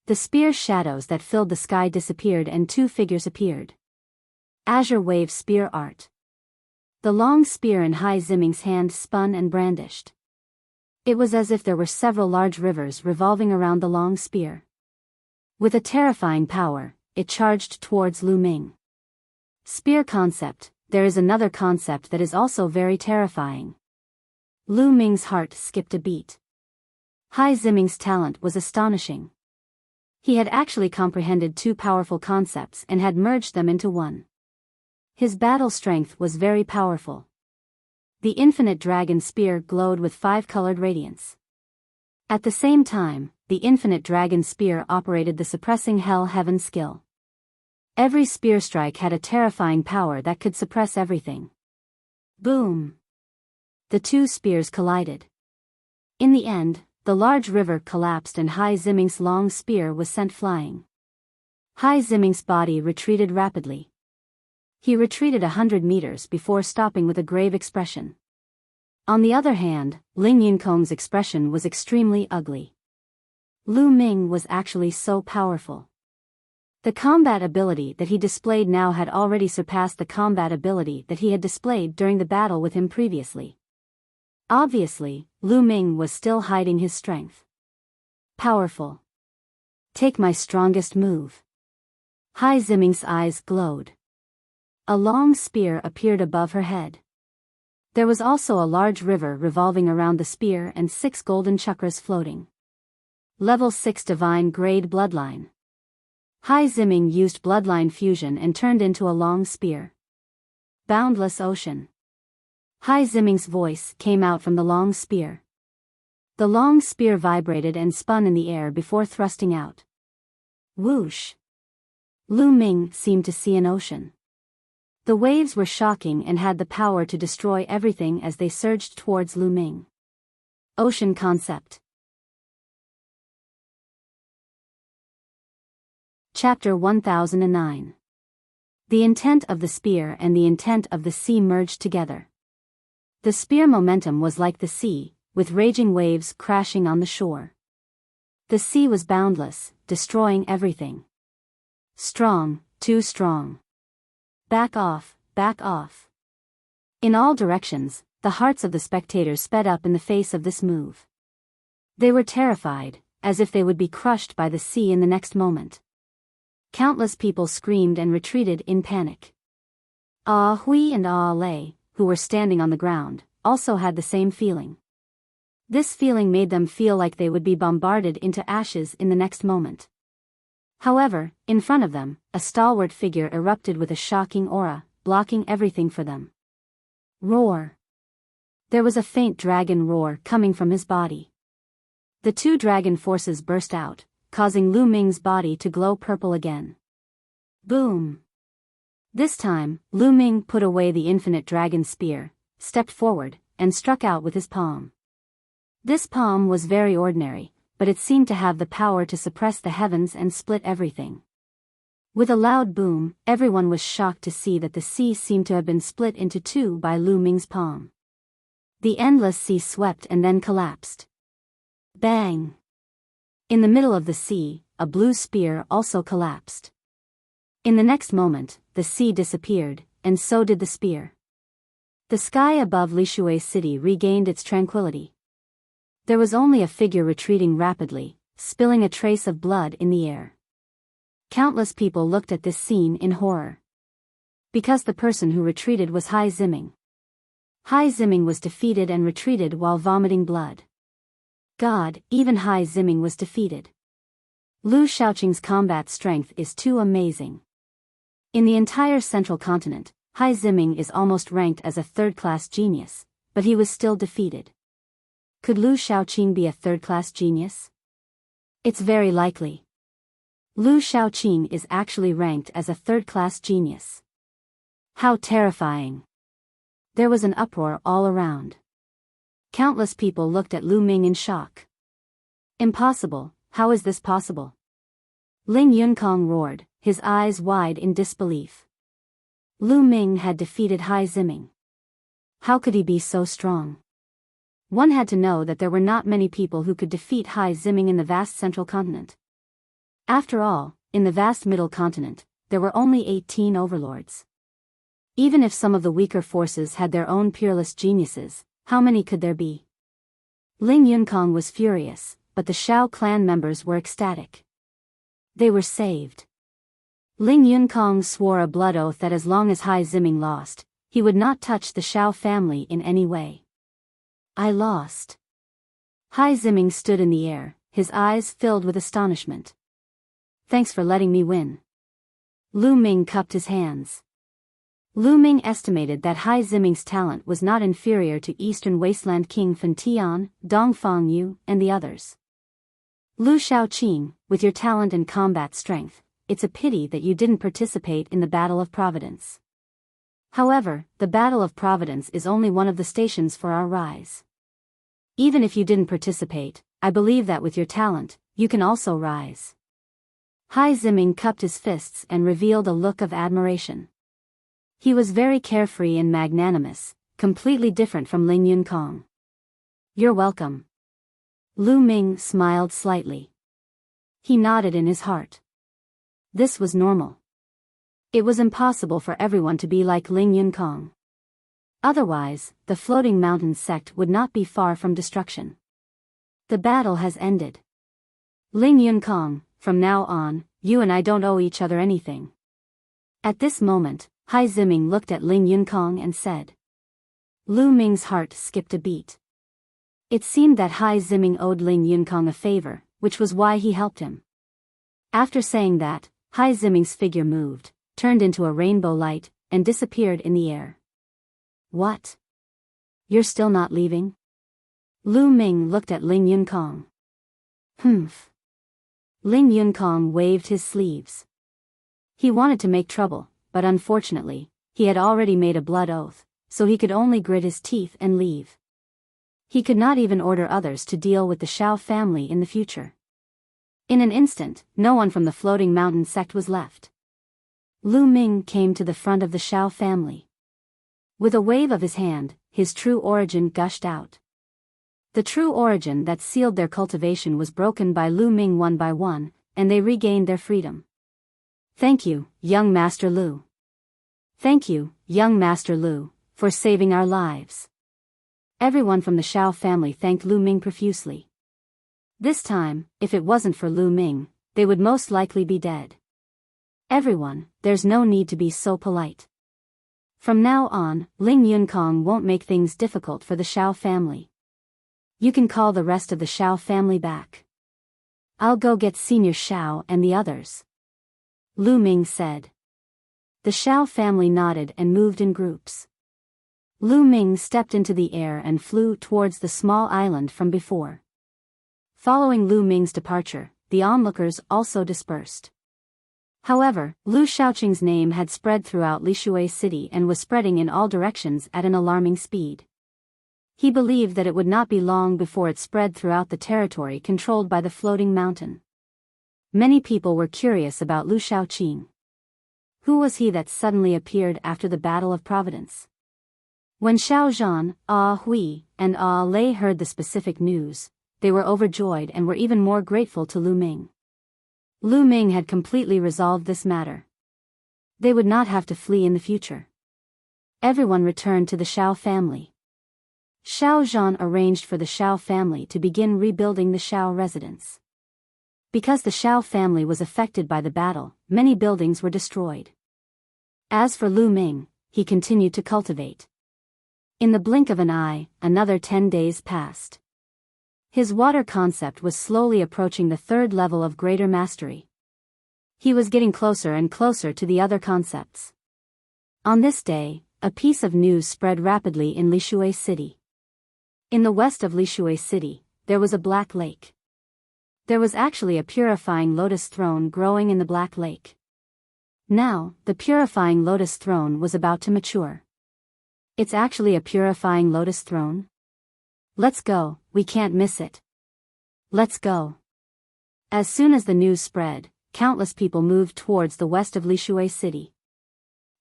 The spear shadows that filled the sky disappeared and 2 figures appeared. Azure Wave Spear Art. The long spear in Hai Ziming's hand spun and brandished. It was as if there were several large rivers revolving around the long spear. With a terrifying power, it charged towards Lu Ming. Spear concept. There is another concept that is also very terrifying. Lu Ming's heart skipped a beat. Hai Ziming's talent was astonishing. He had actually comprehended 2 powerful concepts and had merged them into one. His battle strength was very powerful. The infinite dragon spear glowed with 5-colored radiance. At the same time, the infinite dragon spear operated the suppressing hell heaven skill. Every spear strike had a terrifying power that could suppress everything. Boom! The 2 spears collided. In the end, the large river collapsed and Hai Ziming's long spear was sent flying. Hai Ziming's body retreated rapidly. He retreated 100 meters before stopping with a grave expression. On the other hand, Ling Yunkong's expression was extremely ugly. Lu Ming was actually so powerful. The combat ability that he displayed now had already surpassed the combat ability that he had displayed during the battle with him previously. Obviously, Lu Ming was still hiding his strength. Powerful. Take my strongest move. Hai Ziming's eyes glowed. A long spear appeared above her head. There was also a large river revolving around the spear and 6 golden chakras floating. Level 6 Divine Grade Bloodline. Hai Ziming used bloodline fusion and turned into a long spear. Boundless Ocean. Hai Ziming's voice came out from the long spear. The long spear vibrated and spun in the air before thrusting out. Whoosh! Lu Ming seemed to see an ocean. The waves were shocking and had the power to destroy everything as they surged towards Lu Ming. Ocean Concept. Chapter 1009. The intent of the spear and the intent of the sea merged together. The spear momentum was like the sea, with raging waves crashing on the shore. The sea was boundless, destroying everything. Strong, too strong. Back off, back off. In all directions, the hearts of the spectators sped up in the face of this move. They were terrified, as if they would be crushed by the sea in the next moment. Countless people screamed and retreated in panic. Ah Hui and Ah Lei, who were standing on the ground, also had the same feeling. This feeling made them feel like they would be bombarded into ashes in the next moment. However, in front of them, a stalwart figure erupted with a shocking aura, blocking everything for them. Roar! There was a faint dragon roar coming from his body. The two dragon forces burst out, causing Lu Ming's body to glow purple again. Boom! This time, Lu Ming put away the infinite dragon spear, stepped forward, and struck out with his palm. This palm was very ordinary, but it seemed to have the power to suppress the heavens and split everything. With a loud boom, everyone was shocked to see that the sea seemed to have been split into two by Lu Ming's palm. The endless sea swept and then collapsed. Bang! In the middle of the sea, a blue spear also collapsed. In the next moment, the sea disappeared, and so did the spear. The sky above Lishui's city regained its tranquility. There was only a figure retreating rapidly, spilling a trace of blood in the air. Countless people looked at this scene in horror. Because the person who retreated was Hai Ziming. Hai Ziming was defeated and retreated while vomiting blood. God, even Hai Ziming was defeated. Lu Shaoqing's combat strength is too amazing. In the entire central continent, Hai Ziming is almost ranked as a third-class genius, but he was still defeated. Could Lu Shaoqing be a third-class genius? It's very likely. Lu Shaoqing is actually ranked as a third-class genius. How terrifying! There was an uproar all around. Countless people looked at Lu Ming in shock. Impossible, how is this possible? Ling Yunkong roared, his eyes wide in disbelief. Lu Ming had defeated Hai Ziming. How could he be so strong? One had to know that there were not many people who could defeat Hai Ziming in the vast central continent. After all, in the vast middle continent, there were only 18 overlords. Even if some of the weaker forces had their own peerless geniuses, how many could there be? Ling Yunkong was furious, but the Shao clan members were ecstatic. They were saved. Ling Yunkong swore a blood oath that as long as Hai Ziming lost, he would not touch the Shao family in any way. I lost. Hai Ziming stood in the air, his eyes filled with astonishment. Thanks for letting me win. Lu Ming cupped his hands. Lu Ming estimated that Hai Ziming's talent was not inferior to Eastern Wasteland King Fan Tian, Dong Fangyu, and the others. Lu Shaoqing, with your talent and combat strength, it's a pity that you didn't participate in the Battle of Providence. However, the Battle of Providence is only one of the stations for our rise. Even if you didn't participate, I believe that with your talent, you can also rise. Hai Ziming cupped his fists and revealed a look of admiration. He was very carefree and magnanimous, completely different from Ling Yunkong. You're welcome. Lu Ming smiled slightly. He nodded in his heart. This was normal. It was impossible for everyone to be like Ling Yunkong. Otherwise, the floating mountain sect would not be far from destruction. The battle has ended. Ling Yunkong, from now on, you and I don't owe each other anything. At this moment, Hai Ziming looked at Ling Yunkong and said. Lu Ming's heart skipped a beat. It seemed that Hai Ziming owed Ling Yunkong a favor, which was why he helped him. After saying that, Hai Ziming's figure moved, turned into a rainbow light, and disappeared in the air. What? You're still not leaving? Lu Ming looked at Ling Yunkong. Humph. Ling Yunkong waved his sleeves. He wanted to make trouble, but unfortunately, he had already made a blood oath, so he could only grit his teeth and leave. He could not even order others to deal with the Shao family in the future. In an instant, no one from the floating mountain sect was left. Lu Ming came to the front of the Shao family. With a wave of his hand, his true origin gushed out. The true origin that sealed their cultivation was broken by Lu Ming one by one, and they regained their freedom. Thank you, young Master Lu. Thank you, young Master Lu, for saving our lives. Everyone from the Shao family thanked Lu Ming profusely. This time, if it wasn't for Lu Ming, they would most likely be dead. Everyone, there's no need to be so polite. From now on, Ling Yunkong won't make things difficult for the Xiao family. You can call the rest of the Xiao family back. I'll go get Senior Xiao and the others. Lu Ming said. The Xiao family nodded and moved in groups. Lu Ming stepped into the air and flew towards the small island from before. Following Lu Ming's departure, the onlookers also dispersed. However, Lu Shaoqing's name had spread throughout Lishui City and was spreading in all directions at an alarming speed. He believed that it would not be long before it spread throughout the territory controlled by the floating mountain. Many people were curious about Lu Shaoqing. Who was he that suddenly appeared after the Battle of Providence? When Xiao Zhan, Hui, and Lei heard the specific news, they were overjoyed and were even more grateful to Lu Ming. Lu Ming had completely resolved this matter. They would not have to flee in the future. Everyone returned to the Xiao family. Xiao Zhan arranged for the Xiao family to begin rebuilding the Xiao residence. Because the Xiao family was affected by the battle, many buildings were destroyed. As for Lu Ming, he continued to cultivate. In the blink of an eye, another 10 days passed. His water concept was slowly approaching the third level of greater mastery. He was getting closer and closer to the other concepts. On this day, a piece of news spread rapidly in Lishui City. In the west of Lishui City, there was a black lake. There was actually a purifying lotus throne growing in the black lake. Now, the purifying lotus throne was about to mature. It's actually a purifying lotus throne? Let's go, we can't miss it. Let's go. As soon as the news spread, countless people moved towards the west of Lishui City.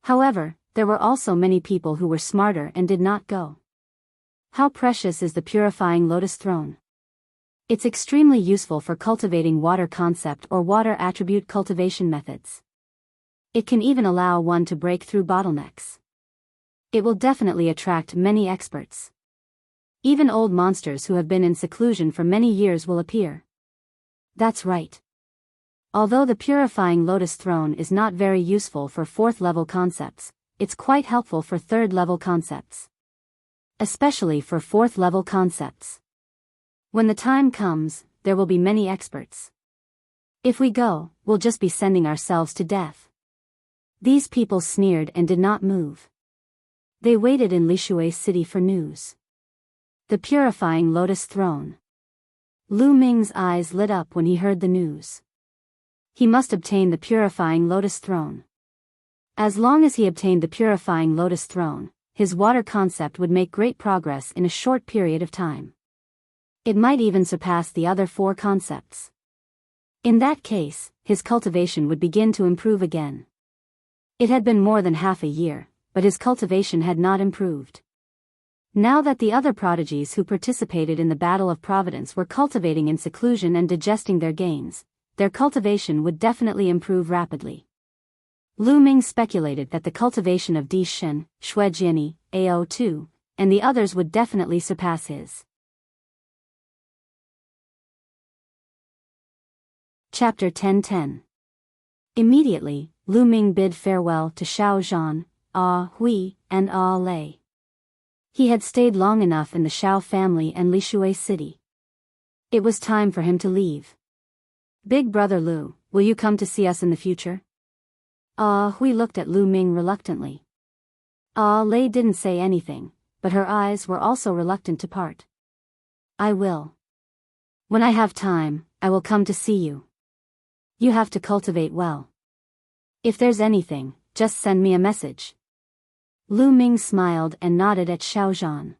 However, there were also many people who were smarter and did not go. How precious is the purifying lotus throne? It's extremely useful for cultivating water concept or water attribute cultivation methods. It can even allow one to break through bottlenecks. It will definitely attract many experts. Even old monsters who have been in seclusion for many years will appear. That's right. Although the purifying lotus throne is not very useful for 4th level concepts, it's quite helpful for 3rd level concepts. Especially for 4th level concepts. When the time comes, there will be many experts. If we go, we'll just be sending ourselves to death. These people sneered and did not move. They waited in Lishui City for news. The purifying lotus throne. Lu Ming's eyes lit up when he heard the news. He must obtain the purifying lotus throne. As long as he obtained the purifying lotus throne, his water concept would make great progress in a short period of time. It might even surpass the other 4 concepts. In that case, his cultivation would begin to improve again. It had been more than half a year, but his cultivation had not improved. Now that the other prodigies who participated in the Battle of Providence were cultivating in seclusion and digesting their gains, their cultivation would definitely improve rapidly. Lu Ming speculated that the cultivation of Di Shen, Shuejiani, Ao2, and the others would definitely surpass his. Chapter 10:10. Immediately, Lu Ming bid farewell to Xiao Zhan, Hui, and Lei. He had stayed long enough in the Xiao family and Lishui City. It was time for him to leave. Big brother Lu, will you come to see us in the future? Hui looked at Lu Ming reluctantly. Lei didn't say anything, but her eyes were also reluctant to part. I will. When I have time, I will come to see you. You have to cultivate well. If there's anything, just send me a message. Lu Ming smiled and nodded at Xiao Zhan.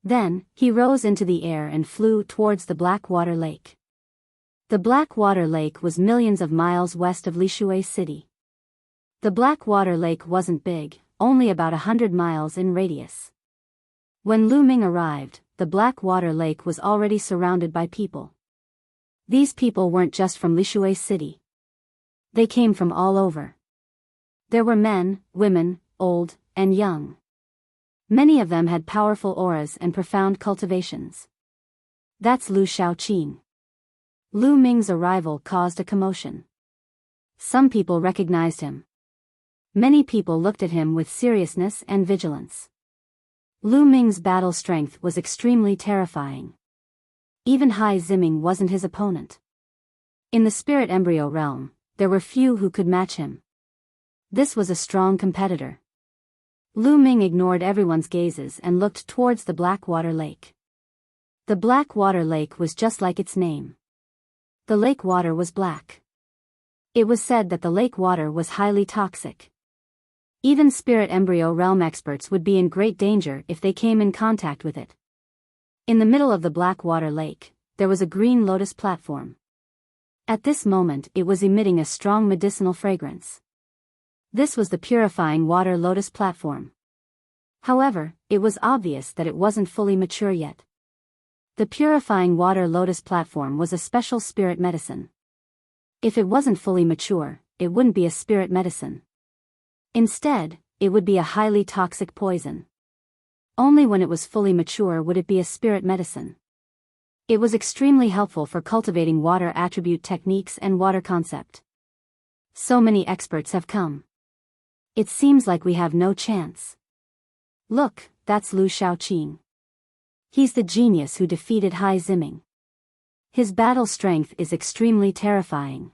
Then, he rose into the air and flew towards the Blackwater Lake. The Blackwater Lake was millions of miles west of Lishui City. The Blackwater Lake wasn't big, only about 100 miles in radius. When Lu Ming arrived, the Blackwater Lake was already surrounded by people. These people weren't just from Lishui City. They came from all over. There were men, women, old, and young. Many of them had powerful auras and profound cultivations. That's Lu Shaoqing. Lu Ming's arrival caused a commotion. Some people recognized him. Many people looked at him with seriousness and vigilance. Lu Ming's battle strength was extremely terrifying. Even Hai Ziming wasn't his opponent. In the spirit embryo realm, there were few who could match him. This was a strong competitor. Lu Ming ignored everyone's gazes and looked towards the Blackwater Lake. The Blackwater Lake was just like its name. The lake water was black. It was said that the lake water was highly toxic. Even spirit embryo realm experts would be in great danger if they came in contact with it. In the middle of the Blackwater Lake, there was a green lotus platform. At this moment it was emitting a strong medicinal fragrance. This was the purifying water lotus platform. However, it was obvious that it wasn't fully mature yet. The purifying water lotus platform was a special spirit medicine. If it wasn't fully mature, it wouldn't be a spirit medicine. Instead, it would be a highly toxic poison. Only when it was fully mature would it be a spirit medicine. It was extremely helpful for cultivating water attribute techniques and water concept. So many experts have come. It seems like we have no chance. Look, that's Lu Shaoqing. He's the genius who defeated Hai Ziming. His battle strength is extremely terrifying.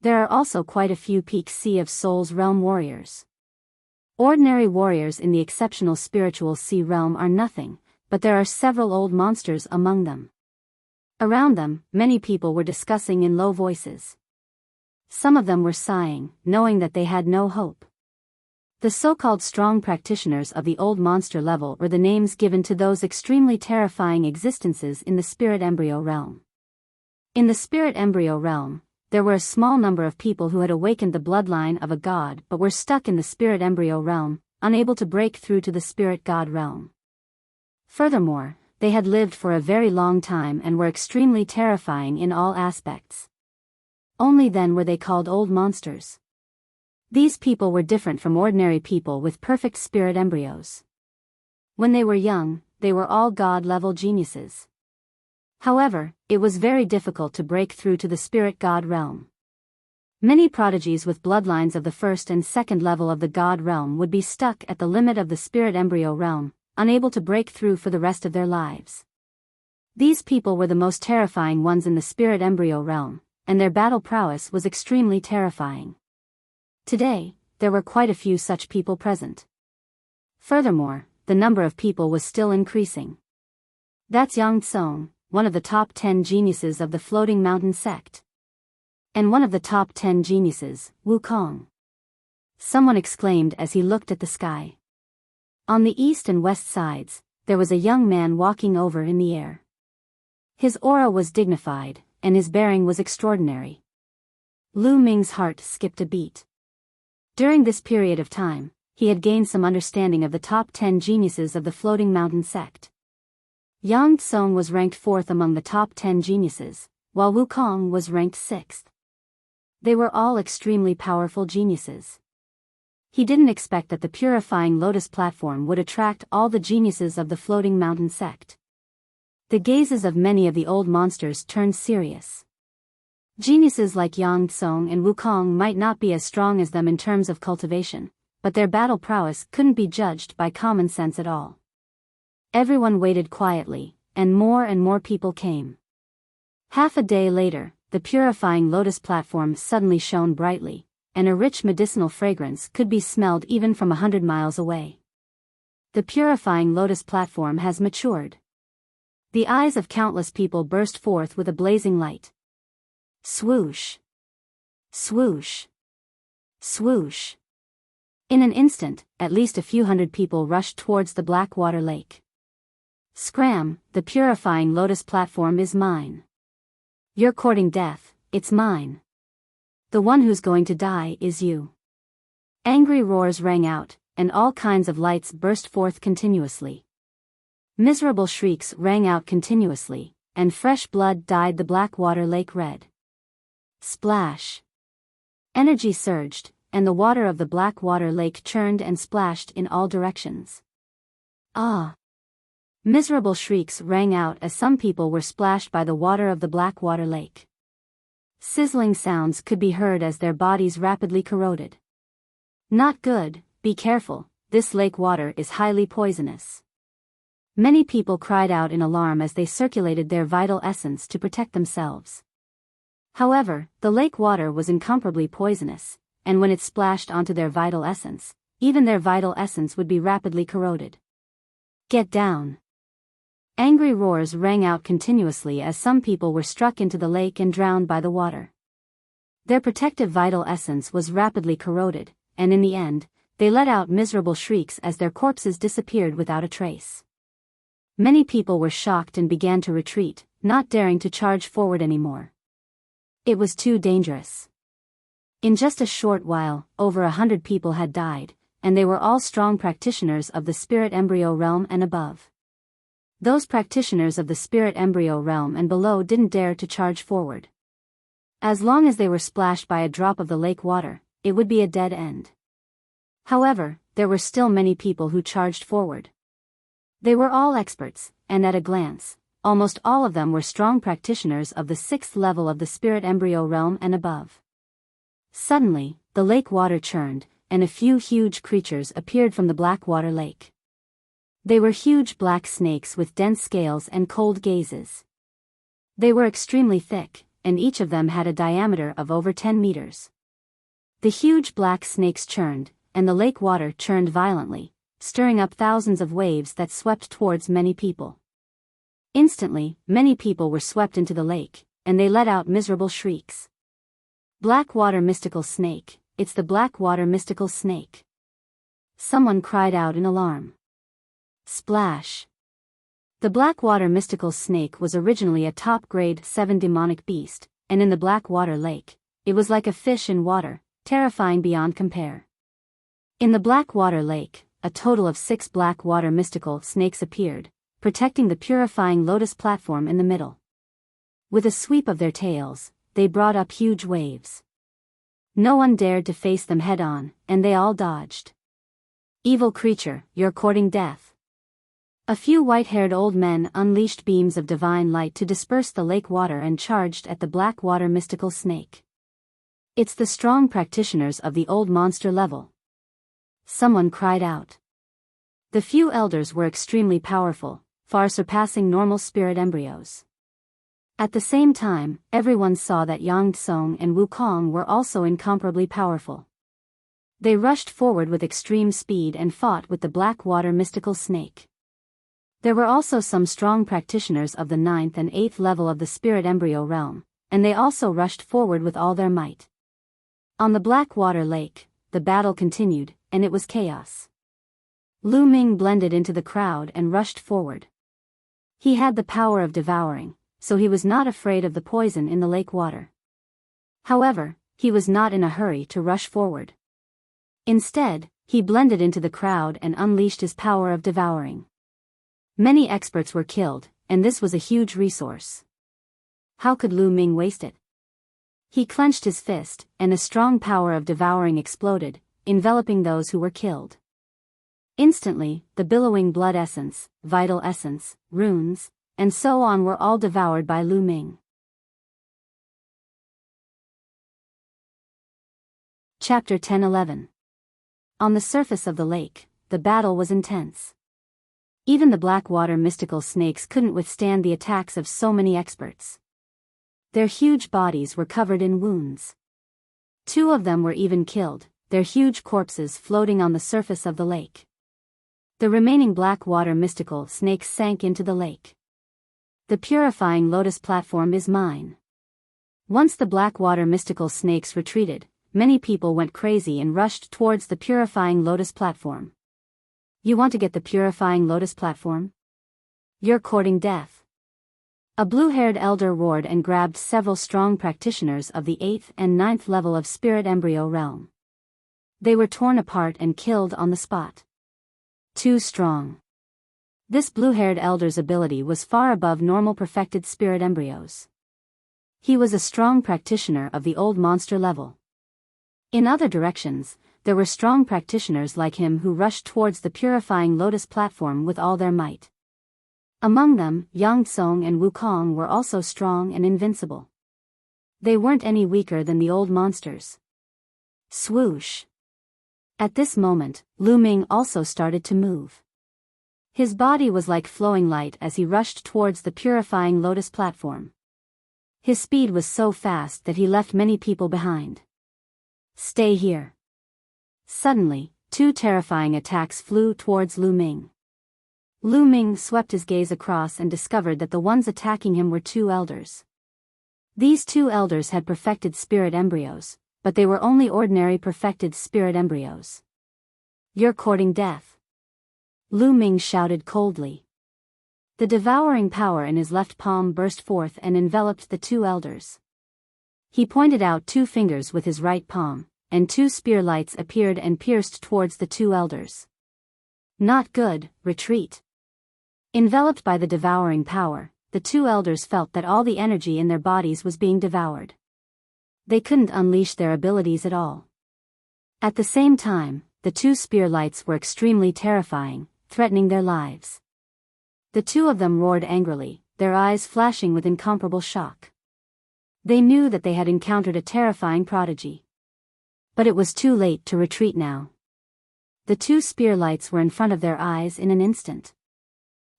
There are also quite a few peak Sea of Souls realm warriors. Ordinary warriors in the exceptional spiritual sea realm are nothing, but there are several old monsters among them. Around them, many people were discussing in low voices. Some of them were sighing, knowing that they had no hope. The so-called strong practitioners of the old monster level were the names given to those extremely terrifying existences in the spirit embryo realm. In the spirit embryo realm, there were a small number of people who had awakened the bloodline of a god but were stuck in the spirit embryo realm, unable to break through to the spirit god realm. Furthermore, they had lived for a very long time and were extremely terrifying in all aspects. Only then were they called old monsters. These people were different from ordinary people with perfect spirit embryos. When they were young, they were all god-level geniuses. However, it was very difficult to break through to the spirit god realm. Many prodigies with bloodlines of the first and second level of the god realm would be stuck at the limit of the spirit embryo realm, unable to break through for the rest of their lives. These people were the most terrifying ones in the spirit embryo realm, and their battle prowess was extremely terrifying. Today, there were quite a few such people present. Furthermore, the number of people was still increasing. That's Yang Tsong, one of the top 10 geniuses of the Floating Mountain sect. And one of the top 10 geniuses, Wukong. Someone exclaimed as he looked at the sky. On the east and west sides, there was a young man walking over in the air. His aura was dignified, and his bearing was extraordinary. Lu Ming's heart skipped a beat. During this period of time, he had gained some understanding of the top 10 geniuses of the Floating Mountain sect. Yang Tsong was ranked 4th among the top 10 geniuses, while Wukong was ranked 6th. They were all extremely powerful geniuses. He didn't expect that the purifying lotus platform would attract all the geniuses of the Floating Mountain sect. The gazes of many of the old monsters turned serious. Geniuses like Yang Tsong and Wukong might not be as strong as them in terms of cultivation, but their battle prowess couldn't be judged by common sense at all. Everyone waited quietly, and more people came. Half a day later, the purifying lotus platform suddenly shone brightly, and a rich medicinal fragrance could be smelled even from 100 miles away. The purifying lotus platform has matured. The eyes of countless people burst forth with a blazing light. Swoosh! Swoosh! Swoosh! In an instant, at least a few hundred people rushed towards the Blackwater Lake. Scram, the purifying lotus platform is mine. You're courting death, it's mine. The one who's going to die is you. Angry roars rang out, and all kinds of lights burst forth continuously. Miserable shrieks rang out continuously, and fresh blood dyed the Blackwater Lake red. Splash! Energy surged, and the water of the Blackwater Lake churned and splashed in all directions. Ah! Miserable shrieks rang out as some people were splashed by the water of the Blackwater Lake. Sizzling sounds could be heard as their bodies rapidly corroded. Not good, be careful, this lake water is highly poisonous. Many people cried out in alarm as they circulated their vital essence to protect themselves. However, the lake water was incomparably poisonous, and when it splashed onto their vital essence, even their vital essence would be rapidly corroded. Get down! Angry roars rang out continuously as some people were struck into the lake and drowned by the water. Their protective vital essence was rapidly corroded, and in the end, they let out miserable shrieks as their corpses disappeared without a trace. Many people were shocked and began to retreat, not daring to charge forward anymore. It was too dangerous. In just a short while, over 100 people had died, and they were all strong practitioners of the spirit embryo realm and above. Those practitioners of the spirit embryo realm and below didn't dare to charge forward. As long as they were splashed by a drop of the lake water, it would be a dead end. However, there were still many people who charged forward. They were all experts, and at a glance, almost all of them were strong practitioners of the 6th level of the spirit embryo realm and above. Suddenly, the lake water churned, and a few huge creatures appeared from the black water lake. They were huge black snakes with dense scales and cold gazes. They were extremely thick, and each of them had a diameter of over 10 meters. The huge black snakes churned, and the lake water churned violently, stirring up thousands of waves that swept towards many people. Instantly, many people were swept into the lake, and they let out miserable shrieks. Black water mystical snake, it's the black water mystical snake. Someone cried out in alarm. Splash! The Blackwater mystical snake was originally a top grade 7 demonic beast, and in the Blackwater lake, it was like a fish in water, terrifying beyond compare. In the Blackwater lake, a total of 6 Blackwater mystical snakes appeared, protecting the purifying lotus platform in the middle. With a sweep of their tails, they brought up huge waves. No one dared to face them head-on, and they all dodged. Evil creature, you're courting death. A few white-haired old men unleashed beams of divine light to disperse the lake water and charged at the Blackwater mystical snake. It's the strong practitioners of the old monster level. Someone cried out. The few elders were extremely powerful, far surpassing normal spirit embryos. At the same time, everyone saw that Yang Tsong and Wukong were also incomparably powerful. They rushed forward with extreme speed and fought with the Blackwater mystical snake. There were also some strong practitioners of the 9th and 8th level of the spirit embryo realm, and they also rushed forward with all their might. On the Blackwater lake, the battle continued, and it was chaos. Lu Ming blended into the crowd and rushed forward. He had the power of devouring, so he was not afraid of the poison in the lake water. However, he was not in a hurry to rush forward. Instead, he blended into the crowd and unleashed his power of devouring. Many experts were killed, and this was a huge resource. How could Lu Ming waste it? He clenched his fist, and a strong power of devouring exploded, enveloping those who were killed. Instantly, the billowing blood essence, vital essence, runes, and so on were all devoured by Lu Ming. Chapter 10-11. On the surface of the lake, the battle was intense. Even the Blackwater mystical snakes couldn't withstand the attacks of so many experts. Their huge bodies were covered in wounds. 2 of them were even killed, their huge corpses floating on the surface of the lake. The remaining Blackwater mystical snakes sank into the lake. The purifying lotus platform is mine. Once the Blackwater mystical snakes retreated, many people went crazy and rushed towards the purifying lotus platform. You want to get the purifying lotus platform? You're courting death. A blue-haired elder roared and grabbed several strong practitioners of the 8th and 9th level of spirit embryo realm. They were torn apart and killed on the spot. Too strong. This blue-haired elder's ability was far above normal perfected spirit embryos. He was a strong practitioner of the old monster level. In other directions, there were strong practitioners like him who rushed towards the purifying lotus platform with all their might. Among them, Yang Tsong and Wukong were also strong and invincible. They weren't any weaker than the old monsters. Swoosh. At this moment, Lu Ming also started to move. His body was like flowing light as he rushed towards the purifying lotus platform. His speed was so fast that he left many people behind. Stay here. Suddenly, two terrifying attacks flew towards Lu Ming. Lu Ming swept his gaze across and discovered that the ones attacking him were two elders. These two elders had perfected spirit embryos, but they were only ordinary perfected spirit embryos. You're courting death. Lu Ming shouted coldly. The devouring power in his left palm burst forth and enveloped the two elders. He pointed out two fingers with his right palm, and two spear lights appeared and pierced towards the two elders. Not good, retreat. Enveloped by the devouring power, the two elders felt that all the energy in their bodies was being devoured. They couldn't unleash their abilities at all. At the same time, the two spear lights were extremely terrifying, threatening their lives. The two of them roared angrily, their eyes flashing with incomparable shock. They knew that they had encountered a terrifying prodigy. But it was too late to retreat now. The two spear lights were in front of their eyes in an instant.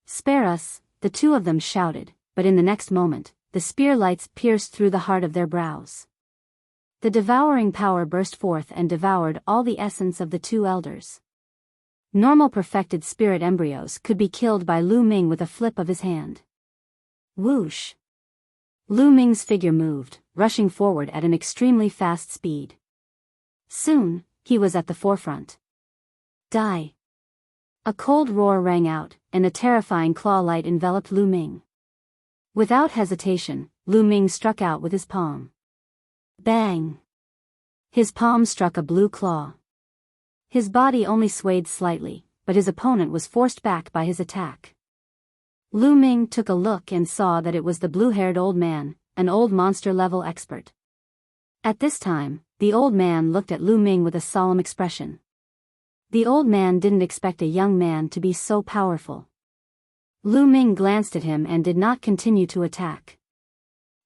Spare us, the two of them shouted, but in the next moment, the spear lights pierced through the heart of their brows. The devouring power burst forth and devoured all the essence of the two elders. Normal perfected spirit embryos could be killed by Lu Ming with a flip of his hand. Whoosh! Lu Ming's figure moved, rushing forward at an extremely fast speed. Soon, he was at the forefront. Die! A cold roar rang out, and a terrifying claw light enveloped Lu Ming. Without hesitation, Lu Ming struck out with his palm. Bang! His palm struck a blue claw. His body only swayed slightly, but his opponent was forced back by his attack. Lu Ming took a look and saw that it was the blue-haired old man, an old monster-level expert. At this time, the old man looked at Lu Ming with a solemn expression. The old man didn't expect a young man to be so powerful. Lu Ming glanced at him and did not continue to attack.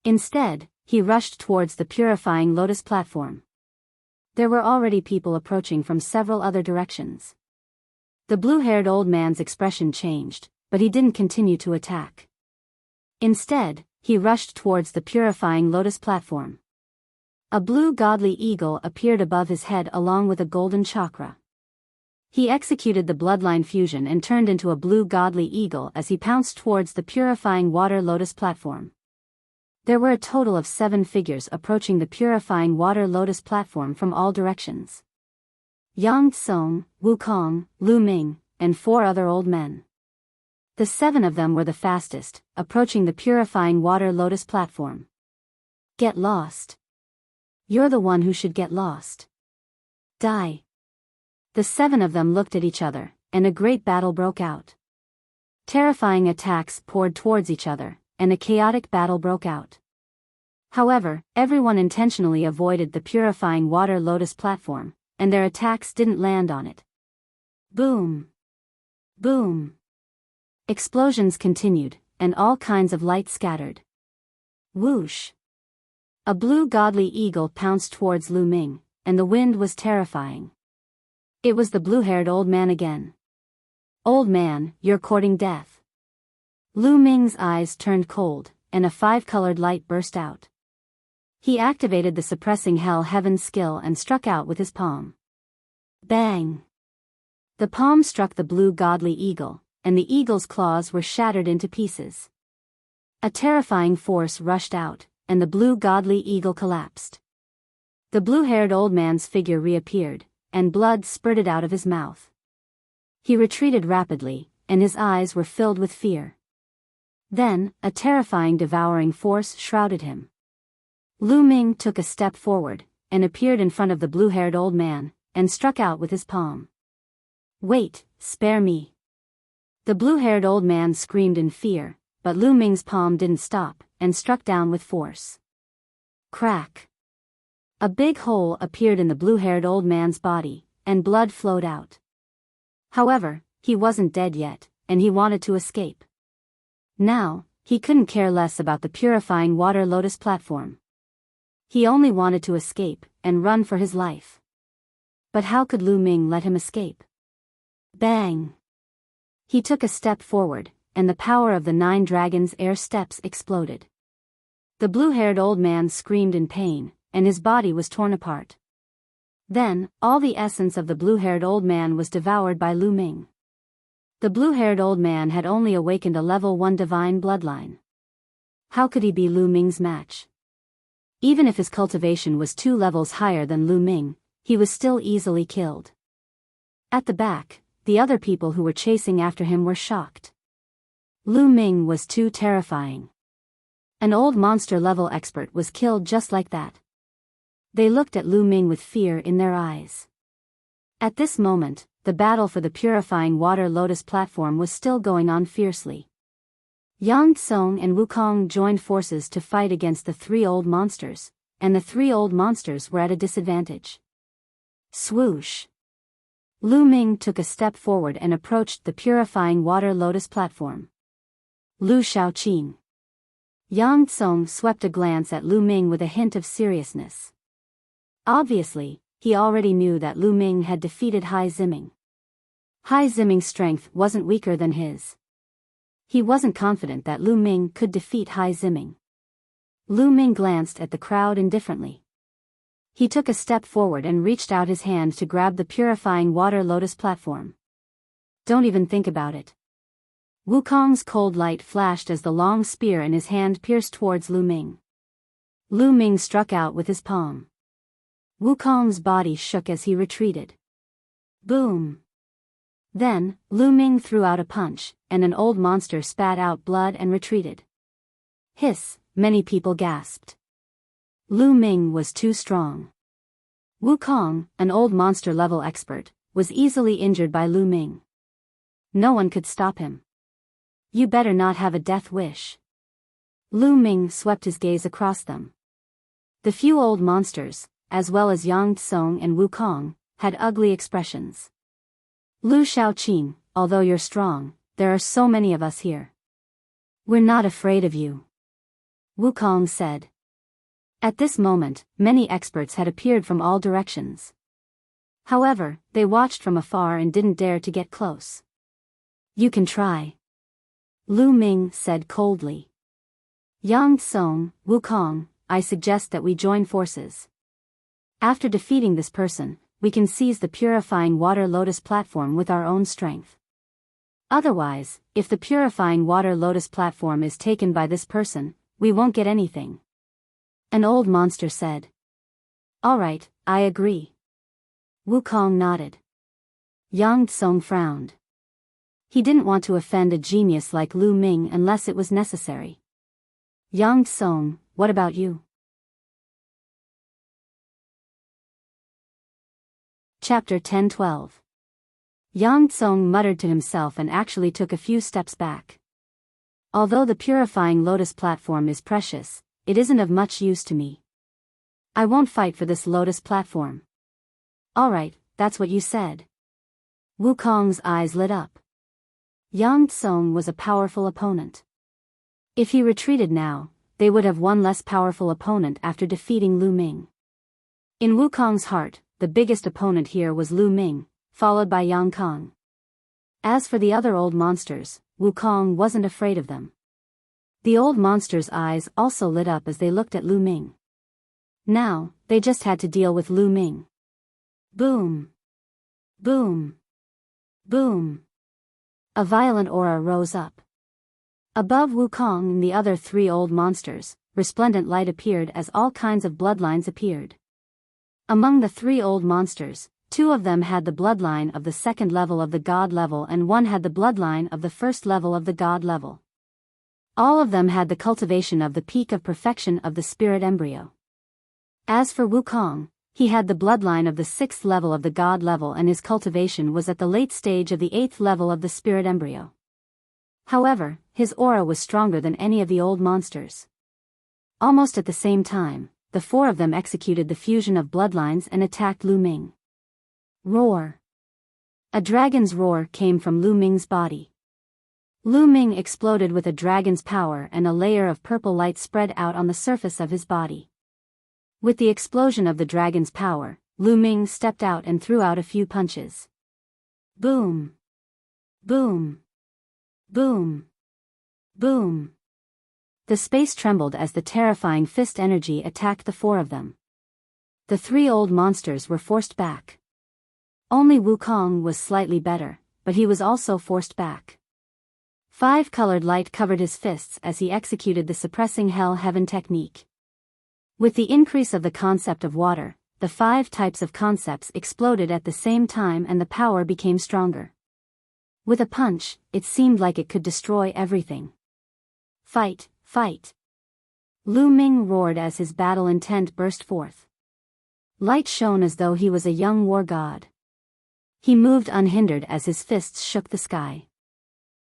Instead, he rushed towards the purifying lotus platform. There were already people approaching from several other directions. The blue-haired old man's expression changed, but he didn't continue to attack. Instead, he rushed towards the purifying lotus platform. A blue godly eagle appeared above his head along with a golden chakra. He executed the bloodline fusion and turned into a blue godly eagle as he pounced towards the purifying water lotus platform. There were a total of 7 figures approaching the purifying water lotus platform from all directions. Yang Tsong, Wukong, Lu Ming, and 4 other old men. The 7 of them were the fastest, approaching the purifying water lotus platform. Get lost. You're the one who should get lost. Die. The 7 of them looked at each other, and a great battle broke out. Terrifying attacks poured towards each other, and a chaotic battle broke out. However, everyone intentionally avoided the purifying water lotus platform, and their attacks didn't land on it. Boom! Boom! Explosions continued, and all kinds of light scattered. Whoosh! A blue godly eagle pounced towards Lu Ming, and the wind was terrifying. It was the blue-haired old man again. Old man, you're courting death. Lu Ming's eyes turned cold, and a 5-colored light burst out. He activated the suppressing hell heaven skill and struck out with his palm. Bang! The palm struck the blue godly eagle, and the eagle's claws were shattered into pieces. A terrifying force rushed out, and the blue godly eagle collapsed. The blue-haired old man's figure reappeared, and blood spurted out of his mouth. He retreated rapidly, and his eyes were filled with fear. Then, a terrifying devouring force shrouded him. Lu Ming took a step forward, and appeared in front of the blue-haired old man, and struck out with his palm. Wait, spare me. The blue-haired old man screamed in fear, but Lu Ming's palm didn't stop, and struck down with force. Crack! A big hole appeared in the blue-haired old man's body, and blood flowed out. However, he wasn't dead yet, and he wanted to escape. Now, he couldn't care less about the purifying water lotus platform. He only wanted to escape and run for his life. But how could Lu Ming let him escape? Bang! He took a step forward, and the power of the 9 dragons' air steps exploded. The blue-haired old man screamed in pain, and his body was torn apart. Then, all the essence of the blue-haired old man was devoured by Lu Ming. The blue-haired old man had only awakened a level 1 divine bloodline. How could he be Lu Ming's match? Even if his cultivation was 2 levels higher than Lu Ming, he was still easily killed. At the back, the other people who were chasing after him were shocked. Lu Ming was too terrifying. An old monster-level expert was killed just like that. They looked at Lu Ming with fear in their eyes. At this moment, the battle for the purifying water lotus platform was still going on fiercely. Yang Tsong and Wukong joined forces to fight against the 3 old monsters, and the 3 old monsters were at a disadvantage. Swoosh! Lu Ming took a step forward and approached the purifying water lotus platform. Lu Shaoqing. Yang Tsong swept a glance at Lu Ming with a hint of seriousness. Obviously, he already knew that Lu Ming had defeated Hai Ziming. Hai Ziming's strength wasn't weaker than his. He wasn't confident that Lu Ming could defeat Hai Ziming. Lu Ming glanced at the crowd indifferently. He took a step forward and reached out his hand to grab the purifying water lotus platform. Don't even think about it. Wukong's cold light flashed as the long spear in his hand pierced towards Lu Ming. Lu Ming struck out with his palm. Wukong's body shook as he retreated. Boom! Then, Lu Ming threw out a punch, and an old monster spat out blood and retreated. Hiss, many people gasped. Lu Ming was too strong. Wukong, an old monster-level expert, was easily injured by Lu Ming. No one could stop him. You better not have a death wish. Lu Ming swept his gaze across them. The few old monsters, as well as Yang Tsong and Wukong, had ugly expressions. Lu Shaoqing, although you're strong, there are so many of us here. We're not afraid of you. Wukong said. At this moment, many experts had appeared from all directions. However, they watched from afar and didn't dare to get close. You can try. Lu Ming said coldly. Yang Tsong, Wukong, I suggest that we join forces. After defeating this person, we can seize the purifying water lotus platform with our own strength. Otherwise, if the purifying water lotus platform is taken by this person, we won't get anything. An old monster said. All right, I agree. Wukong nodded. Yang Tsong frowned. He didn't want to offend a genius like Lu Ming unless it was necessary. Yang Tsong, what about you? Chapter 10-12. Yang Tsong muttered to himself and actually took a few steps back. Although the purifying lotus platform is precious, it isn't of much use to me. I won't fight for this lotus platform. All right, that's what you said. Wukong's eyes lit up. Yang Tsong was a powerful opponent. If he retreated now, they would have one less powerful opponent after defeating Lu Ming. In Wukong's heart, the biggest opponent here was Lu Ming, followed by Yang Kong. As for the other old monsters, Wukong wasn't afraid of them. The old monsters' eyes also lit up as they looked at Lu Ming. Now, they just had to deal with Lu Ming. Boom! Boom! Boom! A violent aura rose up. Above Wukong and the other 3 old monsters, resplendent light appeared as all kinds of bloodlines appeared. Among the 3 old monsters, 2 of them had the bloodline of the 2nd level of the god level and 1 had the bloodline of the 1st level of the god level. All of them had the cultivation of the peak of perfection of the spirit embryo. As for Wukong, he had the bloodline of the 6th level of the god level and his cultivation was at the late stage of the 8th level of the spirit embryo. However, his aura was stronger than any of the old monsters. Almost at the same time, the 4 of them executed the fusion of bloodlines and attacked Lu Ming. Roar! A dragon's roar came from Lu Ming's body. Lu Ming exploded with a dragon's power and a layer of purple light spread out on the surface of his body. With the explosion of the dragon's power, Lu Ming stepped out and threw out a few punches. Boom! Boom! Boom! Boom! The space trembled as the terrifying fist energy attacked the four of them. The three old monsters were forced back. Only Wukong was slightly better, but he was also forced back. Five-colored light covered his fists as he executed the suppressing hell-heaven technique. With the increase of the concept of water, the 5 types of concepts exploded at the same time and the power became stronger. With a punch, it seemed like it could destroy everything. Fight, fight! Lu Ming roared as his battle intent burst forth. Light shone as though he was a young war god. He moved unhindered as his fists shook the sky.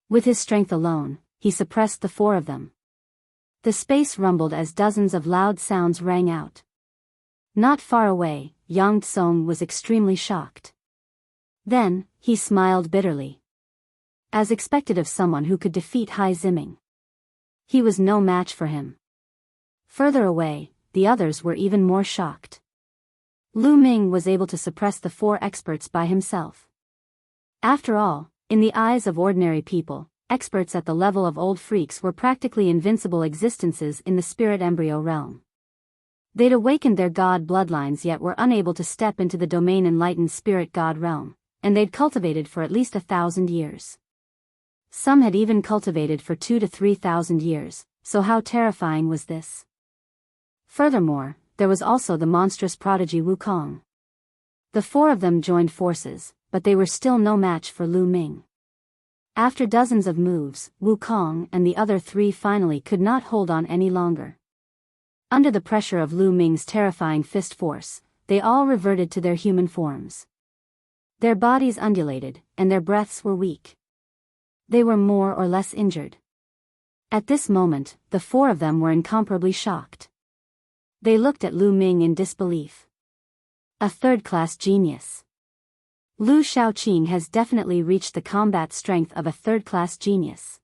With his strength alone, he suppressed the four of them. The space rumbled as dozens of loud sounds rang out. Not far away, Yang Tsong was extremely shocked. Then, he smiled bitterly. As expected of someone who could defeat Hai Ziming. He was no match for him. Further away, the others were even more shocked. Lu Ming was able to suppress the 4 experts by himself. After all, in the eyes of ordinary people, experts at the level of old freaks were practically invincible existences in the spirit embryo realm. They'd awakened their god bloodlines yet were unable to step into the domain enlightened spirit god realm, and they'd cultivated for at least 1,000 years. Some had even cultivated for 2,000 to 3,000 years, so how terrifying was this? Furthermore, there was also the monstrous prodigy Wukong. The 4 of them joined forces, but they were still no match for Lu Ming. After dozens of moves, Wukong and the other 3 finally could not hold on any longer. Under the pressure of Lu Ming's terrifying fist force, they all reverted to their human forms. Their bodies undulated, and their breaths were weak. They were more or less injured. At this moment, the 4 of them were incomparably shocked. They looked at Lu Ming in disbelief. A third-class genius. Lu Shaoqing has definitely reached the combat strength of a third-class genius.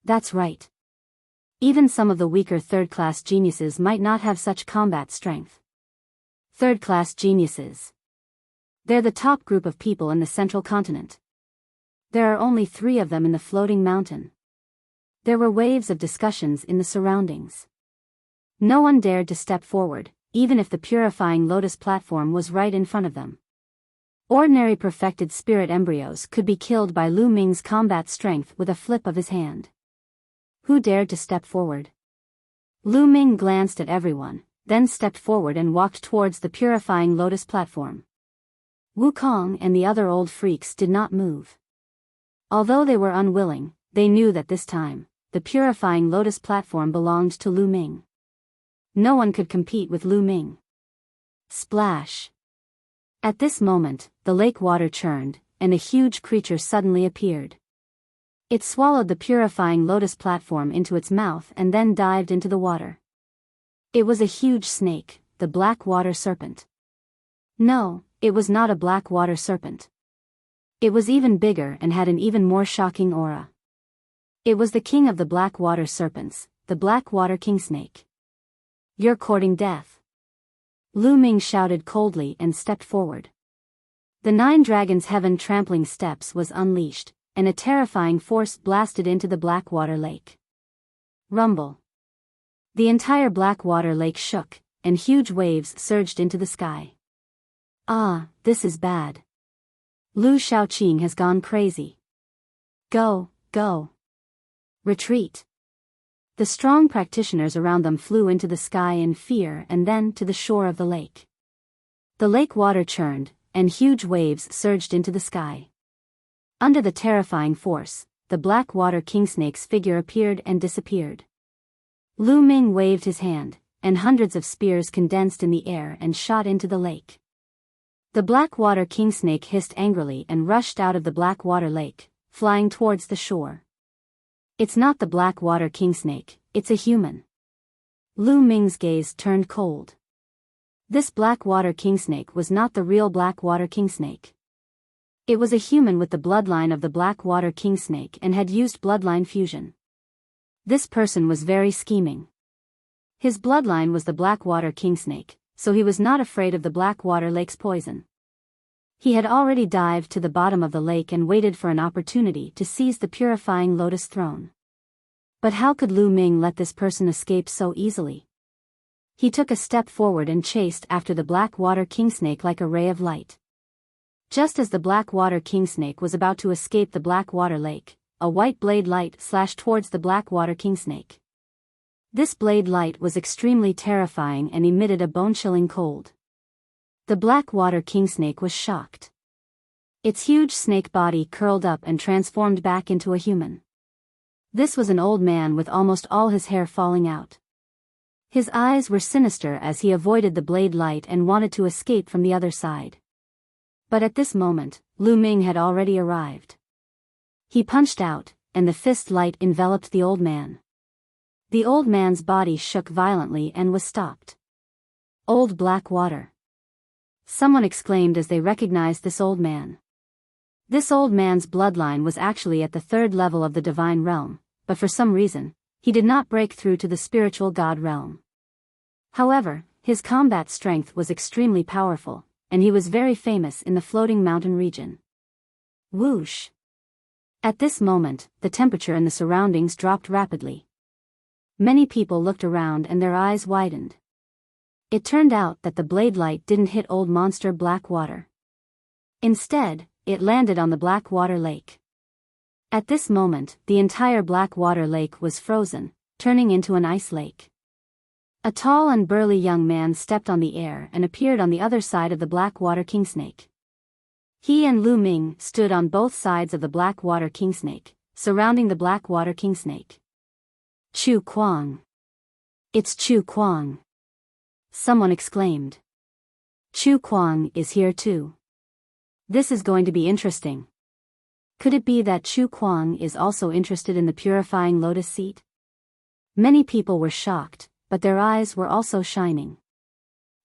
That's right. Even some of the weaker third-class geniuses might not have such combat strength. Third-class geniuses. They're the top group of people in the central continent. There are only 3 of them in the floating mountain. There were waves of discussions in the surroundings. No one dared to step forward, even if the purifying lotus platform was right in front of them. Ordinary perfected spirit embryos could be killed by Lu Ming's combat strength with a flip of his hand. Who dared to step forward? Lu Ming glanced at everyone, then stepped forward and walked towards the purifying lotus platform. Wukong and the other old freaks did not move. Although they were unwilling, they knew that this time, the purifying lotus platform belonged to Lu Ming. No one could compete with Lu Ming. Splash! At this moment, the lake water churned, and a huge creature suddenly appeared. It swallowed the purifying lotus platform into its mouth and then dived into the water. It was a huge snake, the black water serpent. No, it was not a black water serpent. It was even bigger and had an even more shocking aura. It was the king of the black water serpents, the black water kingsnake. You're courting death. Lu Ming shouted coldly and stepped forward. The 9 dragons' heaven trampling steps was unleashed, and a terrifying force blasted into the Blackwater Lake. Rumble. The entire Blackwater Lake shook, and huge waves surged into the sky. Ah, this is bad. Lu Shaoqing has gone crazy. Go, go. Retreat. The strong practitioners around them flew into the sky in fear and then to the shore of the lake. The lake water churned, and huge waves surged into the sky. Under the terrifying force, the black water kingsnake's figure appeared and disappeared. Lu Ming waved his hand, and hundreds of spears condensed in the air and shot into the lake. The black water kingsnake hissed angrily and rushed out of the black water lake, flying towards the shore. It's not the black water kingsnake, it's a human. Lu Ming's gaze turned cold. This black water kingsnake was not the real black water kingsnake. It was a human with the bloodline of the black water kingsnake and had used bloodline fusion. This person was very scheming. His bloodline was the black water kingsnake, so he was not afraid of the Blackwater Lake's poison. He had already dived to the bottom of the lake and waited for an opportunity to seize the purifying lotus throne. But how could Lu Ming let this person escape so easily? He took a step forward and chased after the Blackwater Kingsnake like a ray of light. Just as the Blackwater Kingsnake was about to escape the Blackwater Lake, a white blade light slashed towards the Blackwater Kingsnake. This blade light was extremely terrifying and emitted a bone-chilling cold. The Blackwater Kingsnake was shocked. Its huge snake body curled up and transformed back into a human. This was an old man with almost all his hair falling out. His eyes were sinister as he avoided the blade light and wanted to escape from the other side. But at this moment, Lu Ming had already arrived. He punched out, and the fist light enveloped the old man. The old man's body shook violently and was stopped. Old Blackwater. Someone exclaimed as they recognized this old man. This old man's bloodline was actually at the 3rd level of the divine realm, but for some reason, he did not break through to the spiritual god realm. However, his combat strength was extremely powerful, and he was very famous in the floating mountain region. Whoosh! At this moment, the temperature in the surroundings dropped rapidly. Many people looked around and their eyes widened. It turned out that the blade light didn't hit old monster Blackwater. Instead, it landed on the Blackwater Lake. At this moment, the entire Blackwater Lake was frozen, turning into an ice lake. A tall and burly young man stepped on the air and appeared on the other side of the Blackwater Kingsnake. He and Lu Ming stood on both sides of the Blackwater Kingsnake, surrounding the Blackwater Kingsnake. Chu Kuang. It's Chu Kuang. Someone exclaimed. Chu Kuang is here too. This is going to be interesting. Could it be that Chu Kuang is also interested in the purifying lotus seat? Many people were shocked, but their eyes were also shining.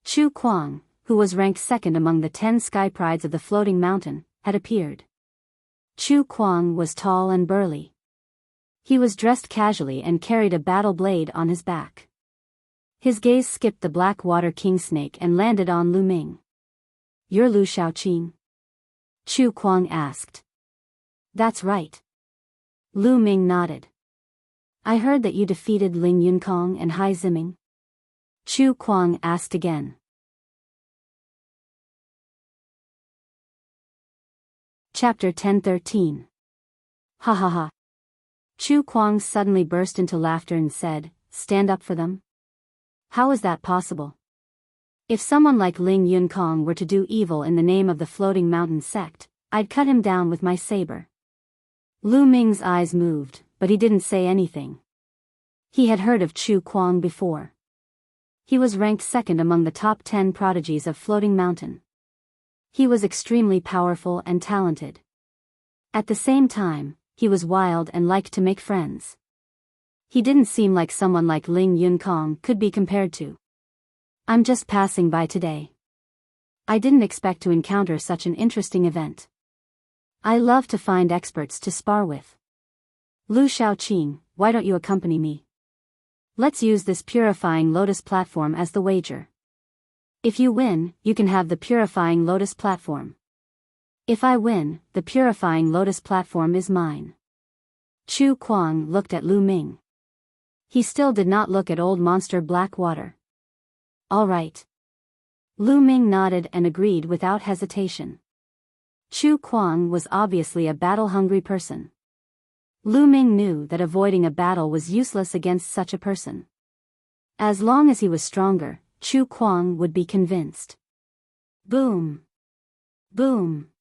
Chu Kuang, who was ranked 2nd among the 10 sky prides of the floating mountain, had appeared. Chu Kuang was tall and burly. He was dressed casually and carried a battle blade on his back. His gaze skipped the Blackwater Kingsnake and landed on Lu Ming. You're Lu Shaoqing? Chu Kuang asked. That's right. Lu Ming nodded. I heard that you defeated Ling Yunkong and Hai Ziming. Chu Kuang asked again. Chapter 10:13. Ha ha ha. Chu Kuang suddenly burst into laughter and said, Stand up for them? How is that possible? If someone like Ling Yunkong were to do evil in the name of the Floating Mountain sect, I'd cut him down with my saber. Lu Ming's eyes moved, but he didn't say anything. He had heard of Chu Kuang before. He was ranked 2nd among the top 10 prodigies of Floating Mountain. He was extremely powerful and talented. At the same time, he was wild and liked to make friends. He didn't seem like someone like Ling Yunkong could be compared to. I'm just passing by today. I didn't expect to encounter such an interesting event. I love to find experts to spar with. Lu Shaoqing, why don't you accompany me? Let's use this purifying lotus platform as the wager. If you win, you can have the purifying lotus platform. If I win, the purifying lotus platform is mine. Chu Kuang looked at Lu Ming. He still did not look at old monster Blackwater. All right. Lu Ming nodded and agreed without hesitation. Chu Kuang was obviously a battle-hungry person. Lu Ming knew that avoiding a battle was useless against such a person. As long as he was stronger, Chu Kuang would be convinced. Boom! Boom!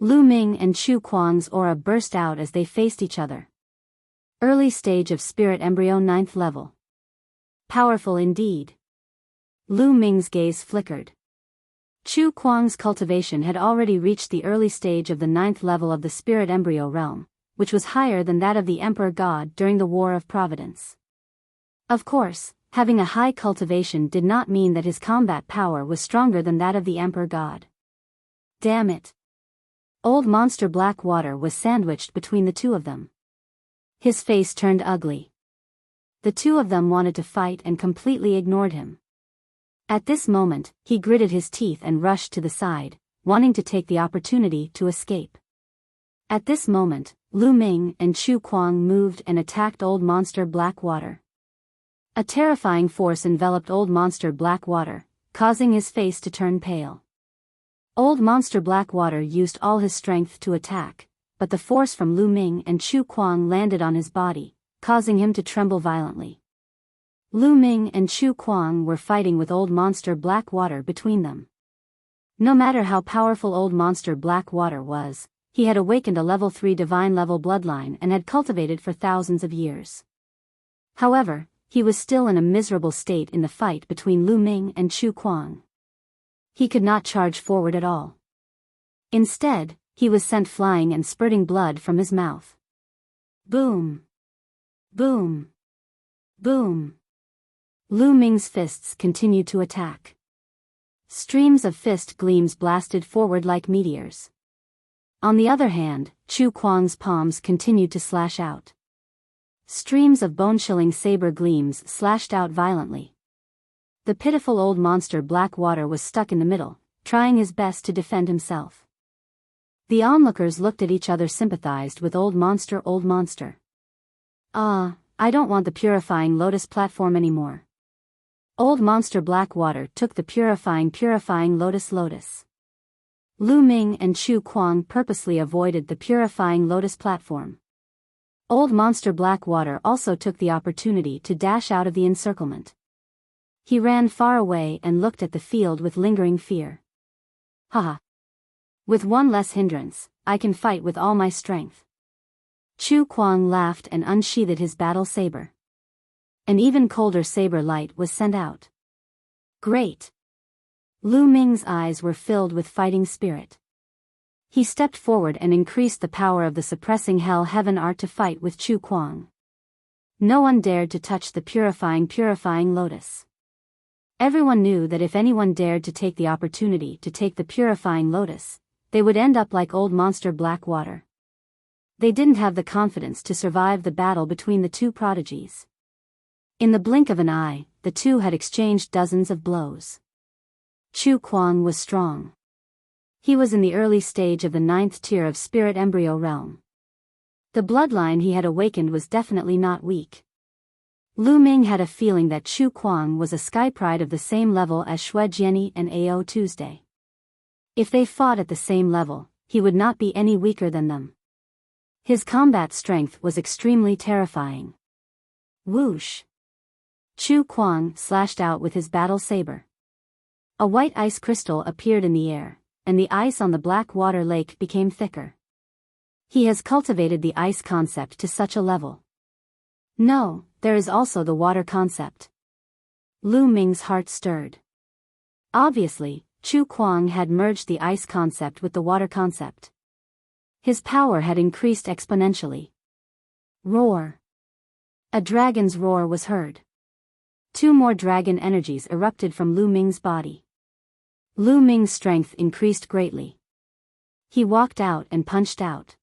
Lu Ming and Chu Kuang's aura burst out as they faced each other. Early stage of spirit embryo 9th level. Powerful indeed. Lu Ming's gaze flickered. Chu Kuang's cultivation had already reached the early stage of the 9th level of the spirit embryo realm, which was higher than that of the Emperor God during the War of Providence. Of course, having a high cultivation did not mean that his combat power was stronger than that of the Emperor God. Damn it. Old monster Blackwater was sandwiched between the two of them. His face turned ugly. The two of them wanted to fight and completely ignored him. At this moment, he gritted his teeth and rushed to the side, wanting to take the opportunity to escape. At this moment, Lu Ming and Chu Kuang moved and attacked Old Monster Blackwater. A terrifying force enveloped Old Monster Blackwater, causing his face to turn pale. Old Monster Blackwater used all his strength to attack, but the force from Lu Ming and Chu Kuang landed on his body, causing him to tremble violently. Lu Ming and Chu Kuang were fighting with Old Monster Blackwater between them. No matter how powerful Old Monster Blackwater was, he had awakened a level 3 divine level bloodline and had cultivated for thousands of years. However, he was still in a miserable state in the fight between Lu Ming and Chu Kuang. He could not charge forward at all. Instead, he was sent flying and spurting blood from his mouth. Boom! Boom! Boom! Lu Ming's fists continued to attack. Streams of fist gleams blasted forward like meteors. On the other hand, Chu Kuang's palms continued to slash out. Streams of bone-chilling saber gleams slashed out violently. The pitiful Old Monster Blackwater was stuck in the middle, trying his best to defend himself. The onlookers looked at each other, sympathized with Old Monster. I don't want the purifying lotus platform anymore. Old Monster Blackwater took the purifying lotus. Lu Ming and Chu Kuang purposely avoided the purifying lotus platform. Old Monster Blackwater also took the opportunity to dash out of the encirclement. He ran far away and looked at the field with lingering fear. Haha. With one less hindrance, I can fight with all my strength. Chu Kuang laughed and unsheathed his battle saber. An even colder saber light was sent out. Great! Lu Ming's eyes were filled with fighting spirit. He stepped forward and increased the power of the suppressing hell heaven art to fight with Chu Kuang. No one dared to touch the purifying lotus. Everyone knew that if anyone dared to take the opportunity to take the purifying lotus, they would end up like Old Monster Blackwater. They didn't have the confidence to survive the battle between the two prodigies. In the blink of an eye, the two had exchanged dozens of blows. Chu Kuang was strong. He was in the early stage of the 9th tier of Spirit Embryo Realm. The bloodline he had awakened was definitely not weak. Lu Ming had a feeling that Chu Kuang was a sky pride of the same level as Xue Jianyi and Ao Tuesday. If they fought at the same level, he would not be any weaker than them. His combat strength was extremely terrifying. Whoosh! Chu Kuang slashed out with his battle saber. A white ice crystal appeared in the air, and the ice on the black water lake became thicker. He has cultivated the ice concept to such a level. No, there is also the water concept. Lu Ming's heart stirred. Obviously, Chu Kuang had merged the ice concept with the water concept. His power had increased exponentially. Roar! A dragon's roar was heard. 2 more dragon energies erupted from Lu Ming's body. Lu Ming's strength increased greatly. He walked out and punched out.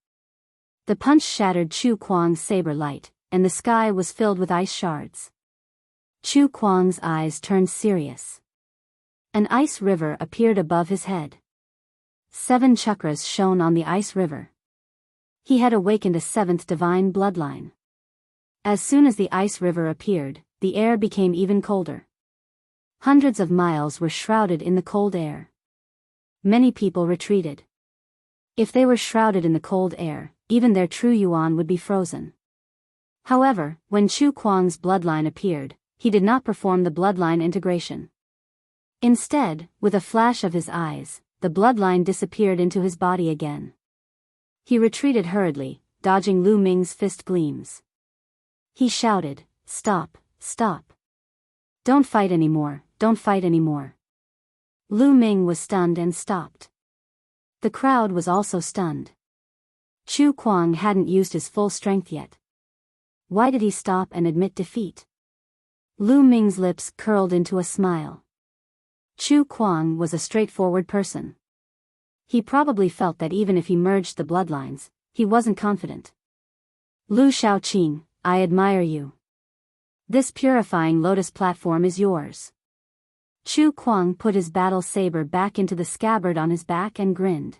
The punch shattered Chu Kuang's saber light, and the sky was filled with ice shards. Chu Kuang's eyes turned serious. An ice river appeared above his head. 7 chakras shone on the ice river. He had awakened a 7th divine bloodline. As soon as the ice river appeared, the air became even colder. Hundreds of miles were shrouded in the cold air. Many people retreated. If they were shrouded in the cold air, even their true yuan would be frozen. However, when Chu Kuang's bloodline appeared, he did not perform the bloodline integration. Instead, with a flash of his eyes, the bloodline disappeared into his body again. He retreated hurriedly, dodging Lu Ming's fist gleams. He shouted, "Stop, stop. Don't fight anymore, don't fight anymore." Lu Ming was stunned and stopped. The crowd was also stunned. Chu Kuang hadn't used his full strength yet. Why did he stop and admit defeat? Lu Ming's lips curled into a smile. Chu Kuang was a straightforward person. He probably felt that even if he merged the bloodlines, he wasn't confident. "Lu Shaoqing, I admire you. This purifying lotus platform is yours." Chu Kuang put his battle saber back into the scabbard on his back and grinned.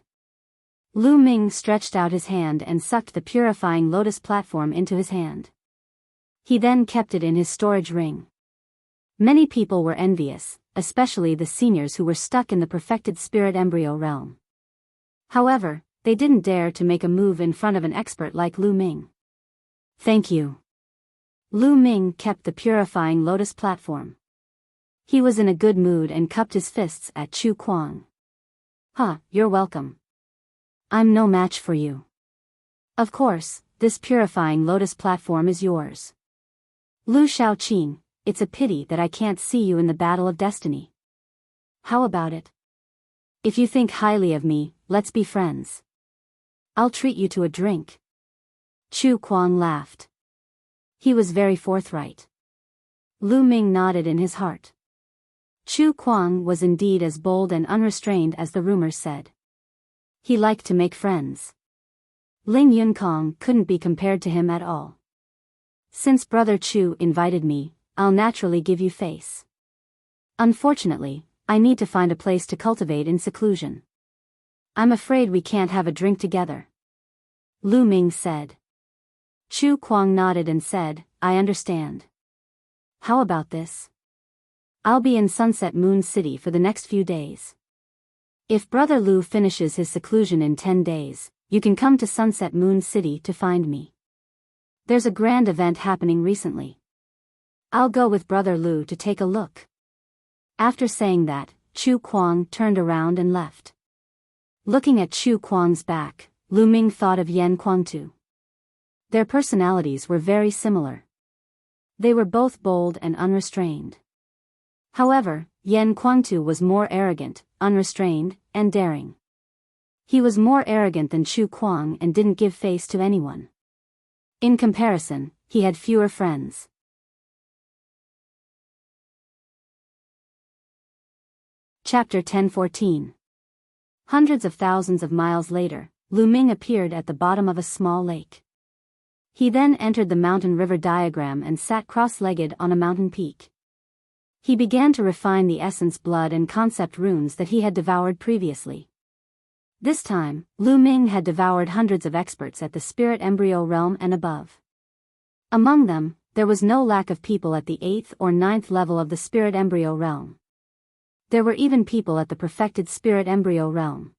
Lu Ming stretched out his hand and sucked the purifying lotus platform into his hand. He then kept it in his storage ring. Many people were envious, especially the seniors who were stuck in the perfected spirit embryo realm. However, they didn't dare to make a move in front of an expert like Lu Ming. Thank you. Lu Ming kept the purifying lotus platform. He was in a good mood and cupped his fists at Chu Kuang. You're welcome. I'm no match for you. Of course, this purifying lotus platform is yours. Lu Shaoqing, it's a pity that I can't see you in the battle of destiny. How about it? If you think highly of me, let's be friends. I'll treat you to a drink. Chu Kuang laughed. He was very forthright. Lu Ming nodded in his heart. Chu Kuang was indeed as bold and unrestrained as the rumors said. He liked to make friends. Ling Yunkong couldn't be compared to him at all. Since Brother Chu invited me, I'll naturally give you face. Unfortunately, I need to find a place to cultivate in seclusion. I'm afraid we can't have a drink together. Lu Ming said. Chu Kuang nodded and said, I understand. How about this? I'll be in Sunset Moon City for the next few days. If Brother Lu finishes his seclusion in 10 days, you can come to Sunset Moon City to find me. There's a grand event happening recently. I'll go with Brother Lu to take a look. After saying that, Chu Kuang turned around and left. Looking at Chu Kuang's back, Lu Ming thought of Yan Kuangtu. Their personalities were very similar. They were both bold and unrestrained. However, Yan Kuangtu was more arrogant, unrestrained, and daring. He was more arrogant than Chu Kuang and didn't give face to anyone. In comparison, he had fewer friends. Chapter 10:14. Hundreds of thousands of miles later, Lu Ming appeared at the bottom of a small lake. He then entered the mountain river diagram and sat cross-legged on a mountain peak. He began to refine the essence blood and concept runes that he had devoured previously. This time, Lu Ming had devoured hundreds of experts at the spirit embryo realm and above. Among them, there was no lack of people at the 8th or 9th level of the spirit embryo realm. There were even people at the perfected spirit embryo realm.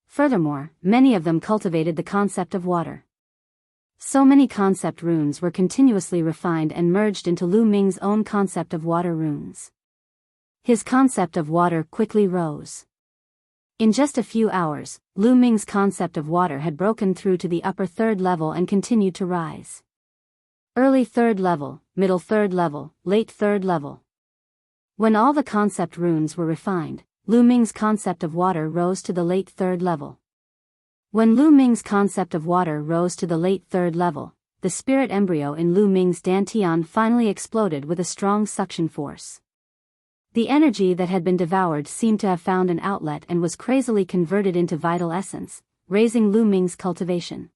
Furthermore, many of them cultivated the concept of water. So many concept runes were continuously refined and merged into Lu Ming's own concept of water runes. His concept of water quickly rose. In just a few hours, Lu Ming's concept of water had broken through to the upper 3rd level and continued to rise. Early 3rd level, middle 3rd level, late 3rd level. When all the concept runes were refined, Lu Ming's concept of water rose to the late 3rd level. When Lu Ming's concept of water rose to the late 3rd level, the spirit embryo in Lu Ming's dantian finally exploded with a strong suction force. The energy that had been devoured seemed to have found an outlet and was crazily converted into vital essence, raising Lu Ming's cultivation.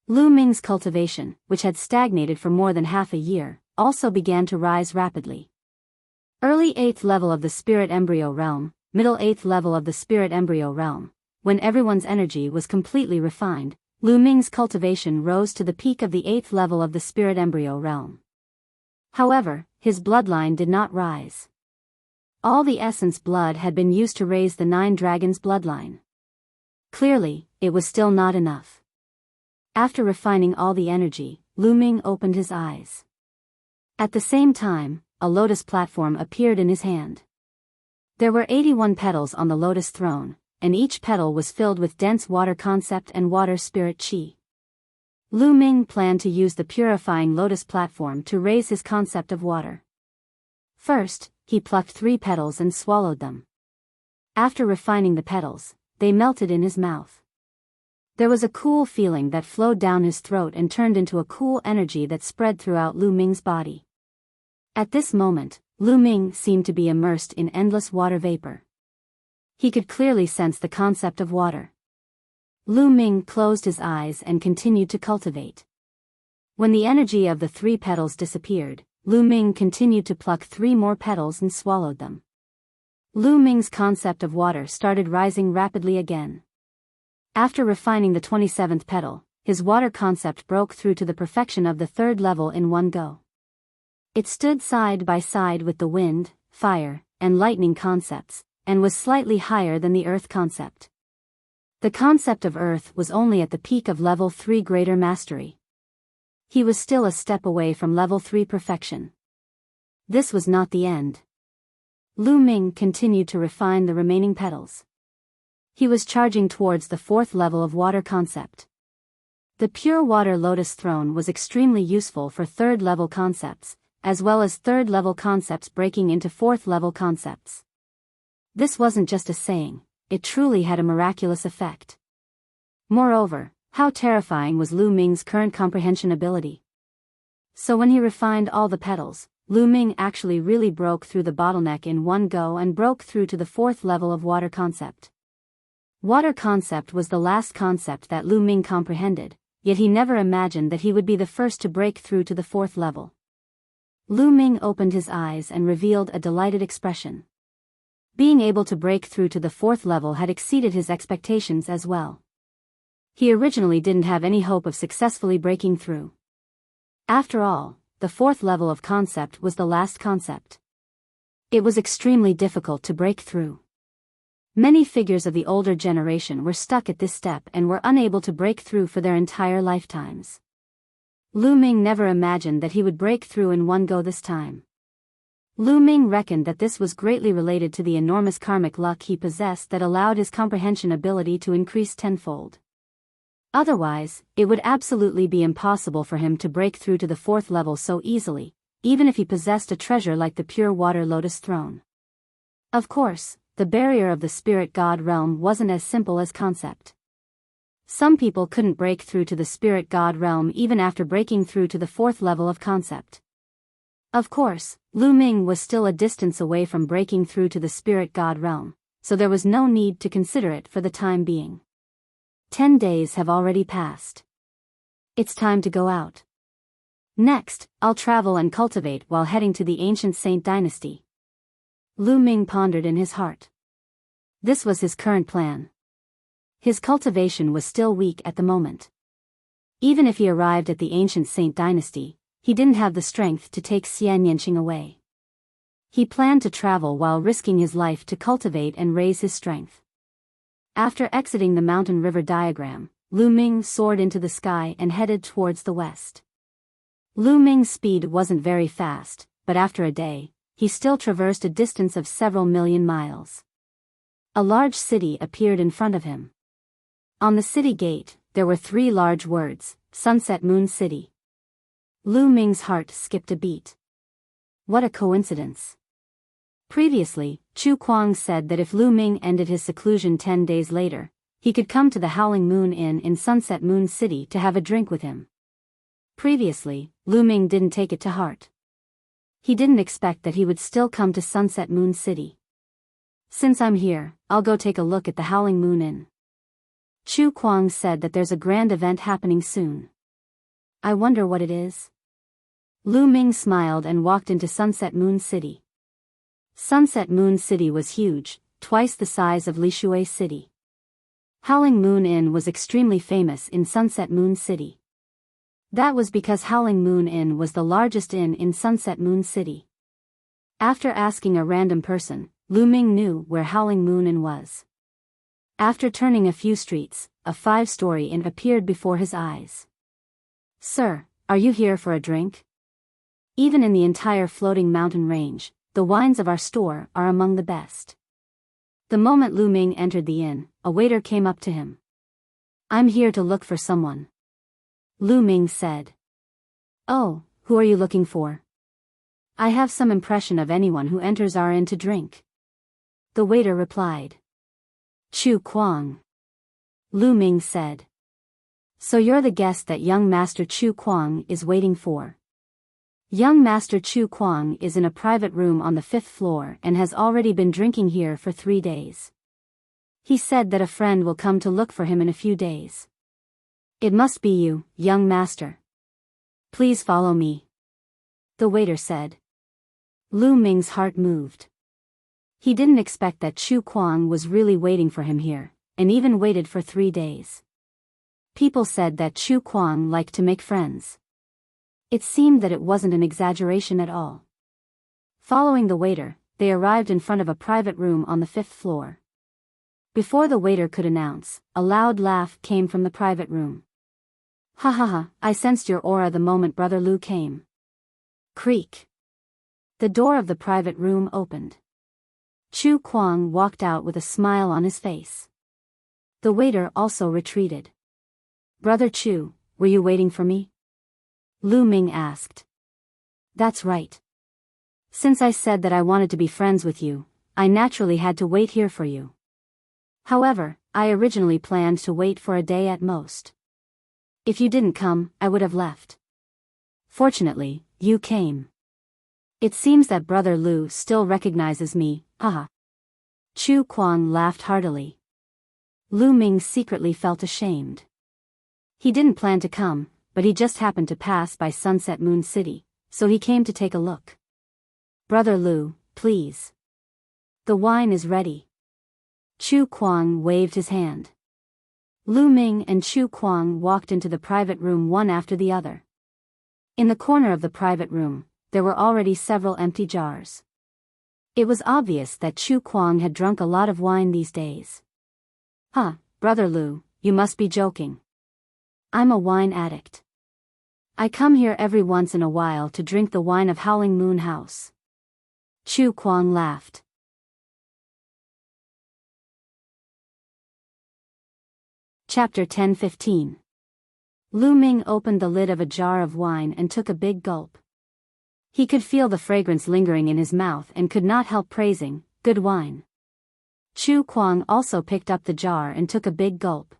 Lu Ming's cultivation, which had stagnated for more than half a year, also began to rise rapidly. Early 8th level of the spirit embryo realm, middle 8th level of the spirit embryo realm. When everyone's energy was completely refined, Lu Ming's cultivation rose to the peak of the 8th level of the spirit embryo realm. However, his bloodline did not rise. All the essence blood had been used to raise the 9 dragons bloodline. Clearly, it was still not enough. After refining all the energy, Lu Ming opened his eyes. At the same time, a lotus platform appeared in his hand. There were 81 petals on the lotus throne, and each petal was filled with dense water concept and water spirit qi. Lu Ming planned to use the purifying lotus platform to raise his concept of water. First, he plucked 3 petals and swallowed them. After refining the petals, they melted in his mouth. There was a cool feeling that flowed down his throat and turned into a cool energy that spread throughout Lu Ming's body. At this moment, Lu Ming seemed to be immersed in endless water vapor. He could clearly sense the concept of water. Lu Ming closed his eyes and continued to cultivate. When the energy of the 3 petals disappeared, Lu Ming continued to pluck 3 more petals and swallowed them. Lu Ming's concept of water started rising rapidly again. After refining the 27th petal, his water concept broke through to the perfection of the 3rd level in one go. It stood side by side with the wind, fire, and lightning concepts, and was slightly higher than the earth concept. The concept of earth was only at the peak of level 3 greater mastery. He was still a step away from level 3 perfection. This was not the end. Lu Ming continued to refine the remaining petals. He was charging towards the 4th level of water concept. The pure water lotus throne was extremely useful for 3rd level concepts, as well as 3rd level concepts breaking into 4th level concepts. This wasn't just a saying, it truly had a miraculous effect. Moreover, how terrifying was Lu Ming's current comprehension ability. So when he refined all the petals, Lu Ming actually really broke through the bottleneck in one go and broke through to the 4th level of water concept. Water concept was the last concept that Lu Ming comprehended, yet he never imagined that he would be the first to break through to the 4th level. Lu Ming opened his eyes and revealed a delighted expression. Being able to break through to the 4th level had exceeded his expectations as well. He originally didn't have any hope of successfully breaking through. After all, the 4th level of concept was the last concept. It was extremely difficult to break through. Many figures of the older generation were stuck at this step and were unable to break through for their entire lifetimes. Lu Ming never imagined that he would break through in one go this time. Lu Ming reckoned that this was greatly related to the enormous karmic luck he possessed that allowed his comprehension ability to increase tenfold. Otherwise, it would absolutely be impossible for him to break through to the 4th level so easily, even if he possessed a treasure like the pure water lotus throne. Of course, the barrier of the spirit god realm wasn't as simple as concept. Some people couldn't break through to the spirit god realm even after breaking through to the 4th level of concept. Of course, Lu Ming was still a distance away from breaking through to the spirit god realm, so there was no need to consider it for the time being. 10 days have already passed. It's time to go out. Next, I'll travel and cultivate while heading to the ancient Saint dynasty. Lu Ming pondered in his heart. This was his current plan. His cultivation was still weak at the moment. Even if he arrived at the ancient Saint dynasty, he didn't have the strength to take Xian Yanqing away. He planned to travel while risking his life to cultivate and raise his strength. After exiting the mountain river diagram, Lu Ming soared into the sky and headed towards the west. Lu Ming's speed wasn't very fast, but after a day, he still traversed a distance of several million miles. A large city appeared in front of him. On the city gate, there were 3 large words, Sunset Moon City. Lu Ming's heart skipped a beat. What a coincidence. Previously, Chu Kuang said that if Lu Ming ended his seclusion 10 days later, he could come to the Howling Moon Inn in Sunset Moon City to have a drink with him. Previously, Lu Ming didn't take it to heart. He didn't expect that he would still come to Sunset Moon City. Since I'm here, I'll go take a look at the Howling Moon Inn. Chu Kuang said that there's a grand event happening soon. I wonder what it is. Lu Ming smiled and walked into Sunset Moon City. Sunset Moon City was huge, twice the size of Lishui City. Howling Moon Inn was extremely famous in Sunset Moon City. That was because Howling Moon Inn was the largest inn in Sunset Moon City. After asking a random person, Lu Ming knew where Howling Moon Inn was. After turning a few streets, a 5-story inn appeared before his eyes. Sir, are you here for a drink? Even in the entire floating mountain range, the wines of our store are among the best. The moment Lu Ming entered the inn, a waiter came up to him. I'm here to look for someone. Lu Ming said. Oh, who are you looking for? I have some impression of anyone who enters our inn to drink. The waiter replied. Chu Kuang. Lu Ming said. So you're the guest that young Master Chu Kuang is waiting for. Young Master Chu Kuang is in a private room on the 5th floor and has already been drinking here for 3 days. He said that a friend will come to look for him in a few days. It must be you, young master. Please follow me. The waiter said. Lu Ming's heart moved. He didn't expect that Chu Kuang was really waiting for him here, and even waited for 3 days. People said that Chu Kuang liked to make friends. It seemed that it wasn't an exaggeration at all. Following the waiter, they arrived in front of a private room on the 5th floor. Before the waiter could announce, a loud laugh came from the private room. Ha ha ha, I sensed your aura the moment Brother Lu came. Creak. The door of the private room opened. Chu Kuang walked out with a smile on his face. The waiter also retreated. Brother Chu, were you waiting for me? Lu Ming asked. That's right. Since I said that I wanted to be friends with you, I naturally had to wait here for you. However, I originally planned to wait for a day at most. If you didn't come, I would have left. Fortunately, you came. It seems that Brother Lu still recognizes me, haha. Chu Kuang laughed heartily. Lu Ming secretly felt ashamed. He didn't plan to come, but he just happened to pass by Sunset Moon City, so he came to take a look. Brother Lu, please. The wine is ready. Chu Kuang waved his hand. Lu Ming and Chu Kuang walked into the private room one after the other. In the corner of the private room, there were already several empty jars. It was obvious that Chu Kuang had drunk a lot of wine these days. Huh, Brother Lu, you must be joking. I'm a wine addict. I come here every once in a while to drink the wine of Howling Moon House. Chu Kuang laughed. Chapter 10-15. Lu Ming opened the lid of a jar of wine and took a big gulp. He could feel the fragrance lingering in his mouth and could not help praising, good wine. Chu Kuang also picked up the jar and took a big gulp.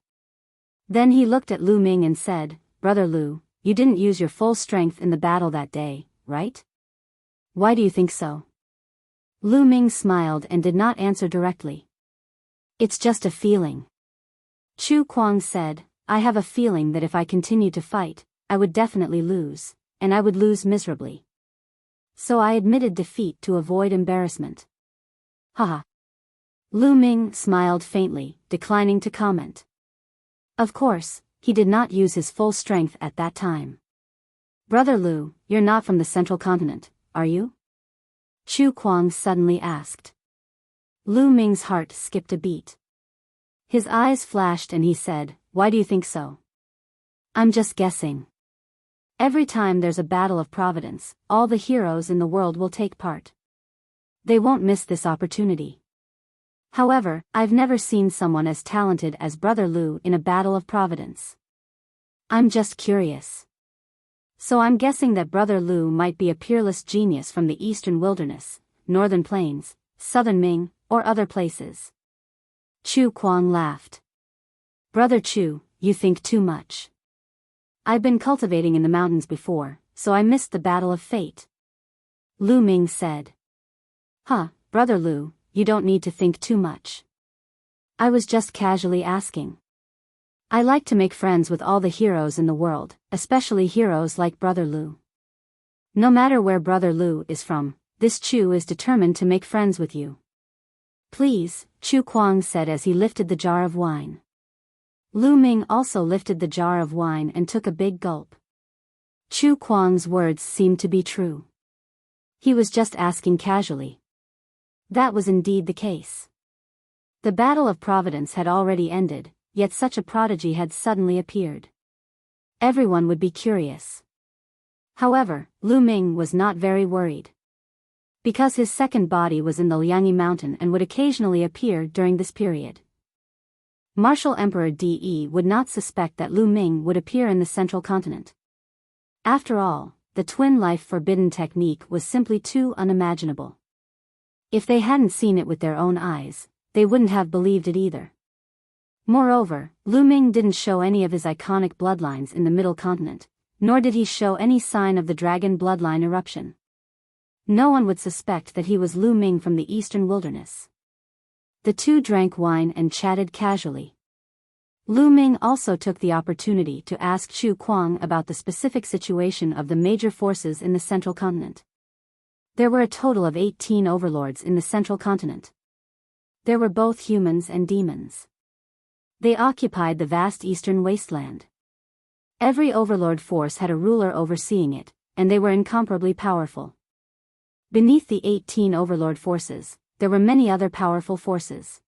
Then he looked at Lu Ming and said, Brother Lu, you didn't use your full strength in the battle that day, right? Why do you think so? Lu Ming smiled and did not answer directly. It's just a feeling. Chu Kuang said, I have a feeling that if I continue to fight, I would definitely lose, and I would lose miserably. So I admitted defeat to avoid embarrassment. Haha. Lu Ming smiled faintly, declining to comment. Of course, he did not use his full strength at that time. Brother Lu, you're not from the Central Continent, are you? Chu Kuang suddenly asked. Lu Ming's heart skipped a beat. His eyes flashed and he said, why do you think so? I'm just guessing. Every time there's a battle of Providence, all the heroes in the world will take part. They won't miss this opportunity. However, I've never seen someone as talented as Brother Lu in a battle of Providence. I'm just curious. So I'm guessing that Brother Lu might be a peerless genius from the Eastern Wilderness, Northern Plains, Southern Ming, or other places. Chu Kuang laughed. Brother Chu, you think too much. I've been cultivating in the mountains before, so I missed the battle of fate. Lu Ming said. Huh, Brother Lu, you don't need to think too much. I was just casually asking. I like to make friends with all the heroes in the world, especially heroes like Brother Lu. No matter where Brother Lu is from, this Chu is determined to make friends with you. Please, Chu Kuang said as he lifted the jar of wine. Lu Ming also lifted the jar of wine and took a big gulp. Chu Kuang's words seemed to be true. He was just asking casually. That was indeed the case. The Battle of Providence had already ended, yet such a prodigy had suddenly appeared. Everyone would be curious. However, Lu Ming was not very worried. Because his second body was in the Liangyi mountain and would occasionally appear during this period. Martial Emperor De would not suspect that Lu Ming would appear in the Central Continent. After all, the twin life forbidden technique was simply too unimaginable. If they hadn't seen it with their own eyes, they wouldn't have believed it either. Moreover, Lu Ming didn't show any of his iconic bloodlines in the Middle Continent, nor did he show any sign of the dragon bloodline eruption. No one would suspect that he was Lu Ming from the Eastern Wilderness. The two drank wine and chatted casually. Lu Ming also took the opportunity to ask Chu Kuang about the specific situation of the major forces in the Central Continent. There were a total of 18 overlords in the Central Continent. There were both humans and demons. They occupied the vast eastern wasteland. Every overlord force had a ruler overseeing it, and they were incomparably powerful. Beneath the 18 overlord forces, there were many other powerful forces.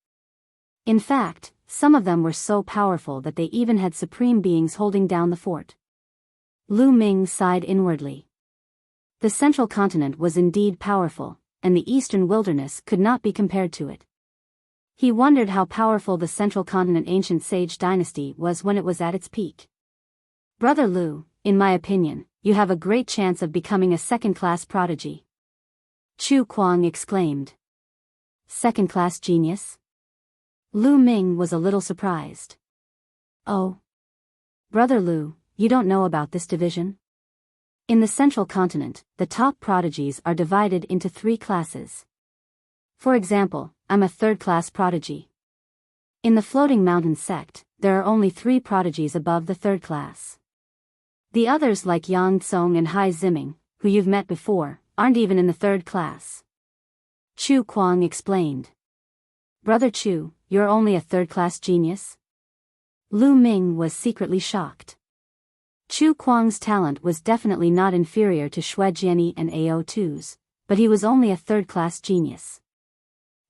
In fact, some of them were so powerful that they even had supreme beings holding down the fort. Lu Ming sighed inwardly. The central continent was indeed powerful, and the eastern wilderness could not be compared to it. He wondered how powerful the central continent ancient sage dynasty was when it was at its peak. Brother Lu, in my opinion, you have a great chance of becoming a second-class prodigy. Chu Kuang exclaimed. Second-class genius? Lu Ming was a little surprised. Oh. Brother Lu, you don't know about this division? In the central continent, the top prodigies are divided into 3 classes. For example, I'm a third-class prodigy. In the Floating Mountain sect, there are only 3 prodigies above the third class. The others like Yang Tsong and Hai Ziming, who you've met before, aren't even in the third class. Chu Kuang explained. Brother Chu, you're only a third-class genius? Lu Ming was secretly shocked. Chu Kuang's talent was definitely not inferior to Xue Jianyi and Ao2's, but he was only a third-class genius.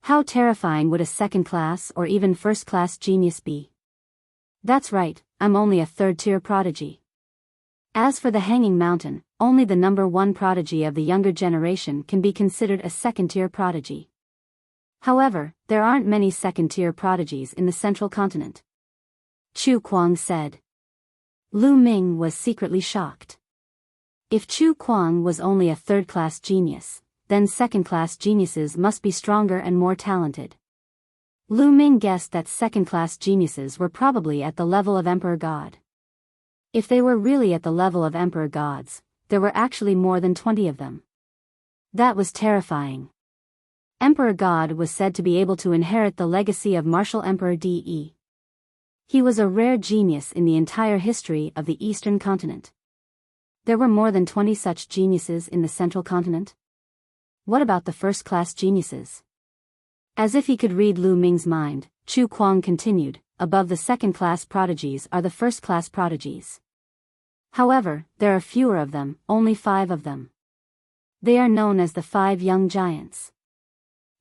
How terrifying would a second-class or even first-class genius be? That's right, I'm only a third-tier prodigy. As for the Hanging Mountain, only the number 1 prodigy of the younger generation can be considered a second-tier prodigy. However, there aren't many second-tier prodigies in the central continent. Chu Kuang said. Lu Ming was secretly shocked. If Chu Kuang was only a third-class genius, then second-class geniuses must be stronger and more talented. Lu Ming guessed that second-class geniuses were probably at the level of Emperor God. If they were really at the level of Emperor Gods, there were actually more than 20 of them. That was terrifying. Emperor God was said to be able to inherit the legacy of martial Emperor De. He was a rare genius in the entire history of the Eastern continent. There were more than 20 such geniuses in the central continent. What about the first-class geniuses? As if he could read Lu Ming's mind, Chu Kuang continued, above the second-class prodigies are the first-class prodigies. However, there are fewer of them, only 5 of them. They are known as the 5 young giants.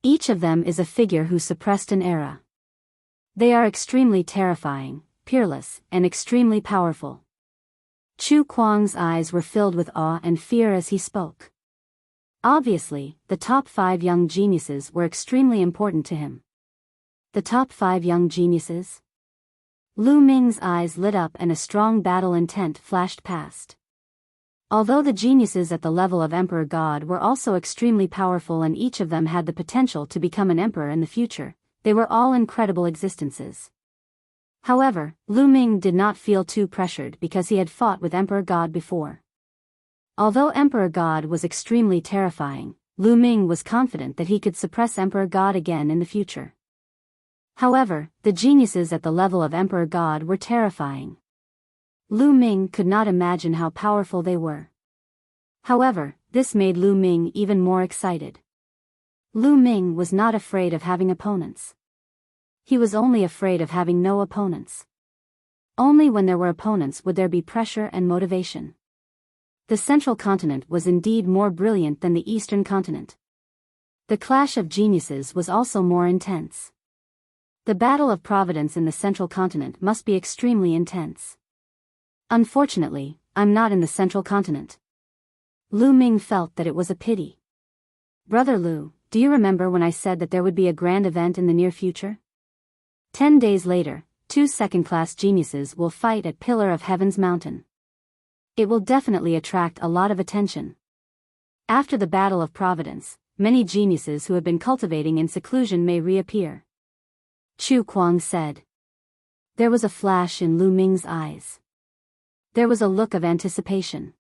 Each of them is a figure who suppressed an era. They are extremely terrifying, peerless, and extremely powerful. Chu Kuang's eyes were filled with awe and fear as he spoke. Obviously, the top 5 young geniuses were extremely important to him. The top 5 young geniuses? Lu Ming's eyes lit up and a strong battle intent flashed past. Although the geniuses at the level of Emperor God were also extremely powerful and each of them had the potential to become an emperor in the future, they were all incredible existences. However, Lu Ming did not feel too pressured because he had fought with Emperor God before. Although Emperor God was extremely terrifying, Lu Ming was confident that he could suppress Emperor God again in the future. However, the geniuses at the level of Emperor God were terrifying. Lu Ming could not imagine how powerful they were. However, this made Lu Ming even more excited. Lu Ming was not afraid of having opponents. He was only afraid of having no opponents. Only when there were opponents would there be pressure and motivation. The central continent was indeed more brilliant than the eastern continent. The clash of geniuses was also more intense. The battle of providence in the central continent must be extremely intense. Unfortunately, I'm not in the central continent. Lu Ming felt that it was a pity. Brother Lu, do you remember when I said that there would be a grand event in the near future? 10 days later, 2 second-class geniuses will fight at Pillar of Heaven's Mountain. It will definitely attract a lot of attention. After the Battle of Providence, many geniuses who have been cultivating in seclusion may reappear. Chu Kuang said. There was a flash in Lu Ming's eyes. There was a look of anticipation.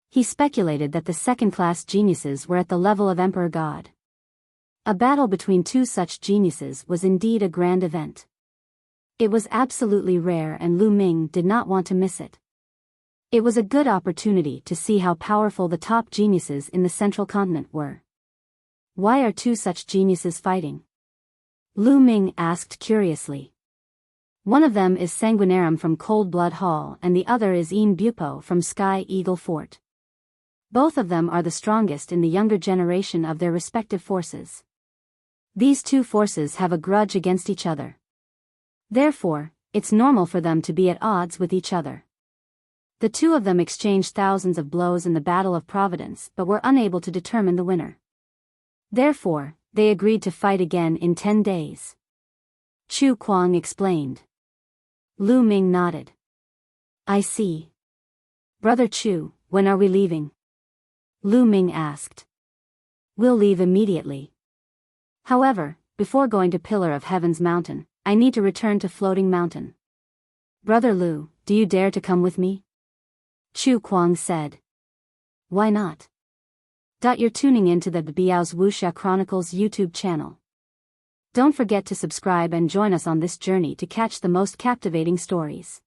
He speculated that the second-class geniuses were at the level of Emperor God. A battle between 2 such geniuses was indeed a grand event. It was absolutely rare and Lu Ming did not want to miss it. It was a good opportunity to see how powerful the top geniuses in the central continent were. Why are 2 such geniuses fighting? Lu Ming asked curiously. One of them is Sanguinarum from Cold Blood Hall and the other is Een Bupo from Sky Eagle Fort. Both of them are the strongest in the younger generation of their respective forces. These two forces have a grudge against each other. Therefore, it's normal for them to be at odds with each other. The two of them exchanged thousands of blows in the Battle of Providence but were unable to determine the winner. Therefore, they agreed to fight again in 10 days. Chu Kuang explained. Lu Ming nodded. I see. Brother Chu, when are we leaving? Lu Ming asked. We'll leave immediately. However, before going to Pillar of Heaven's mountain, I need to return to Floating Mountain. Brother Lu, do you dare to come with me? Chu Kuang said. Why not? You're tuning in to the Biyao's Wuxia Chronicles YouTube channel. Don't forget to subscribe and join us on this journey to catch the most captivating stories.